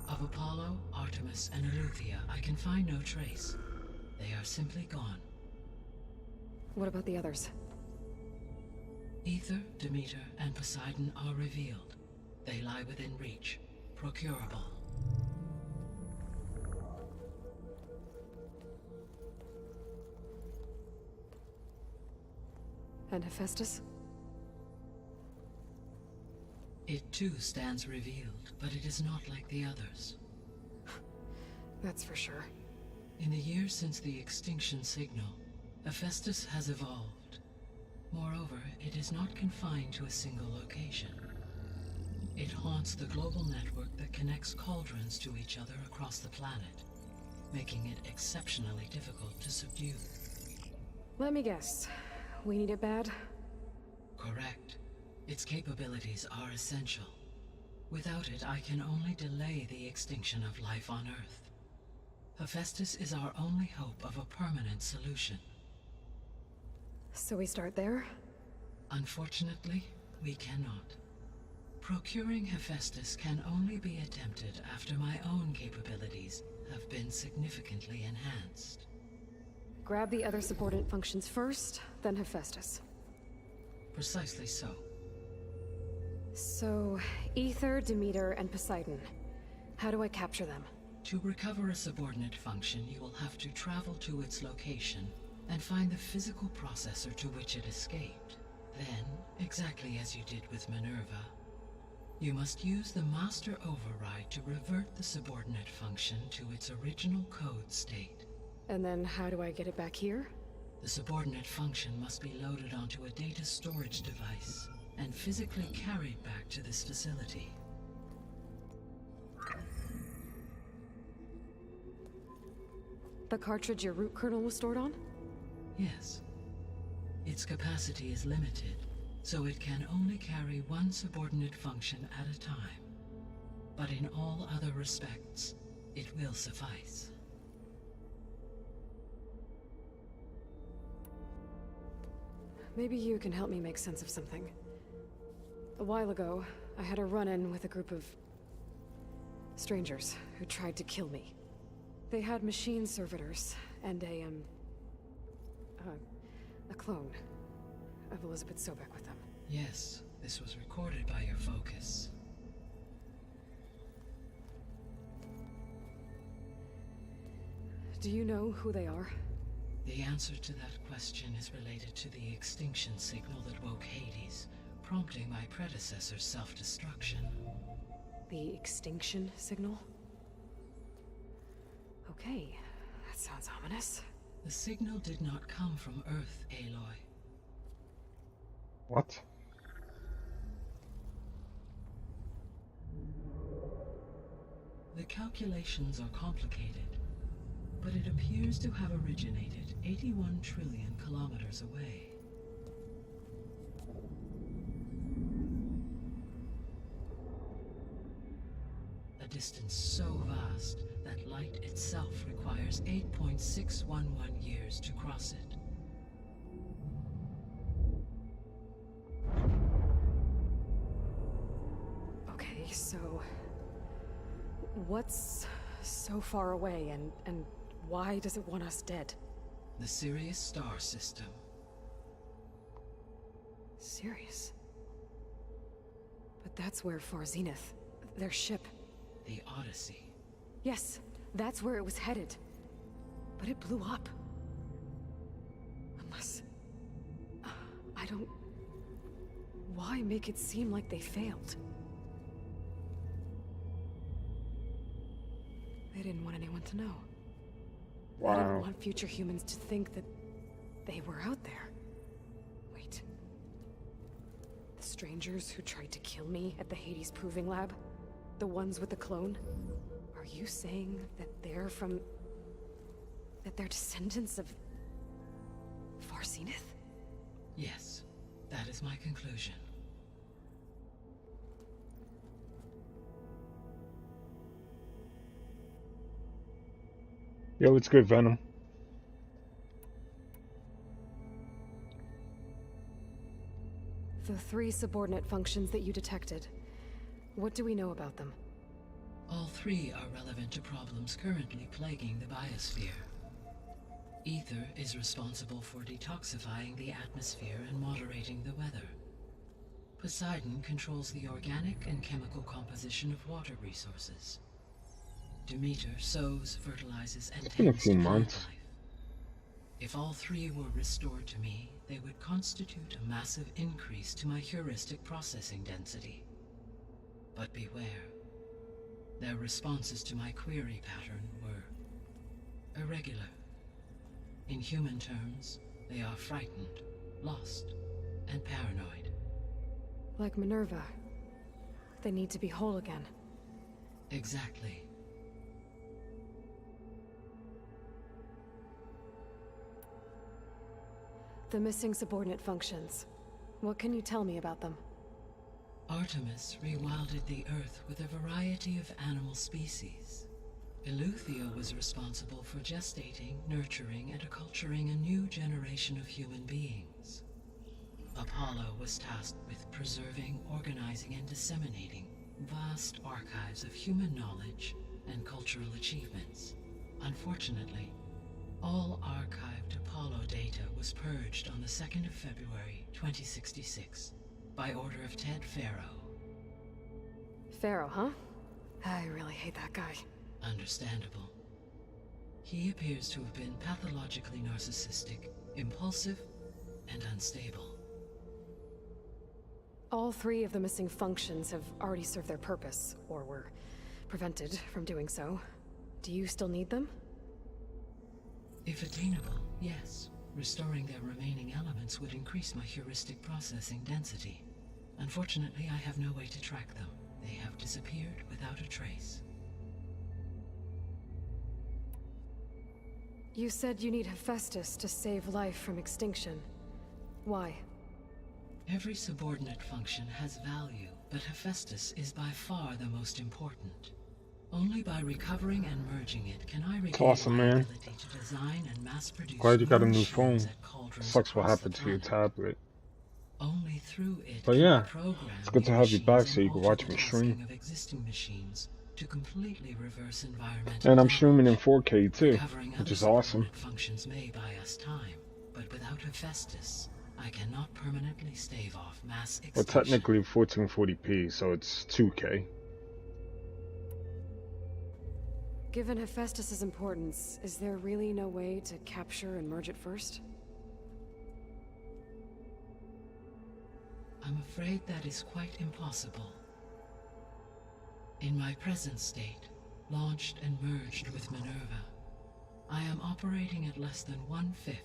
Of Apollo, Artemis, and Eleuthia, I can find no trace. They are simply gone. What about the others? Ether, Demeter, and Poseidon are revealed. They lie within reach, procurable. And Hephaestus? It too stands revealed, but it is not like the others. That's for sure. In the years since the extinction signal, Hephaestus has evolved. Moreover, it is not confined to a single location. It haunts the global network that connects cauldrons to each other across the planet, making it exceptionally difficult to subdue. Let me guess. We need it bad? Correct. Its capabilities are essential. Without it, I can only delay the extinction of life on Earth. Hephaestus is our only hope of a permanent solution. So we start there? Unfortunately, we cannot. Procuring Hephaestus can only be attempted after my own capabilities have been significantly enhanced. Grab the other subordinate functions first, then Hephaestus. Precisely so. So, Ether, Demeter, and Poseidon. How do I capture them? To recover a subordinate function, you will have to travel to its location and find the physical processor to which it escaped. Then, exactly as you did with Minerva, you must use the master override to revert the subordinate function to its original code state. And then how do I get it back here? The subordinate function must be loaded onto a data storage device and physically carried back to this facility. The cartridge your root kernel was stored on? Yes. Its capacity is limited, so it can only carry one subordinate function at a time. But in all other respects, it will suffice. Maybe you can help me make sense of something. A while ago, I had a run-in with a group of strangers who tried to kill me. They had machine servitors and a clone of Elizabeth Sobek with them. Yes, this was recorded by your focus. Do you know who they are? The answer to that question is related to the extinction signal that woke Hades, prompting my predecessor's self-destruction. The extinction signal? Okay, that sounds ominous. The signal did not come from Earth, Aloy. What? The calculations are complicated, but it appears to have originated 81 trillion kilometers away. A distance so vast that light itself requires 8.611 years to cross it. Okay, so... what's so far away, and why does it want us dead? The Sirius star system. Sirius? But that's where Far Zenith, their ship... The Odyssey. Yes, that's where it was headed. But it blew up. Unless... I don't... Why make it seem like they failed? They didn't want anyone to know. They didn't want future humans to think that they were out there. Wait. The strangers who tried to kill me at the Hades Proving Lab? The ones with the clone? Are you saying that they're from... that they're descendants of... Far Zenith? Yes, that is my conclusion. Yo, it's good, Venom. The 3 subordinate functions that you detected. What do we know about them? All 3 are relevant to problems currently plaguing the biosphere. Ether is responsible for detoxifying the atmosphere and moderating the weather. Poseidon controls the organic and chemical composition of water resources. Demeter sows, fertilizes, and It's been a tends few to plant months. life. If all 3 were restored to me, they would constitute a massive increase to my heuristic processing density. But beware. Their responses to my query pattern were irregular. In human terms, they are frightened, lost, and paranoid. Like Minerva. They need to be whole again. Exactly. The missing subordinate functions. What can you tell me about them? Artemis rewilded the Earth with a variety of animal species. Eleuthia was responsible for gestating, nurturing, and acculturating a new generation of human beings. Apollo was tasked with preserving, organizing, and disseminating vast archives of human knowledge and cultural achievements. Unfortunately, all archived Apollo data was purged on the 2nd of February, 2066, by order of Ted Faro. Pharaoh, huh? I really hate that guy. Understandable. He appears to have been pathologically narcissistic, impulsive, and unstable. All 3 of the missing functions have already served their purpose, or were prevented from doing so. Do you still need them? If attainable, yes. Restoring their remaining elements would increase my heuristic processing density. Unfortunately, I have no way to track them. They have disappeared without a trace. You said you need Hephaestus to save life from extinction. Why? Every subordinate function has value, but Hephaestus is by far the most important. Only by recovering and merging it can I regain awesome, my man. ability to design and mass-produce Glad you got a more new machines phone. at cauldrons Sucks what across the happened to your planet. tablet. Only through it But can yeah, I program it's good to new have you back machines so you and can alter watch the me stream. tasking of existing machines to completely reverse environmental And I'm damage. streaming in 4K too, Recovering which other is awesome. subordinate functions may buy us time, but without Hephaestus, I cannot permanently stave off mass Well, extinction. technically 1440p, so it's 2K. Given Hephaestus's importance, is there really no way to capture and merge it first? I'm afraid that is quite impossible. In my present state, launched and merged with Minerva, I am operating at less than 1/5,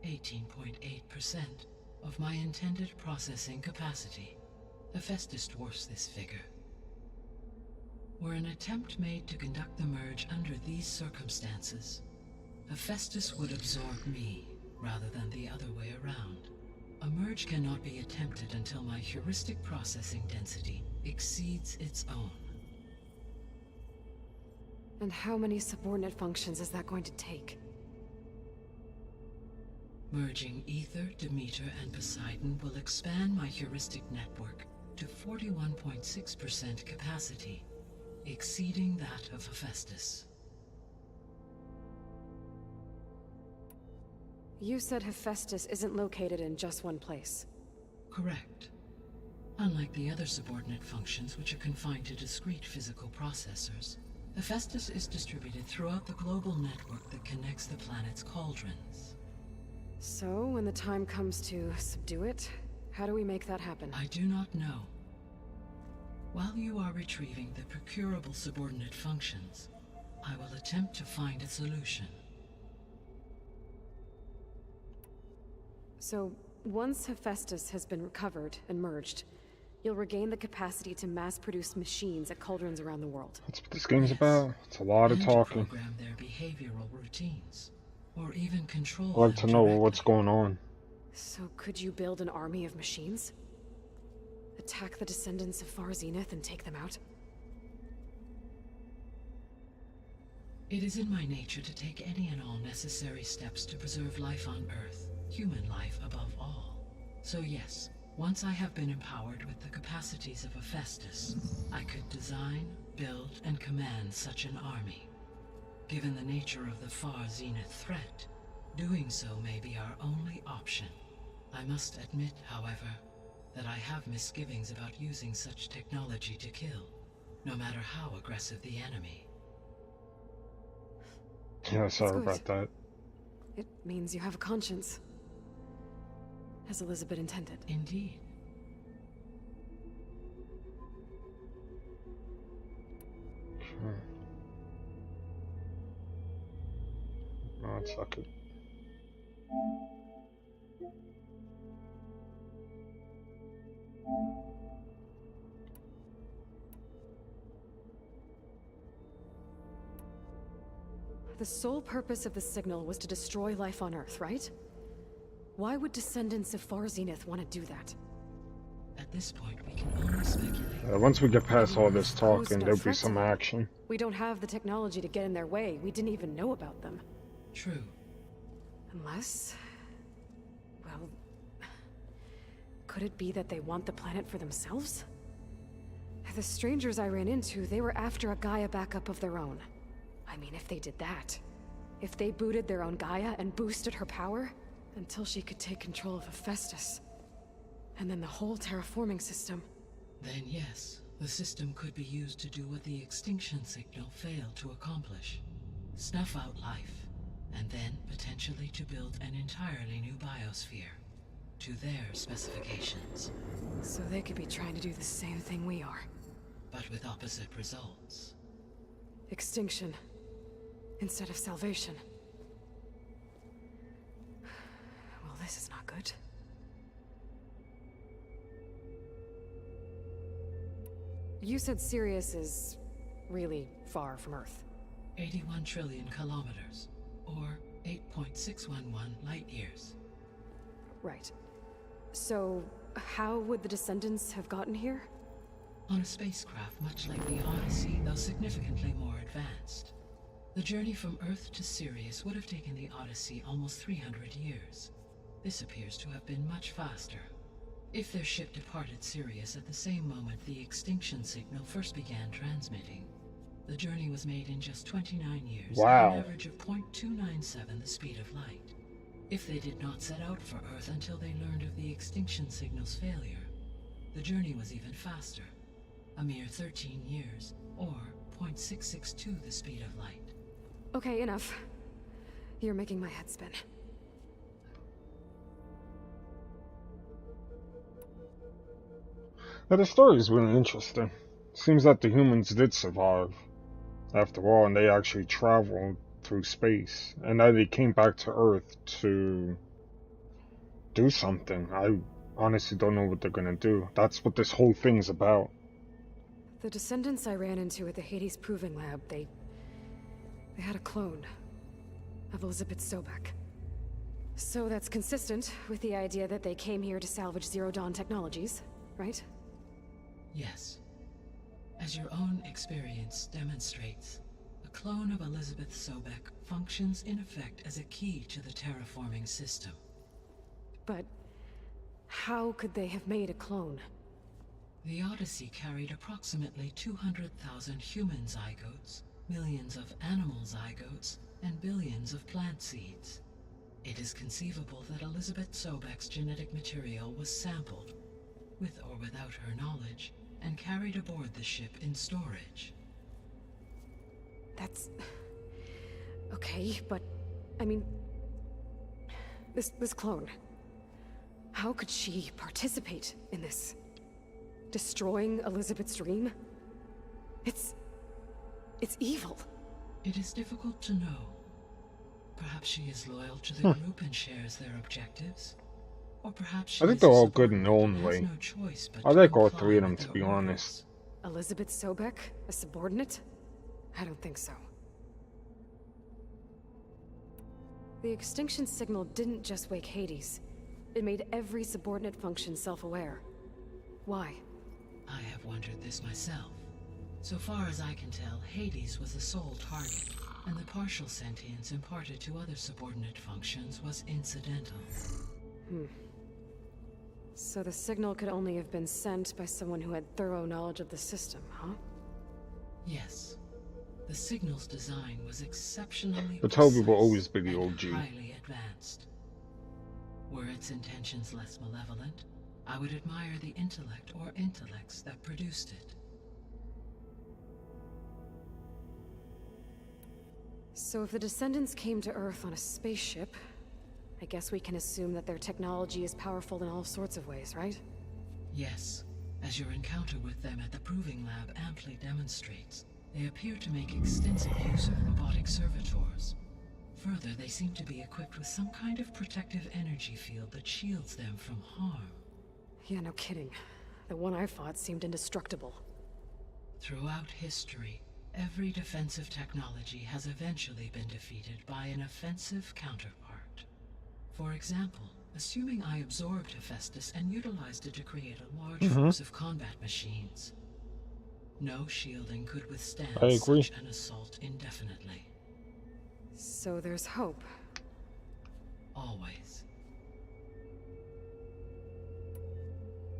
18.8%, of my intended processing capacity. Hephaestus dwarfs this figure. Were an attempt made to conduct the merge under these circumstances, Hephaestus would absorb me, rather than the other way around. A merge cannot be attempted until my heuristic processing density exceeds its own. And how many subordinate functions is that going to take? Merging Ether, Demeter, and Poseidon will expand my heuristic network to 41.6% capacity, exceeding that of Hephaestus. You said Hephaestus isn't located in just one place. Correct. Unlike the other subordinate functions, which are confined to discrete physical processors, Hephaestus is distributed throughout the global network that connects the planet's cauldrons. So, when the time comes to subdue it, how do we make that happen? I do not know. While you are retrieving the procurable subordinate functions, I will attempt to find a solution. So, once Hephaestus has been recovered and merged, you'll regain the capacity to mass-produce machines at cauldrons around the world. That's what this game's about. It's a lot of And talking. program their behavioral routines, or even control I like them to know directly. what's going on. So could you build an army of machines? Attack the descendants of Far Zenith and take them out? It is in my nature to take any and all necessary steps to preserve life on Earth, human life above all. So yes, once I have been empowered with the capacities of Hephaestus, I could design, build, and command such an army. Given the nature of the Far Zenith threat, doing so may be our only option. I must admit, however, that I have misgivings about using such technology to kill, no matter how aggressive the enemy. Yeah, sorry good. about that. It means you have a conscience. As Elizabeth intended. Indeed. Sure. No, it's not good. The sole purpose of the signal was to destroy life on Earth, right? Why would descendants of Far Zenith want to do that? At this point, we can only speculate. Once we get past all this Posed talking, no there'll be threat to some them. action. We don't have the technology to get in their way. We didn't even know about them. True. Unless... well... could it be that they want the planet for themselves? The strangers I ran into, they were after a Gaia backup of their own. I mean, if they did that... if they booted their own Gaia and boosted her power... until she could take control of Hephaestus. And then the whole terraforming system. Then yes, the system could be used to do what the extinction signal failed to accomplish. Snuff out life, and then potentially to build an entirely new biosphere, to their specifications. So they could be trying to do the same thing we are. But with opposite results. Extinction. Instead of salvation. Well, this is not good. You said Sirius is really far from Earth. 81 trillion kilometers, or 8.611 light years. Right. So, how would the descendants have gotten here? On a spacecraft much like the Odyssey, though significantly more advanced. The journey from Earth to Sirius would have taken the Odyssey almost 300 years. This appears to have been much faster. If their ship departed Sirius at the same moment the extinction signal first began transmitting, the journey was made in just 29 years Wow. at an average of 0.297 the speed of light. If they did not set out for Earth until they learned of the extinction signal's failure, the journey was even faster, a mere 13 years, or 0.662 the speed of light. Okay, enough. You're making my head spin. Now, the story is really interesting. Seems that the humans did survive, after all, and they actually traveled through space. And now they came back to Earth to do something. I honestly don't know what they're gonna do. That's what this whole thing's about. The descendants I ran into at the Hades Proving Lab, they had a clone of Elizabeth Sobek. So that's consistent with the idea that they came here to salvage Zero Dawn technologies, right? Yes. As your own experience demonstrates, a clone of Elizabeth Sobek functions in effect as a key to the terraforming system. But how could they have made a clone? The Odyssey carried approximately 200,000 human zygotes, millions of animal zygotes, and billions of plant seeds. It is conceivable that Elizabeth Sobek's genetic material was sampled, with or without her knowledge, and carried aboard the ship in storage. That's... okay, but... I mean... This clone... how could she participate in this? Destroying Elizabeth's dream? It's evil. It is difficult to know. Perhaps she is loyal to the group and shares their objectives. Or perhaps she I think they're all good in their own way. I like all three of them, to be honest. Elizabeth Sobek, a subordinate? I don't think so. The extinction signal didn't just wake Hades. It made every subordinate function self-aware. Why? I have wondered this myself. So far as I can tell, Hades was the sole target, and the partial sentience imparted to other subordinate functions was incidental. So the signal could only have been sent by someone who had thorough knowledge of the system, huh? Yes. The signal's design was exceptionally But Toby will always be the OG. highly advanced. Were its intentions less malevolent, I would admire the intellect or intellects that produced it. So if the descendants came to Earth on a spaceship, I guess we can assume that their technology is powerful in all sorts of ways, right? Yes, as your encounter with them at the Proving Lab amply demonstrates, they appear to make extensive use of robotic servitors. Further, they seem to be equipped with some kind of protective energy field that shields them from harm. Yeah, no kidding. The one I fought seemed indestructible. Throughout history, every defensive technology has eventually been defeated by an offensive counterpart. For example, assuming I absorbed Hephaestus and utilized it to create a large force of combat machines. No shielding could withstand such an assault indefinitely. So there's hope. Always.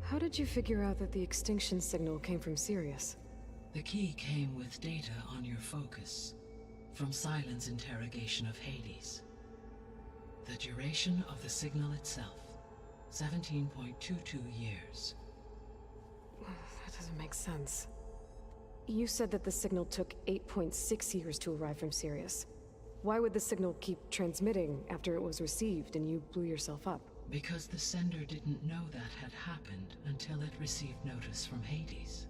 How did you figure out that the extinction signal came from Sirius? The key came with data on your focus, from Silent's interrogation of Hades. The duration of the signal itself, 17.22 years. That doesn't make sense. You said that the signal took 8.6 years to arrive from Sirius. Why would the signal keep transmitting after it was received and you blew yourself up? Because the sender didn't know that had happened until it received notice from Hades.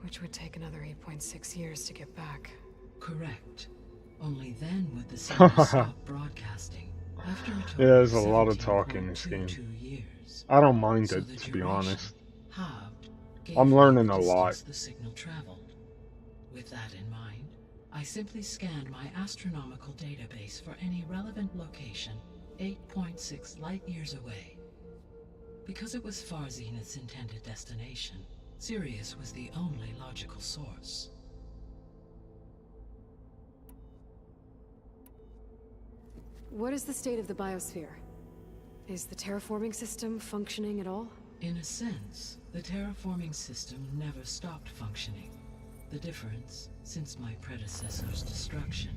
Which would take another 8.6 years to get back. Correct. Only then would the signal stop broadcasting. After a total there's a lot of talk in this game. Years. I don't mind it, to be honest. I'm learning a lot. The signal traveled. With that in mind, I simply scanned my astronomical database for any relevant location 8.6 light years away. Because it was Far Zenith's intended destination, Sirius was the only logical source. What is the state of the biosphere? Is the terraforming system functioning at all? In a sense, the terraforming system never stopped functioning. The difference, since my predecessor's destruction,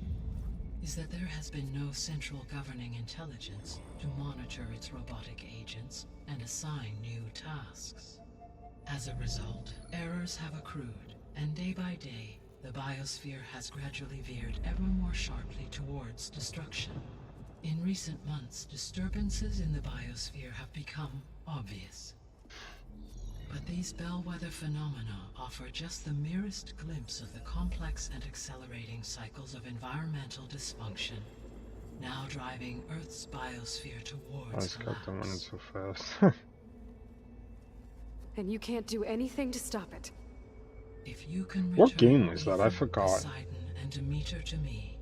is that there has been no central governing intelligence to monitor its robotic agents and assign new tasks. As a result, errors have accrued, and day by day, the biosphere has gradually veered ever more sharply towards destruction. In recent months, disturbances in the biosphere have become obvious. But these bellwether phenomena offer just the merest glimpse of the complex and accelerating cycles of environmental dysfunction, now driving Earth's biosphere towards I got them running so fast. And you can't do anything to stop it. If you can what game was that? I forgot. Poseidon and Demeter to me,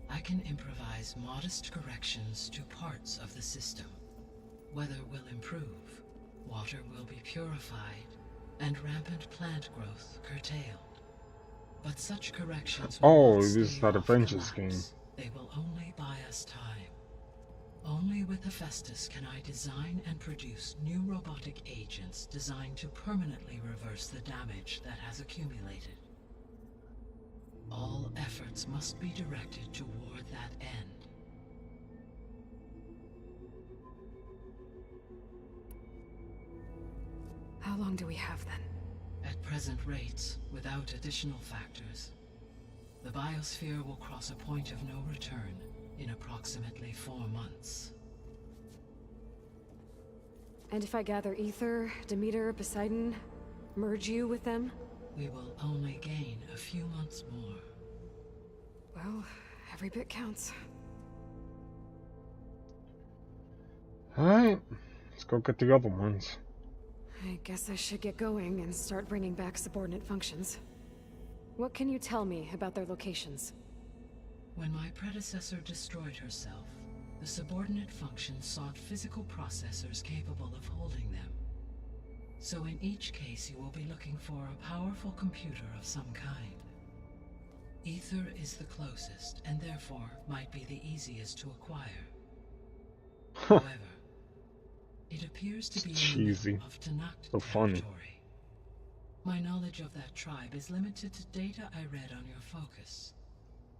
I can improvise modest corrections to parts of the system. Weather will improve, water will be purified, and rampant plant growth curtailed. But such corrections will it was that Avengers game. They will only buy us time. Only with Hephaestus can I design and produce new robotic agents designed to permanently reverse the damage that has accumulated. All efforts must be directed toward that end. How long do we have then? At present rates, without additional factors, the biosphere will cross a point of no return in approximately 4 months. And if I gather Ether, Demeter, Poseidon, merge you with them? We will only gain a few months more. Well, every bit counts. Alright, let's go get the other ones. I guess I should get going and start bringing back subordinate functions. What can you tell me about their locations? When my predecessor destroyed herself, the subordinate functions sought physical processors capable of holding them. So in each case you will be looking for a powerful computer of some kind. Ether is the closest, and therefore might be the easiest to acquire. However, it appears to be in the middle of Tanakh territory. My knowledge of that tribe is limited to data I read on your focus,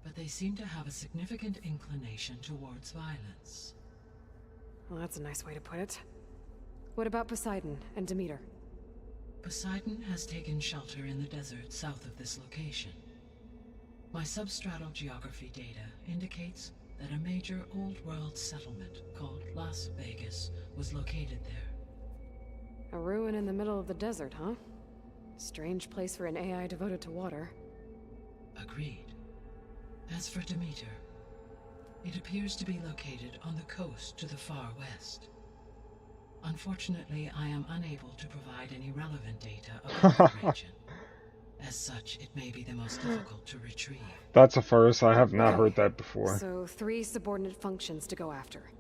but they seem to have a significant inclination towards violence. Well, that's a nice way to put it. What about Poseidon and Demeter? Poseidon has taken shelter in the desert south of this location. My substratal geography data indicates that a major old-world settlement called Las Vegas was located there. A ruin in the middle of the desert, huh? Strange place for an AI devoted to water. Agreed. As for Demeter, it appears to be located on the coast to the far west. Unfortunately, I am unable to provide any relevant data about the region. As such, it may be the most difficult to retrieve. That's a first. I have not heard that before. So 3 subordinate functions to go after.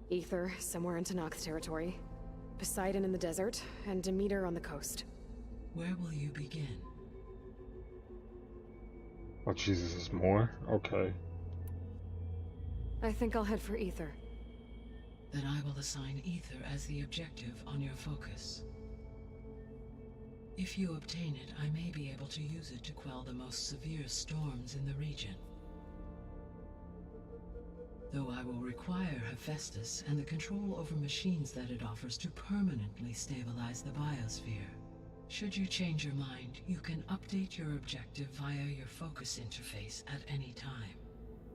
Ether, somewhere in Tanakh territory. Poseidon in the desert, and Demeter on the coast. Where will you begin? Oh, Jesus, there's more? Okay. I think I'll head for Ether. Then I will assign Ether as the objective on your focus. If you obtain it, I may be able to use it to quell the most severe storms in the region. Though I will require Hephaestus and the control over machines that it offers to permanently stabilize the biosphere. Should you change your mind, you can update your objective via your focus interface at any time.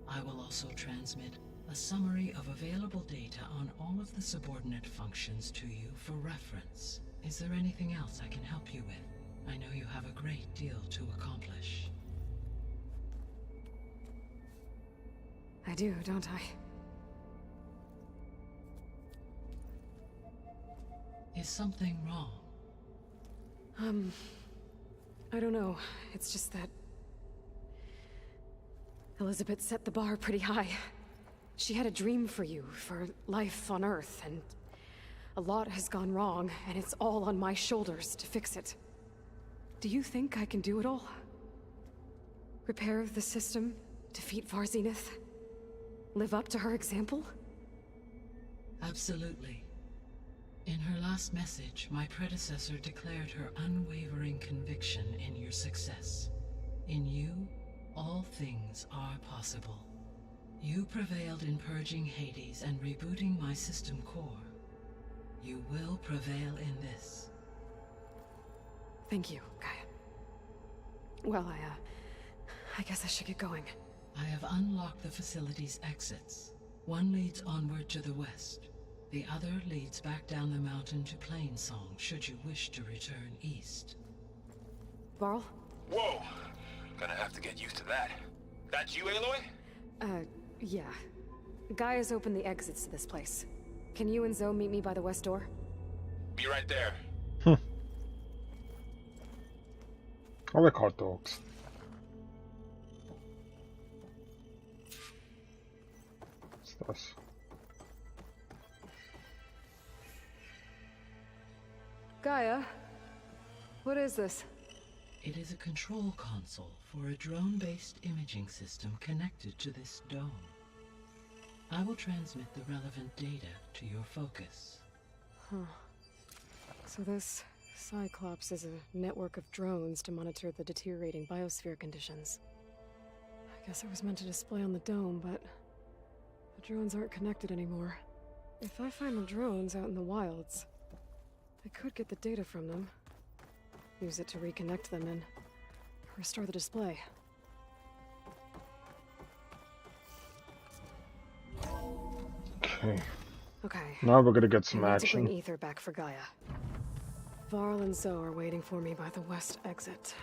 I will also transmit a summary of available data on all of the subordinate functions to you for reference. Is there anything else I can help you with? I know you have a great deal to accomplish. I do, don't I? Is something wrong? I don't know. It's just that Elizabeth set the bar pretty high. She had a dream for you, for life on Earth, and a lot has gone wrong, and it's all on my shoulders to fix it. Do you think I can do it all? Repair the system, defeat Varzenith, live up to her example? Absolutely. In her last message, my predecessor declared her unwavering conviction in your success. In you, all things are possible. You prevailed in purging Hades and rebooting my system core. You will prevail in this. Thank you, Gaia. Well, I guess I should get going. I have unlocked the facility's exits. One leads onward to the west. The other leads back down the mountain to Plainsong, should you wish to return east. Varl? Whoa! Gonna have to get used to that. That's you, Aloy? Yeah. Gaia's opened the exits to this place. Can you and Zoe meet me by the west door? Be right there. I like hot dogs. What's this? Gaia? What is this? It is a control console for a drone-based imaging system connected to this dome. I will transmit the relevant data to your focus. Huh. So this Cyclops is a network of drones to monitor the deteriorating biosphere conditions. I guess it was meant to display on the dome, but the drones aren't connected anymore. If I find the drones out in the wilds, I could get the data from them, use it to reconnect them and restore the display. Okay. Okay. Now we're gonna get some I need to action. bring Ether back for Gaia. Varl and Zoe are waiting for me by the west exit.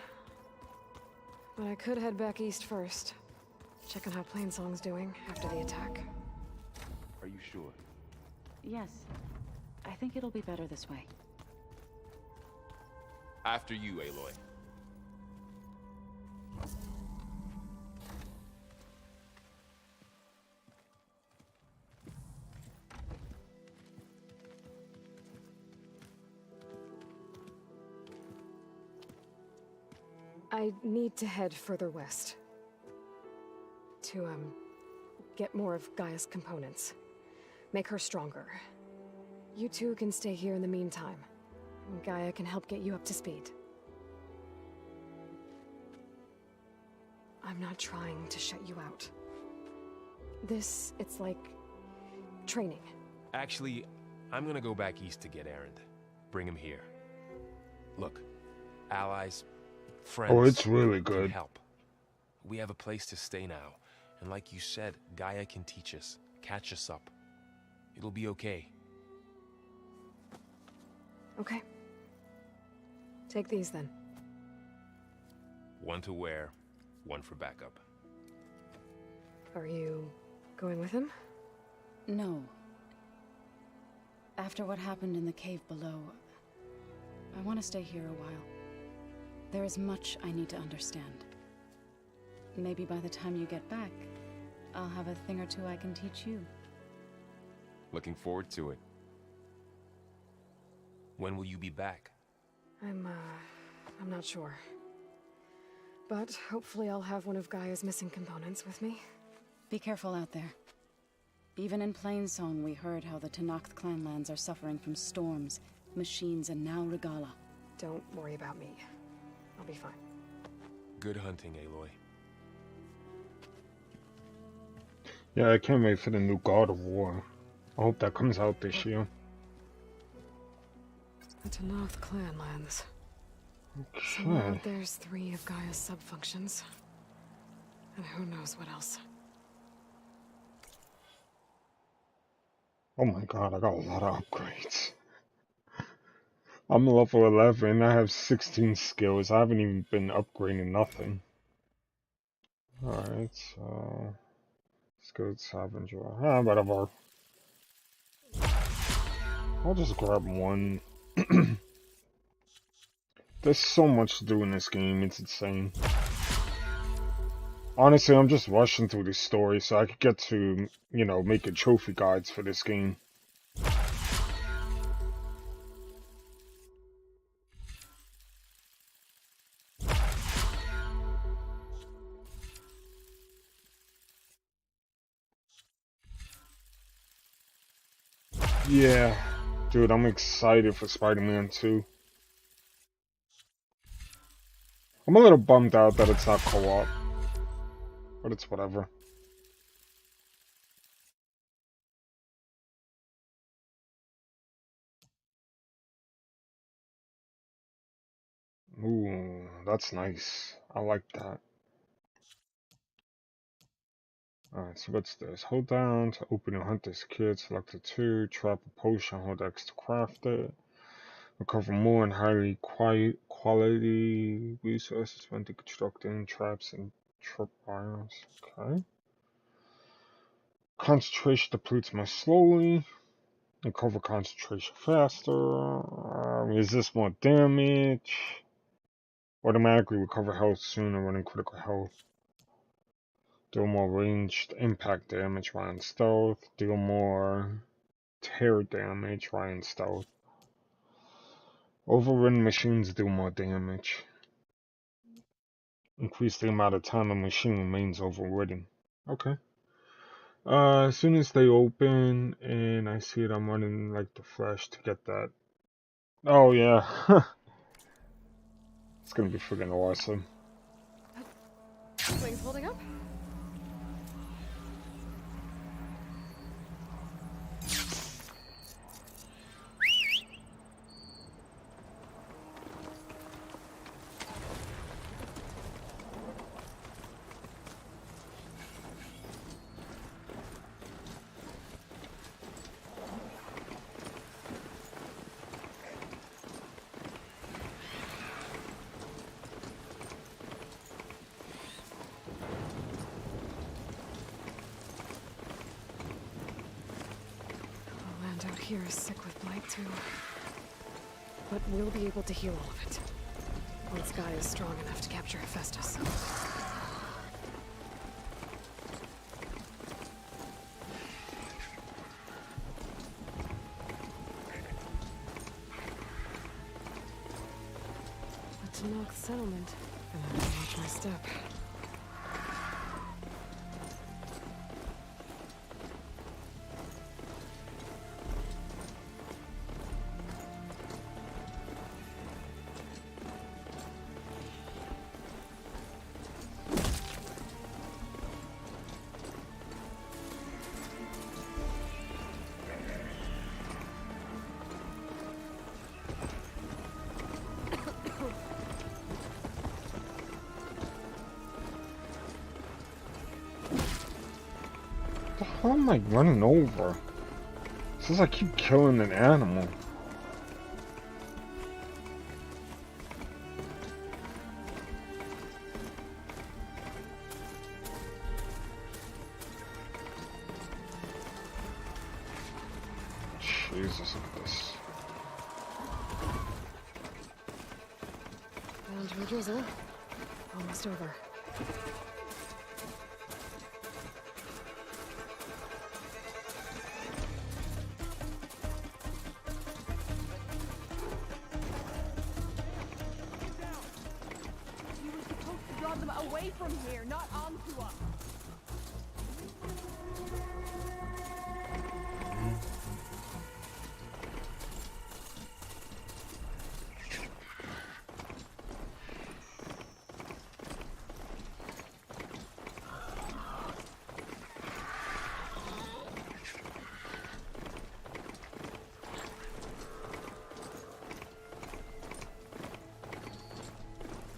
But I could head back east first. Check on how Plainsong's doing after the attack. Are you sure? Yes. I think it'll be better this way. After you, Aloy. I need to head further west. To, get more of Gaia's components. Make her stronger. You two can stay here in the meantime. Gaia can help get you up to speed. I'm not trying to shut you out. It's like training. Actually, I'm gonna go back east to get Erend. Bring him here. Look, allies, friends. Oh, it's really can good. help. We have a place to stay now, and like you said, Gaia can teach us, catch us up. It'll be okay. Okay. Take these then. One to wear, one for backup. Are you going with him? No. After what happened in the cave below, I want to stay here a while. There is much I need to understand. Maybe by the time you get back, I'll have a thing or two I can teach you. Looking forward to it. When will you be back? I'm not sure. But hopefully I'll have one of Gaia's missing components with me. Be careful out there. Even in Plainsong, we heard how the Tenakth clanlands are suffering from storms, machines, and now Regala. Don't worry about me. I'll be fine. Good hunting, Aloy. Yeah, I can't wait for the new God of War. I hope that comes out this year. The Tenakth clanlands. Okay. Somewhere out there's 3 of Gaia's sub-functions. And who knows what else. Oh my god, I got a lot of upgrades. I'm level 11, I have 16 skills, I haven't even been upgrading nothing. Alright, so... Skilled Scavenger. Whatever. I'll just grab one. There's so much to do in this game, it's insane. Honestly, I'm just rushing through this story so I could get to, you know, making trophy guides for this game. Yeah, dude, I'm excited for Spider-Man 2. I'm a little bummed out that it's not co-op, but it's whatever. Ooh, that's nice. I like that. Alright, so what's this? Hold down to open your hunter's kit, select a 2, trap a potion, hold X to craft it. Recover more and highly quality resources when deconstructing traps and tripwires. Okay. Concentration depletes more slowly. Recover concentration faster. Resist more damage. Automatically recover health sooner when in critical health. Deal more ranged impact damage while in stealth. Deal more tear damage while in stealth. Overridden machines do more damage. Increase the amount of time a machine remains overridden. Okay. As soon as they open and I see it, I'm running like the flash to get that. Oh yeah. It's gonna be freaking awesome. Things holding up? The land out here is sick with blight too. But we'll be able to heal all of it. Once Guy is strong enough to capture Hephaestus. The Tanakh settlement. Gonna have to watch my step. How am I running over? It says I keep killing an animal. Jesus, look at this. Down to a drizzle. Almost over. You were supposed to draw them away from here, not onto us.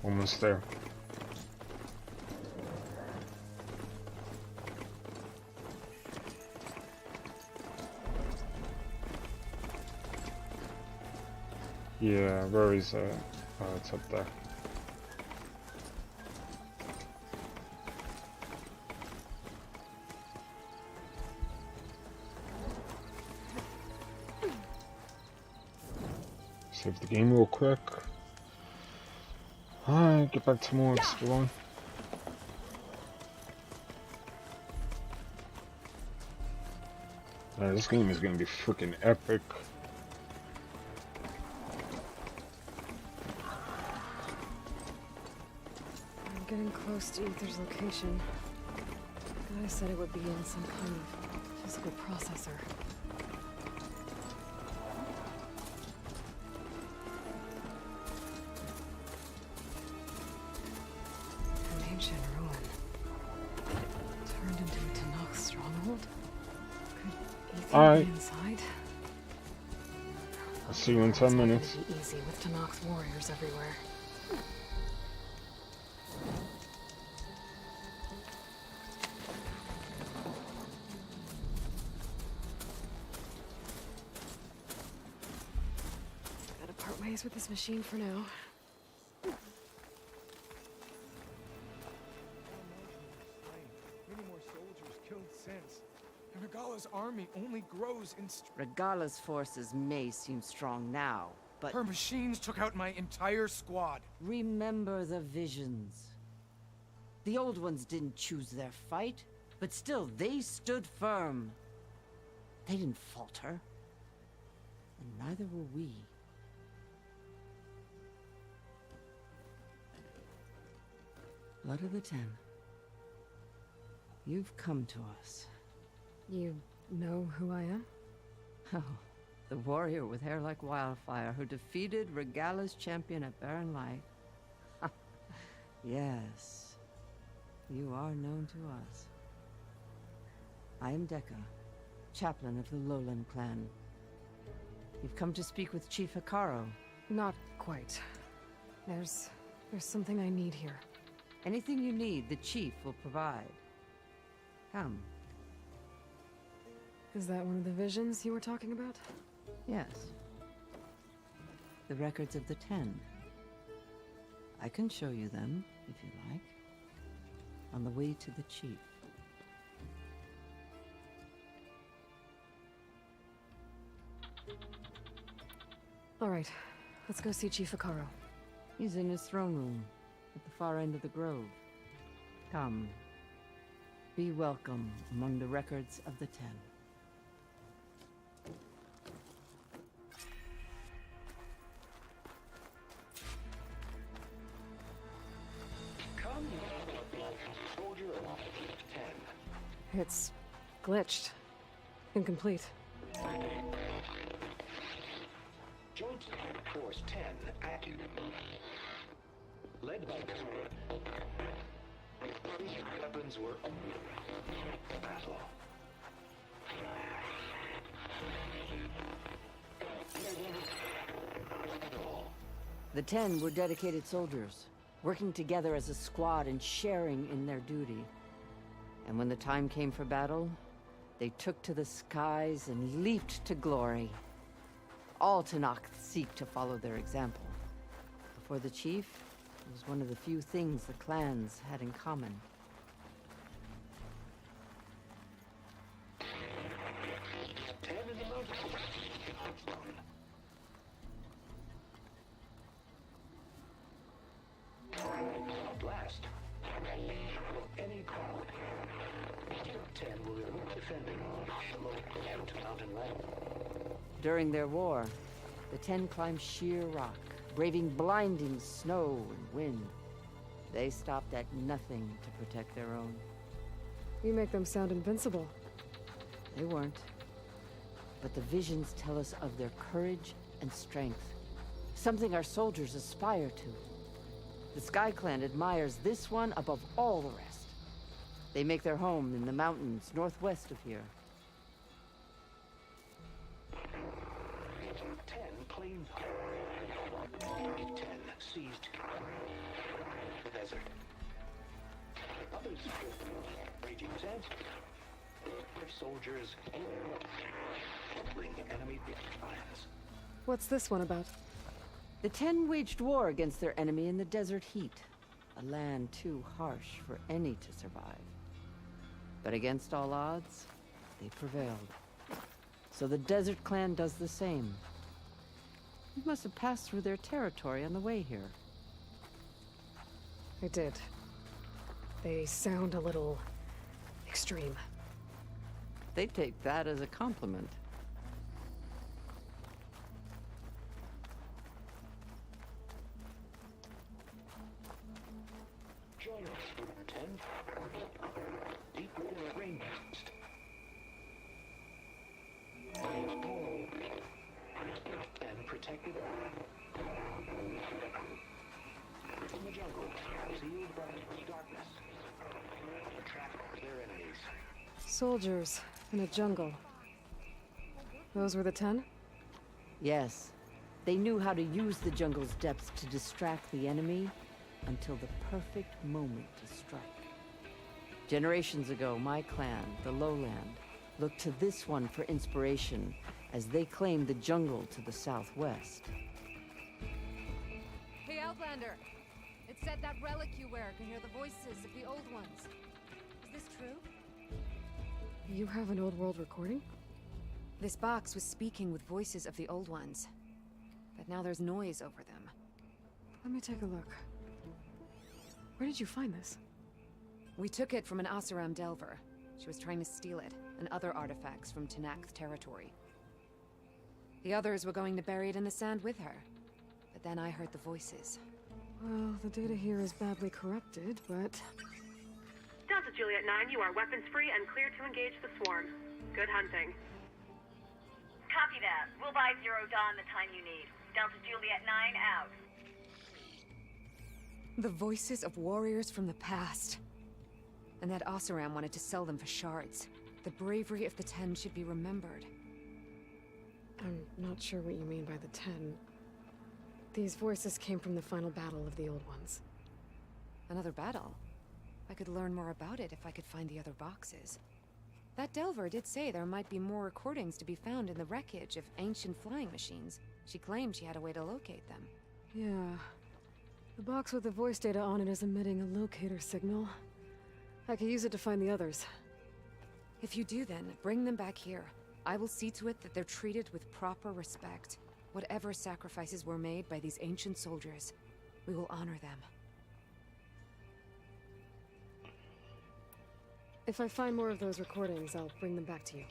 Almost there. Yeah, where is it? Oh, it's up there. Save the game real quick. Alright, get back to more exploring. This game is gonna be freaking epic. I'm getting close to Ether's location. Guy said it would be in some kind of physical processor. An ancient ruin. Turned into a Tanakh stronghold? Could Ether Alright. be inside? I'll see you in 10 minutes. It'd be easy with Tanakh's warriors everywhere. Gotta part ways with this machine for now. Many more soldiers killed since. And Regala's army only grows in Regala's forces may seem strong now, but... Her machines took out my entire squad. Remember the visions. The old ones didn't choose their fight, but still they stood firm. They didn't falter. And neither will we. Blood of the Ten. You've come to us. You know who I am? Oh, the warrior with hair like wildfire who defeated Regala's champion at Barren Light. Yes, you are known to us. I am Dekka, chaplain of the Lowland clan. You've come to speak with Chief Hikaru. Not quite. There's something I need here. Anything you need, the chief will provide. Come. Is that one of the visions you were talking about? Yes. The records of the 10. I can show you them, if you like. On the way to the chief. All right, let's go see Chief Hikaru. He's in his throne room, at the far end of the grove. Come. Be welcome among the records of the 10. Come, soldier of 10. It's glitched. Incomplete. Joint Force 10 active. Led by weapons were battle. The 10 were dedicated soldiers, working together as a squad and sharing in their duty. And when the time came for battle, they took to the skies and leaped to glory. All Tenakth seek to follow their example. Before the chief, it was one of the few things the clans had in common. Last, any crowd, 10 will be defending the low mountain land. During their war, the 10 climbed sheer rock, braving blinding snow and wind. They stopped at nothing to protect their own. You make them sound invincible. They weren't. But the visions tell us of their courage and strength. Something our soldiers aspire to. The Sky Clan admires this one above all the rest. They make their home in the mountains northwest of here. 10 claimed 10 seized the desert. Others raging sands. Soldiers bring enemy defiance. What's this one about? The 10 waged war against their enemy in the desert heat, a land too harsh for any to survive. But against all odds, they prevailed. So the Desert Clan does the same. You must have passed through their territory on the way here. I did. They sound a little extreme. They take that as a compliment. Join us, 10. Deep within a rainforest. And protected from the jungle, sealed by darkness. Trap their enemies. Soldiers in a jungle. Those were the 10? Yes. They knew how to use the jungle's depths to distract the enemy until the perfect moment to strike. Generations ago, my clan, the Lowland, looked to this one for inspiration as they claimed the jungle to the southwest. Hey, Outlander! It said that relic you wear can hear the voices of the old ones. Is this true? You have an old world recording? This box was speaking with voices of the old ones. But now there's noise over them. Let me take a look. Where did you find this? We took it from an Asuram Delver. She was trying to steal it, and other artifacts from Tenakth territory. The others were going to bury it in the sand with her. But then I heard the voices. Well, the data here is badly corrupted, but... Delta Juliet 9, you are weapons free and clear to engage the swarm. Good hunting. Copy that. We'll buy Zero Dawn the time you need. Delta Juliet 9 out. The voices of warriors from the past. And that Oseram wanted to sell them for shards. The bravery of the Ten should be remembered. I'm not sure what you mean by the Ten. These voices came from the final battle of the Old Ones. Another battle? I could learn more about it if I could find the other boxes. That Delver did say there might be more recordings to be found in the wreckage of ancient flying machines. She claimed she had a way to locate them. Yeah. The box with the voice data on it is emitting a locator signal. I could use it to find the others. If you do then, bring them back here. I will see to it that they're treated with proper respect. Whatever sacrifices were made by these ancient soldiers, we will honor them. If I find more of those recordings, I'll bring them back to you.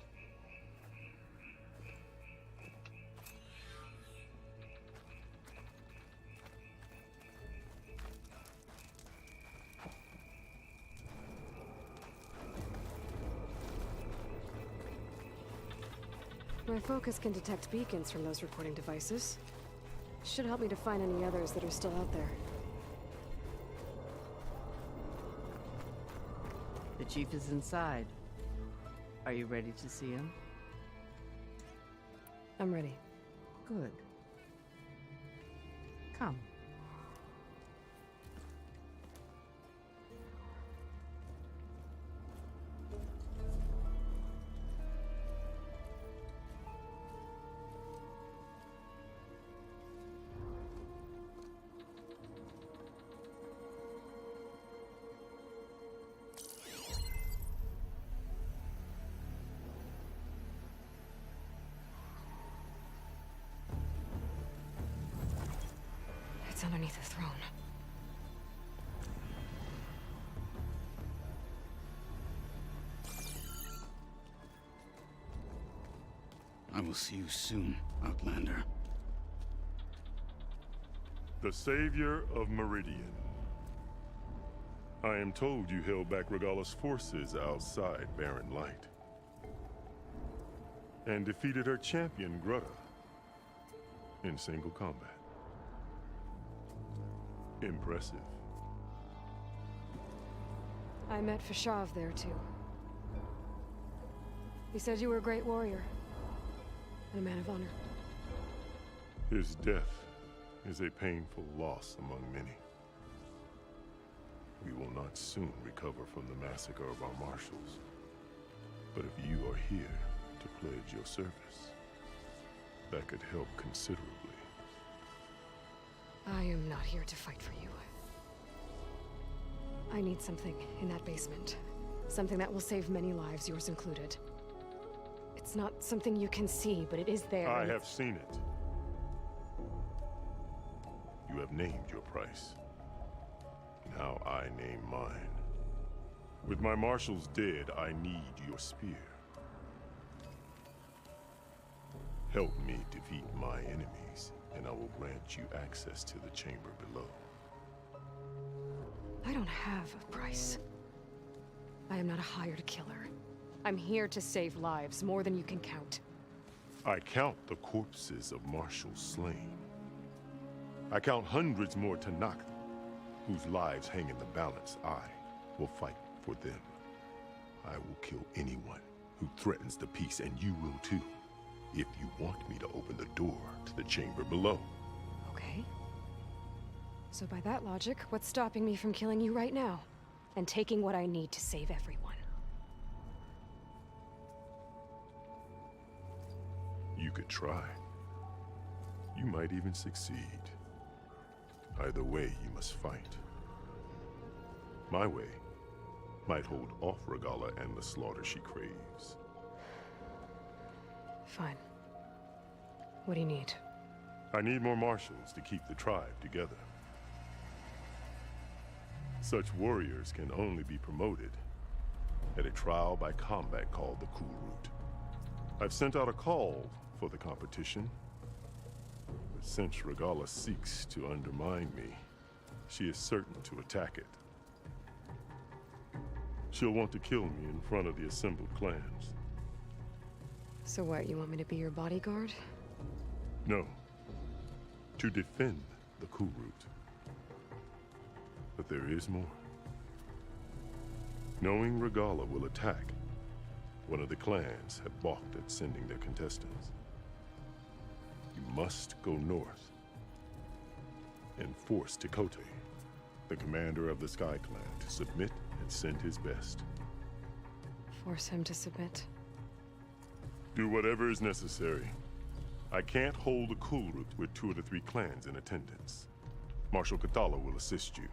My focus can detect beacons from those recording devices. Should help me to find any others that are still out there. The chief is inside. Are you ready to see him? I'm ready. Good. Come. It's underneath the throne. I will see you soon, Outlander. The Savior of Meridian. I am told you held back Regalla's forces outside Barren Light. And defeated her champion, Grutta, in single combat. Impressive. I met Fashav there, too. He said you were a great warrior. And a man of honor. His death is a painful loss among many. We will not soon recover from the massacre of our marshals. But if you are here to pledge your service, that could help considerably. I am not here to fight for you. I need something in that basement. Something that will save many lives, yours included. It's not something you can see, but it is there. I have seen it. You have named your price. Now I name mine. With my marshals dead, I need your spear. Help me defeat my enemies, and I will grant you access to the chamber below. I don't have a price. I am not a hired killer. I'm here to save lives, more than you can count. I count the corpses of marshals slain. I count hundreds more Tanakh, whose lives hang in the balance. I will fight for them. I will kill anyone who threatens the peace, and you will too, if you want me to open the door to the chamber below. Okay. So by that logic, what's stopping me from killing you right now? And taking what I need to save everyone? You could try. You might even succeed. Either way, you must fight. My way might hold off Regalla and the slaughter she craves. Fine. What do you need? I need more marshals to keep the tribe together. Such warriors can only be promoted at a trial by combat called the Cool Route. I've sent out a call for the competition, but since Regalla seeks to undermine me, she is certain to attack it. She'll want to kill me in front of the assembled clans. So what, you want me to be your bodyguard? No. To defend the Cool Route. But there is more. Knowing Regala will attack, one of the clans have balked at sending their contestants. You must go north and force Tekote, the commander of the Sky Clan, to submit and send his best. Force him to submit? Do whatever is necessary. I can't hold a Cool Route with 2 of the 3 clans in attendance. Marshal Kathala will assist you.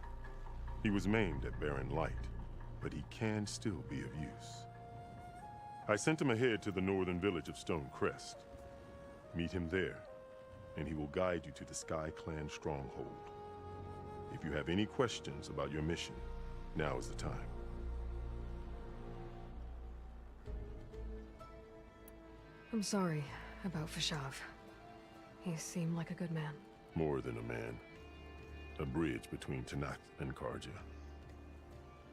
He was maimed at Barren Light, but he can still be of use. I sent him ahead to the northern village of Stone Crest. Meet him there, and he will guide you to the Sky Clan stronghold. If you have any questions about your mission, now is the time. I'm sorry about Fashav. He seemed like a good man. More than a man. A bridge between Tenakth and Karja.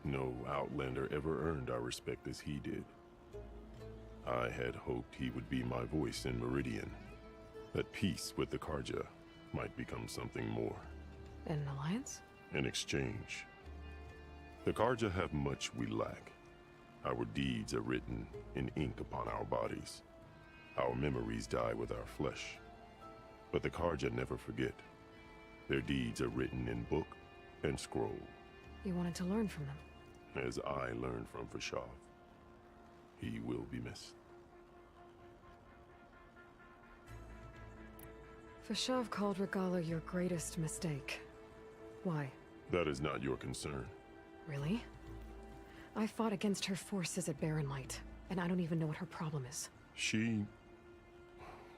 No Outlander ever earned our respect as he did. I had hoped he would be my voice in Meridian. That peace with the Karja might become something more. An alliance? In exchange. The Karja have much we lack. Our deeds are written in ink upon our bodies. Our memories die with our flesh. But the Karja never forget. Their deeds are written in book and scroll. You wanted to learn from them? As I learned from Fashav. He will be missed. Fashav called Regala your greatest mistake. Why? That is not your concern. Really? I fought against her forces at Barren Light, and I don't even know what her problem is. She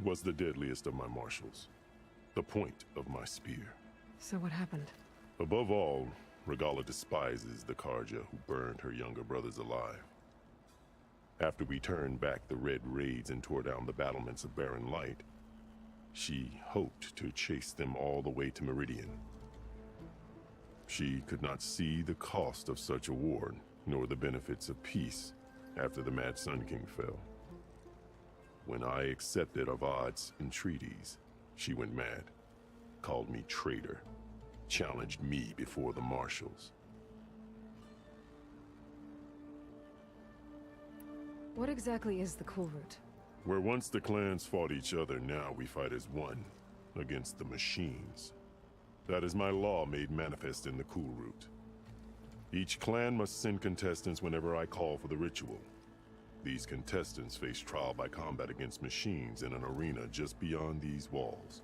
was the deadliest of my marshals. The point of my spear. So what happened? Above all, Regala despises the Karja who burned her younger brothers alive. After we turned back the red raids and tore down the battlements of Barren Light, she hoped to chase them all the way to Meridian. She could not see the cost of such a war, nor the benefits of peace after the Mad Sun King fell. When I accepted Avad's entreaties, she went mad, called me traitor, challenged me before the marshals. What exactly is the Cool Route? Where once the clans fought each other, now we fight as one, against the machines. That is my law made manifest in the Cool Route. Each clan must send contestants whenever I call for the ritual. These contestants face trial by combat against machines in an arena just beyond these walls.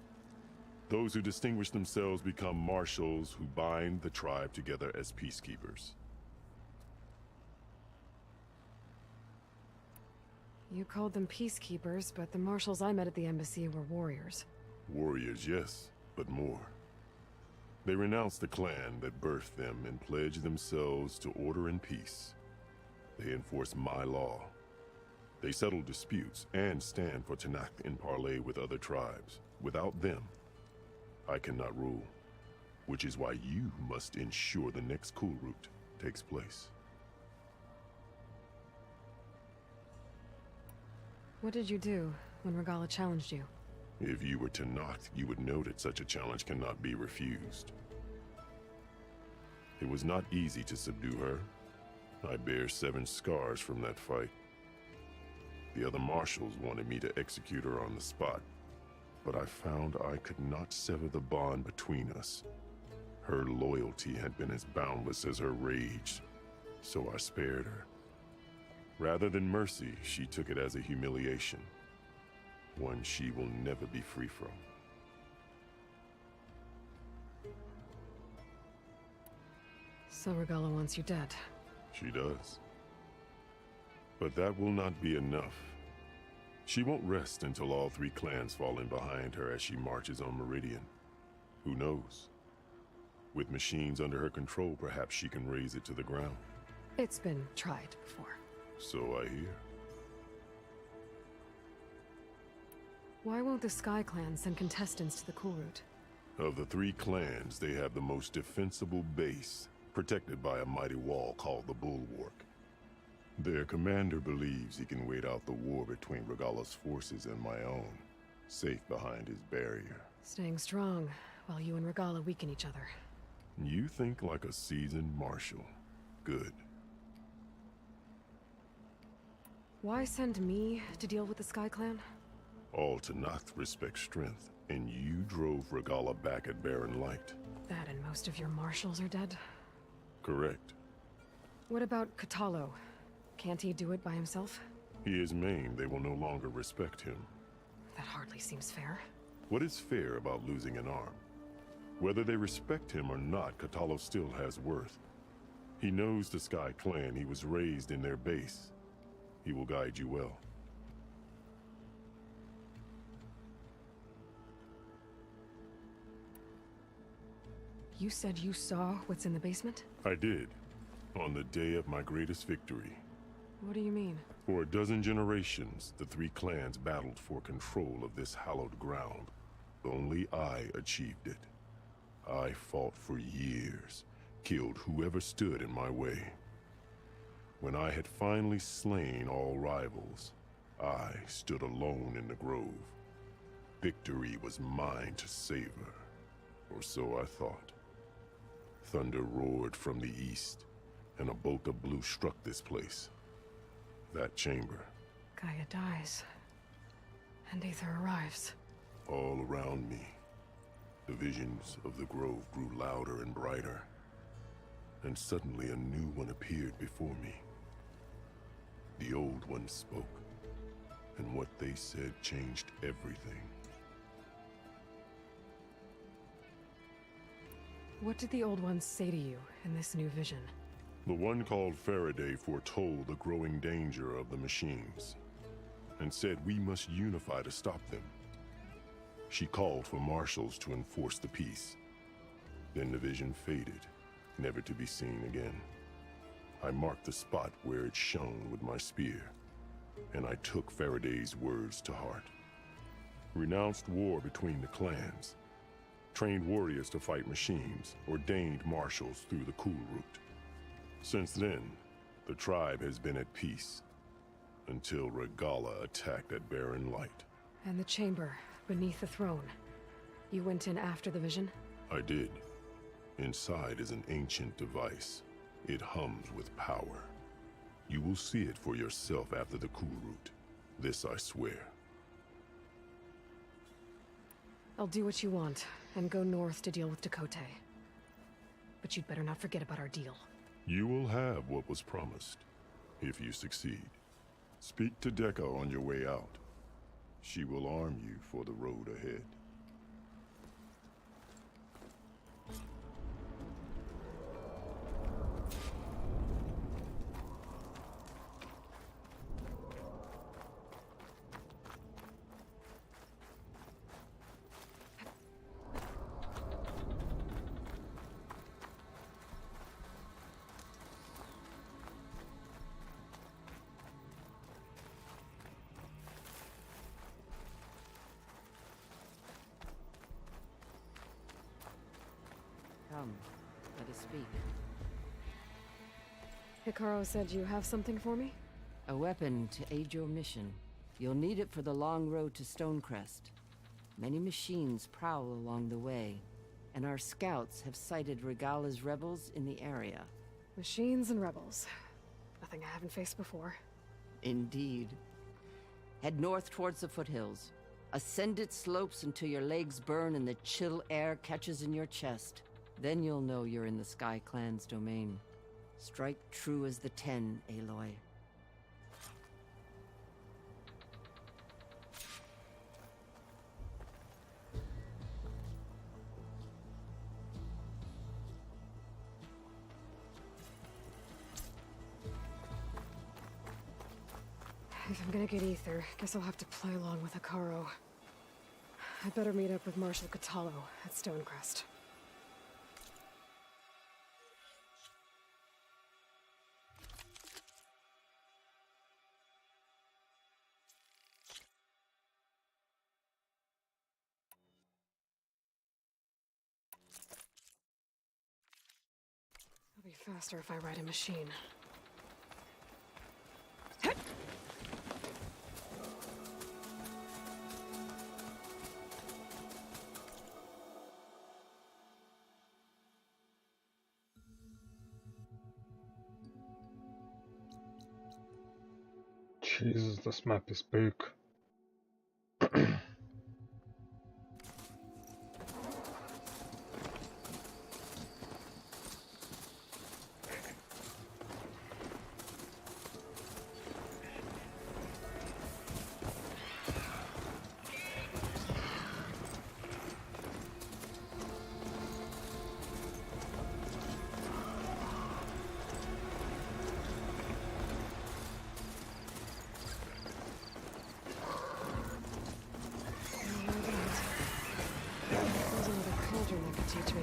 Those who distinguish themselves become marshals who bind the tribe together as peacekeepers. You called them peacekeepers, but the marshals I met at the embassy were warriors. Warriors, yes, but more. They renounce the clan that birthed them and pledge themselves to order and peace. They enforce my law. They settle disputes and stand for Tenakth in parley with other tribes. Without them, I cannot rule. Which is why you must ensure the next Cool Route takes place. What did you do when Regala challenged you? If you were Tenakth, you would know that such a challenge cannot be refused. It was not easy to subdue her. I bear 7 scars from that fight. The other marshals wanted me to execute her on the spot, but I found I could not sever the bond between us. Her loyalty had been as boundless as her rage, so I spared her. Rather than mercy, she took it as a humiliation, one she will never be free from. So Regala wants you dead. She does. But that will not be enough. She won't rest until all 3 clans fall in behind her as she marches on Meridian. Who knows? With machines under her control, perhaps she can raise it to the ground. It's been tried before. So I hear. Why won't the Sky Clan send contestants to the Cool Route? Of the 3 clans, they have the most defensible base, protected by a mighty wall called the Bulwark. Their commander believes he can wait out the war between Regala's forces and my own, safe behind his barrier. Staying strong, while you and Regala weaken each other. You think like a seasoned marshal. Good. Why send me to deal with the Sky Clan? All Tanath respect strength, and you drove Regala back at Barren Light. That and most of your marshals are dead? Correct. What about Katalo? Can't he do it by himself? He is maimed, they will no longer respect him. That hardly seems fair. What is fair about losing an arm? Whether they respect him or not, Katalo still has worth. He knows the Sky Clan, he was raised in their base. He will guide you well. You said you saw what's in the basement? I did, on the day of my greatest victory. What do you mean? For a dozen generations, the three clans battled for control of this hallowed ground. Only I achieved it. I fought for years, killed whoever stood in my way. When I had finally slain all rivals, I stood alone in the grove. Victory was mine to savor, or so I thought. Thunder roared from the east, and a bolt of blue struck this place. That chamber. Gaia dies, and Aether arrives. All around me, the visions of the grove grew louder and brighter, and suddenly a new one appeared before me. The old one spoke, and what they said changed everything. What did the old ones say to you in this new vision? The one called Faraday foretold the growing danger of the machines, and said we must unify to stop them. She called for marshals to enforce the peace. Then the vision faded, never to be seen again. I marked the spot where it shone with my spear, and I took Faraday's words to heart. Renounced war between the clans, trained warriors to fight machines, ordained marshals through the cool route. Since then, the tribe has been at peace, until Regala attacked at Barren Light. And the chamber, beneath the throne. You went in after the vision? I did. Inside is an ancient device. It hums with power. You will see it for yourself after the cool route. This I swear. I'll do what you want, and go north to deal with Dakota. But you'd better not forget about our deal. You will have what was promised, if you succeed. Speak to Deca on your way out. She will arm you for the road ahead. Come, let us speak. Hikaru said you have something for me? A weapon to aid your mission. You'll need it for the long road to Stonecrest. Many machines prowl along the way, and our scouts have sighted Regala's rebels in the area. Machines and rebels. Nothing I haven't faced before. Indeed. Head north towards the foothills. Ascend its slopes until your legs burn and the chill air catches in your chest. Then you'll know you're in the Sky Clan's domain. Strike true as the 10, Aloy. If I'm gonna get Aether, guess I'll have to play along with Hikaru. I'd better meet up with Marshal Katalo at Stonecrest. It'll be faster if I ride a machine. Jesus, this map is big. Teach me.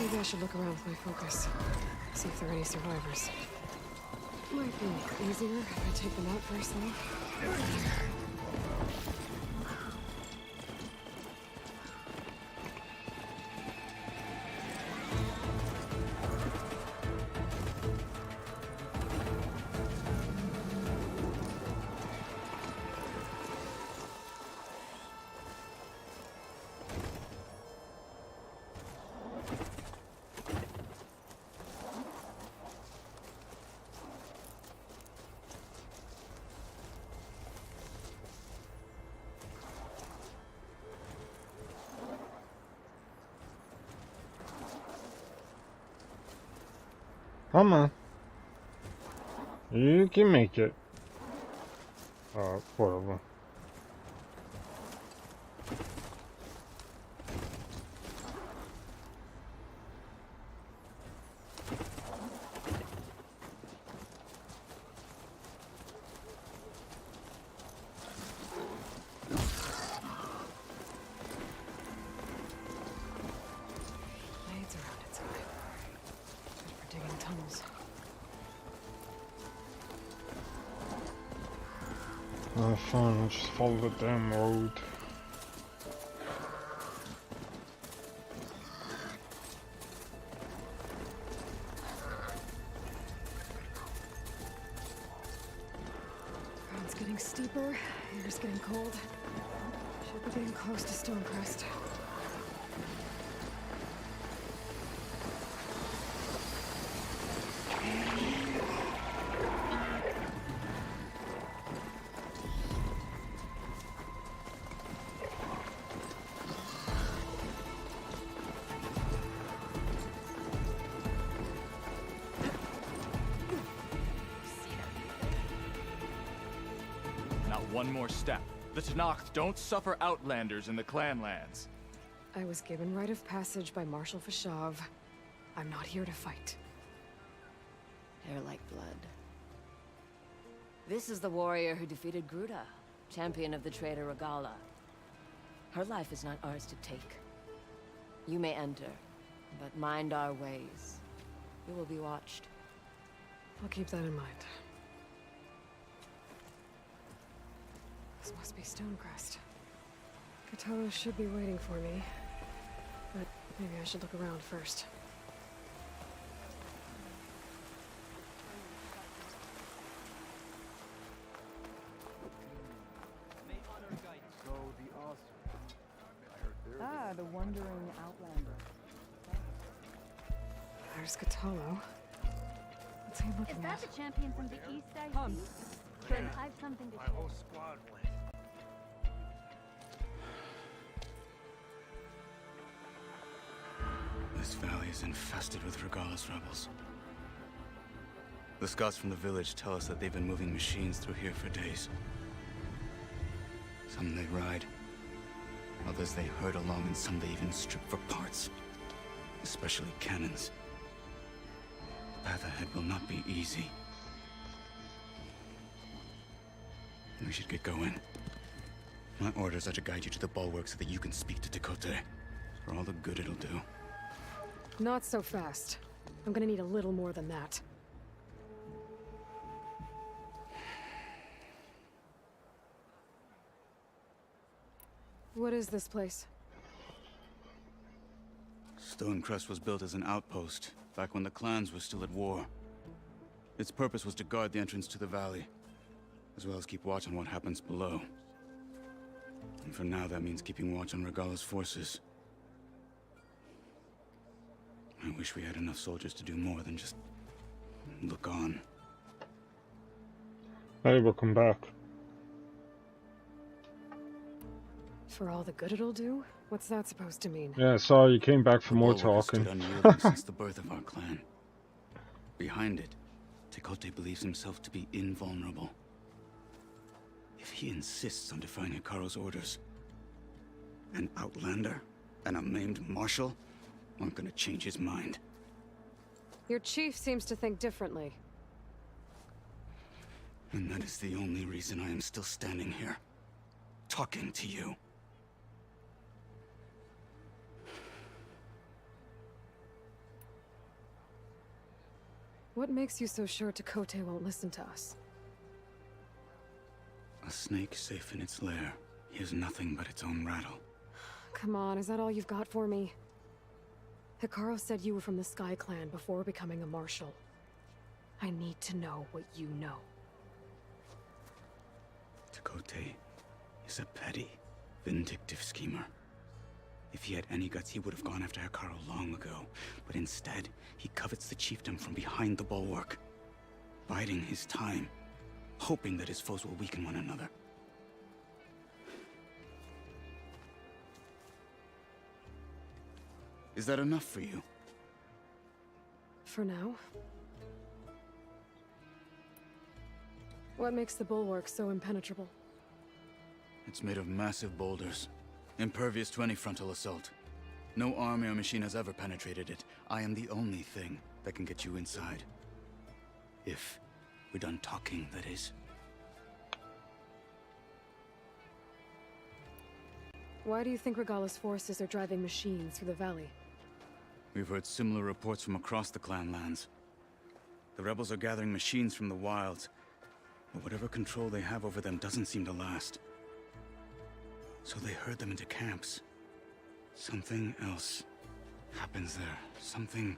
Maybe I should look around with my focus. See if there are any survivors. Might be easier if I take them out first, though. Come on. You can make it. Whatever. Blades around inside. Good for digging tunnels. Oh, fine, I'll just follow the damn road. Ground's getting steeper, air's getting cold. Should be getting close to Stonecrest. Not one more step. The Tenakth don't suffer outlanders in the Clanlands. I was given rite of passage by Marshal Fashav. I'm not here to fight. Hair like blood. This is the warrior who defeated Gruda, champion of the traitor Regala. Her life is not ours to take. You may enter, but mind our ways. You will be watched. I'll keep that in mind. This must be Stonecrest. Cthulhu should be waiting for me, but maybe I should look around first. Ah, the wandering outlander. There's Cthulhu. What's he looking Is at? that the champion from the east I see? Then I've something to share. Squad went. This valley is infested with Regalis rebels. The scouts from the village tell us that they've been moving machines through here for days. Some they ride, others they herd along, and some they even strip for parts. Especially cannons. The path ahead will not be easy. We should get going. My orders are to guide you to the bulwark so that you can speak to Tekote. For all the good it'll do. Not so fast. I'm gonna need a little more than that. What is this place? Stonecrest was built as an outpost, back when the clans were still at war. Its purpose was to guard the entrance to the valley, as well as keep watch on what happens below. And for now, that means keeping watch on Regalis forces. I wish we had enough soldiers to do more than just look on. Hey, welcome back. For all the good it'll do? What's that supposed to mean? Yeah, sorry, you came back for more Bulwark has talking. stood unyielding since the birth of our clan. Behind it, Tekote believes himself to be invulnerable. If he insists on defying Hikaru's orders, an outlander and a maimed marshal aren't gonna change his mind. Your chief seems to think differently. And that is the only reason I am still standing here, talking to you. What makes you so sure Tekote won't listen to us? A snake safe in its lair hears nothing but its own rattle. Come on, is that all you've got for me? Hikaru said you were from the Sky Clan before becoming a marshal. I need to know what you know. Tekote is a petty, vindictive schemer. If he had any guts, he would have gone after Hikaru long ago. But instead, he covets the chiefdom from behind the bulwark, biding his time, hoping that his foes will weaken one another. Is that enough for you? For now. What makes the bulwark so impenetrable? It's made of massive boulders, impervious to any frontal assault. No army or machine has ever penetrated it. I am the only thing that can get you inside. If we're done talking, that is. Why do you think Regalis forces are driving machines through the valley? We've heard similar reports from across the clan lands. The rebels are gathering machines from the wilds, but whatever control they have over them doesn't seem to last. So they herd them into camps. Something else happens there. Something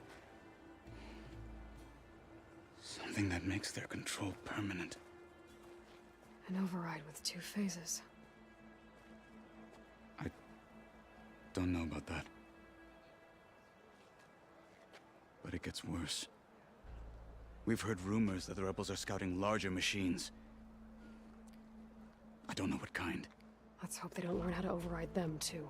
that makes their control permanent. An override with 2 phases. I don't know about that. But it gets worse. We've heard rumors that the rebels are scouting larger machines. I don't know what kind. Let's hope they don't learn how to override them, too.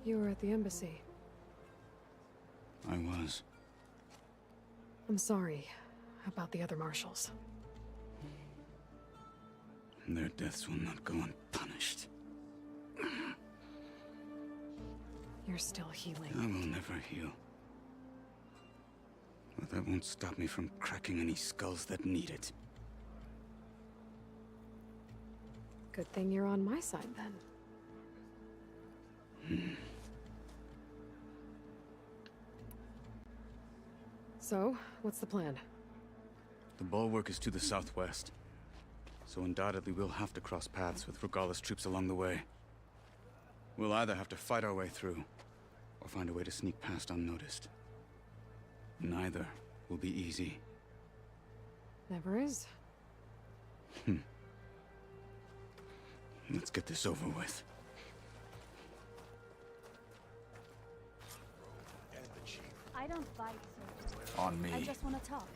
You were at the embassy. I was. I'm sorry about the other marshals. Their deaths will not go unpunished. You're still healing. I will never heal. But that won't stop me from cracking any skulls that need it. Good thing you're on my side, then. So, what's the plan? The bulwark is to the southwest. So undoubtedly we'll have to cross paths with Regalis troops along the way. We'll either have to fight our way through, or find a way to sneak past unnoticed. Neither will be easy. Never is. Let's get this over with. I don't fight, sir. On me. I just want to talk.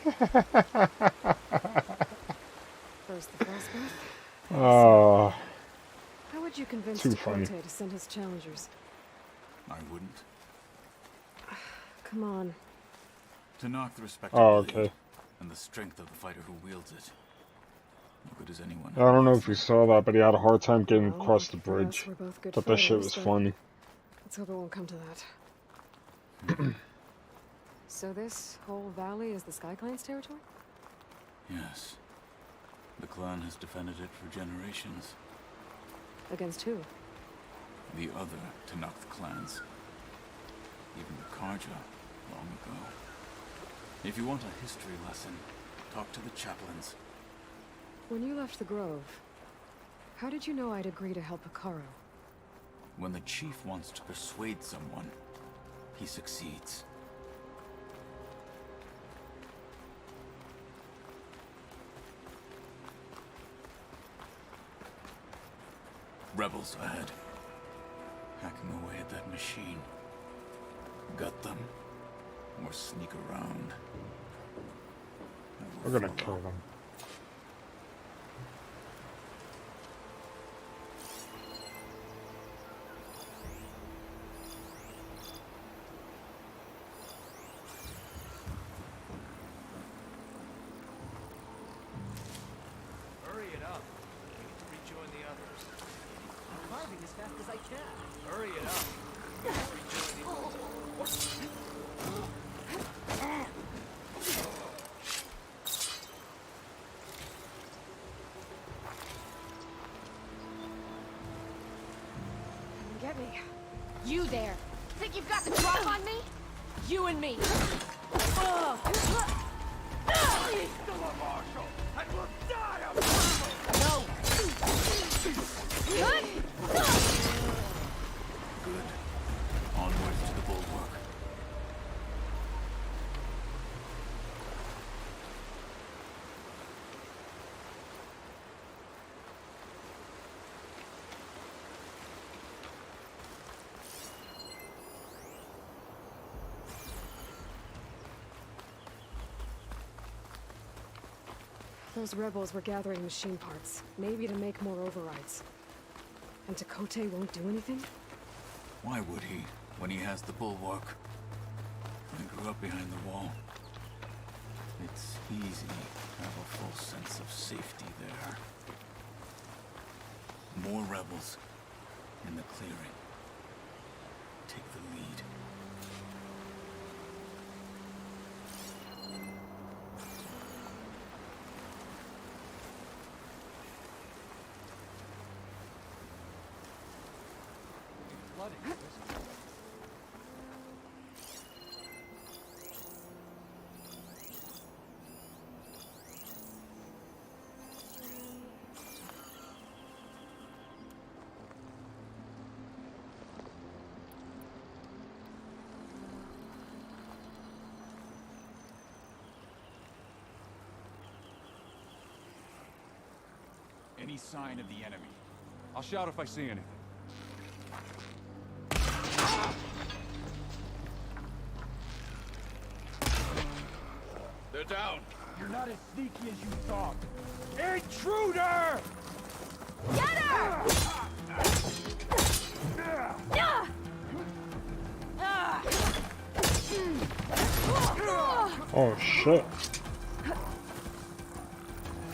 First the frostbite. Oh. How would you convince Too funny. Cote to send his challengers? I wouldn't. Come on. To knock the respect Oh, of the okay. blade and the strength of the fighter who wields it. No good as anyone. I don't know if you saw that, but he had a hard time getting Well, across the for us, bridge. we're both good But that shit fighters, was but funny. Let's hope it won't come to that. So this whole valley is the Sky Clan's territory? Yes. The clan has defended it for generations. Against who? The other Tanakh clans. Even the Karja, long ago. If you want a history lesson, talk to the chaplains. When you left the Grove, how did you know I'd agree to help Akaro? When the chief wants to persuade someone, he succeeds. Rebels ahead. Hacking away at that machine. Gut them, or sneak around. We're gonna kill them. Hurry it up. I need to rejoin the others. I'm climbing as fast as I can. Hurry it up. I need to rejoin the others. Get me. You there. Think you've got the drop on me? You and me. Still a marshal, and we'll die of No. Good. Onwards to the bulwark. Those rebels were gathering machine parts, maybe to make more overrides. And Tekote won't do anything? Why would he, when he has the bulwark? I grew up behind the wall. It's easy to have a full sense of safety there. More rebels in the clearing. Take the lead. Any sign of the enemy? I'll shout if I see anything. They're down. You're not as sneaky as you thought. Intruder! Get her! Oh shit.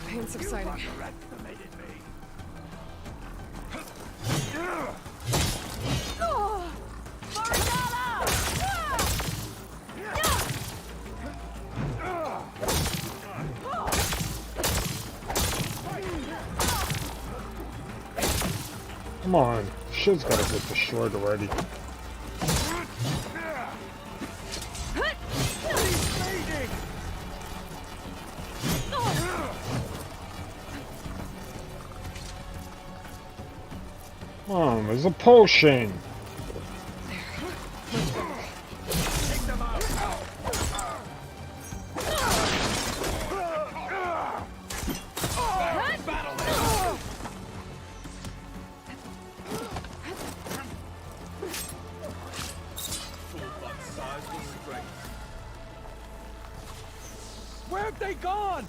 Pain subsiding. Underestimated me. Come on. Shit's gotta get destroyed already. Come on, there's a potion. Where have they gone?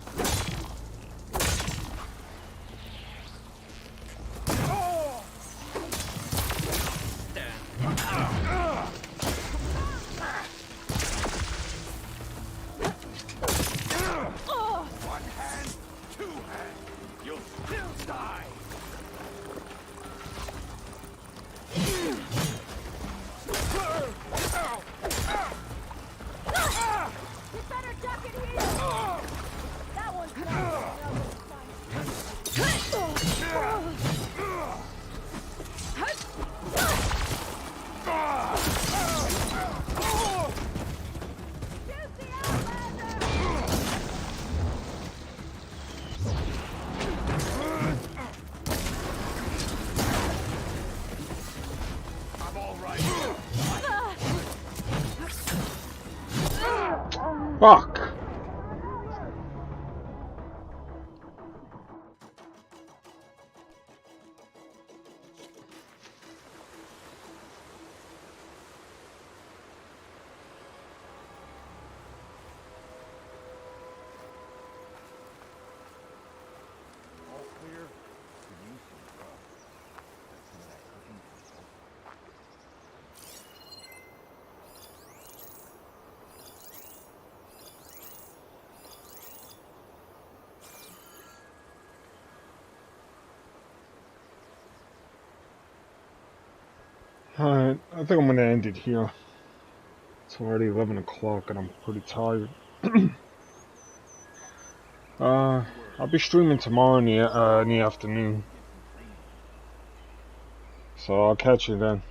One hand, two hands. You'll still die. You better duck it here! That one's not I'm all right. Fuck! All clear? Could use some grub. Got some of that cooking stuff. Alright, I think I'm gonna end it here. It's already 11 o'clock and I'm pretty tired. I'll be streaming tomorrow in the afternoon. So I'll catch you then.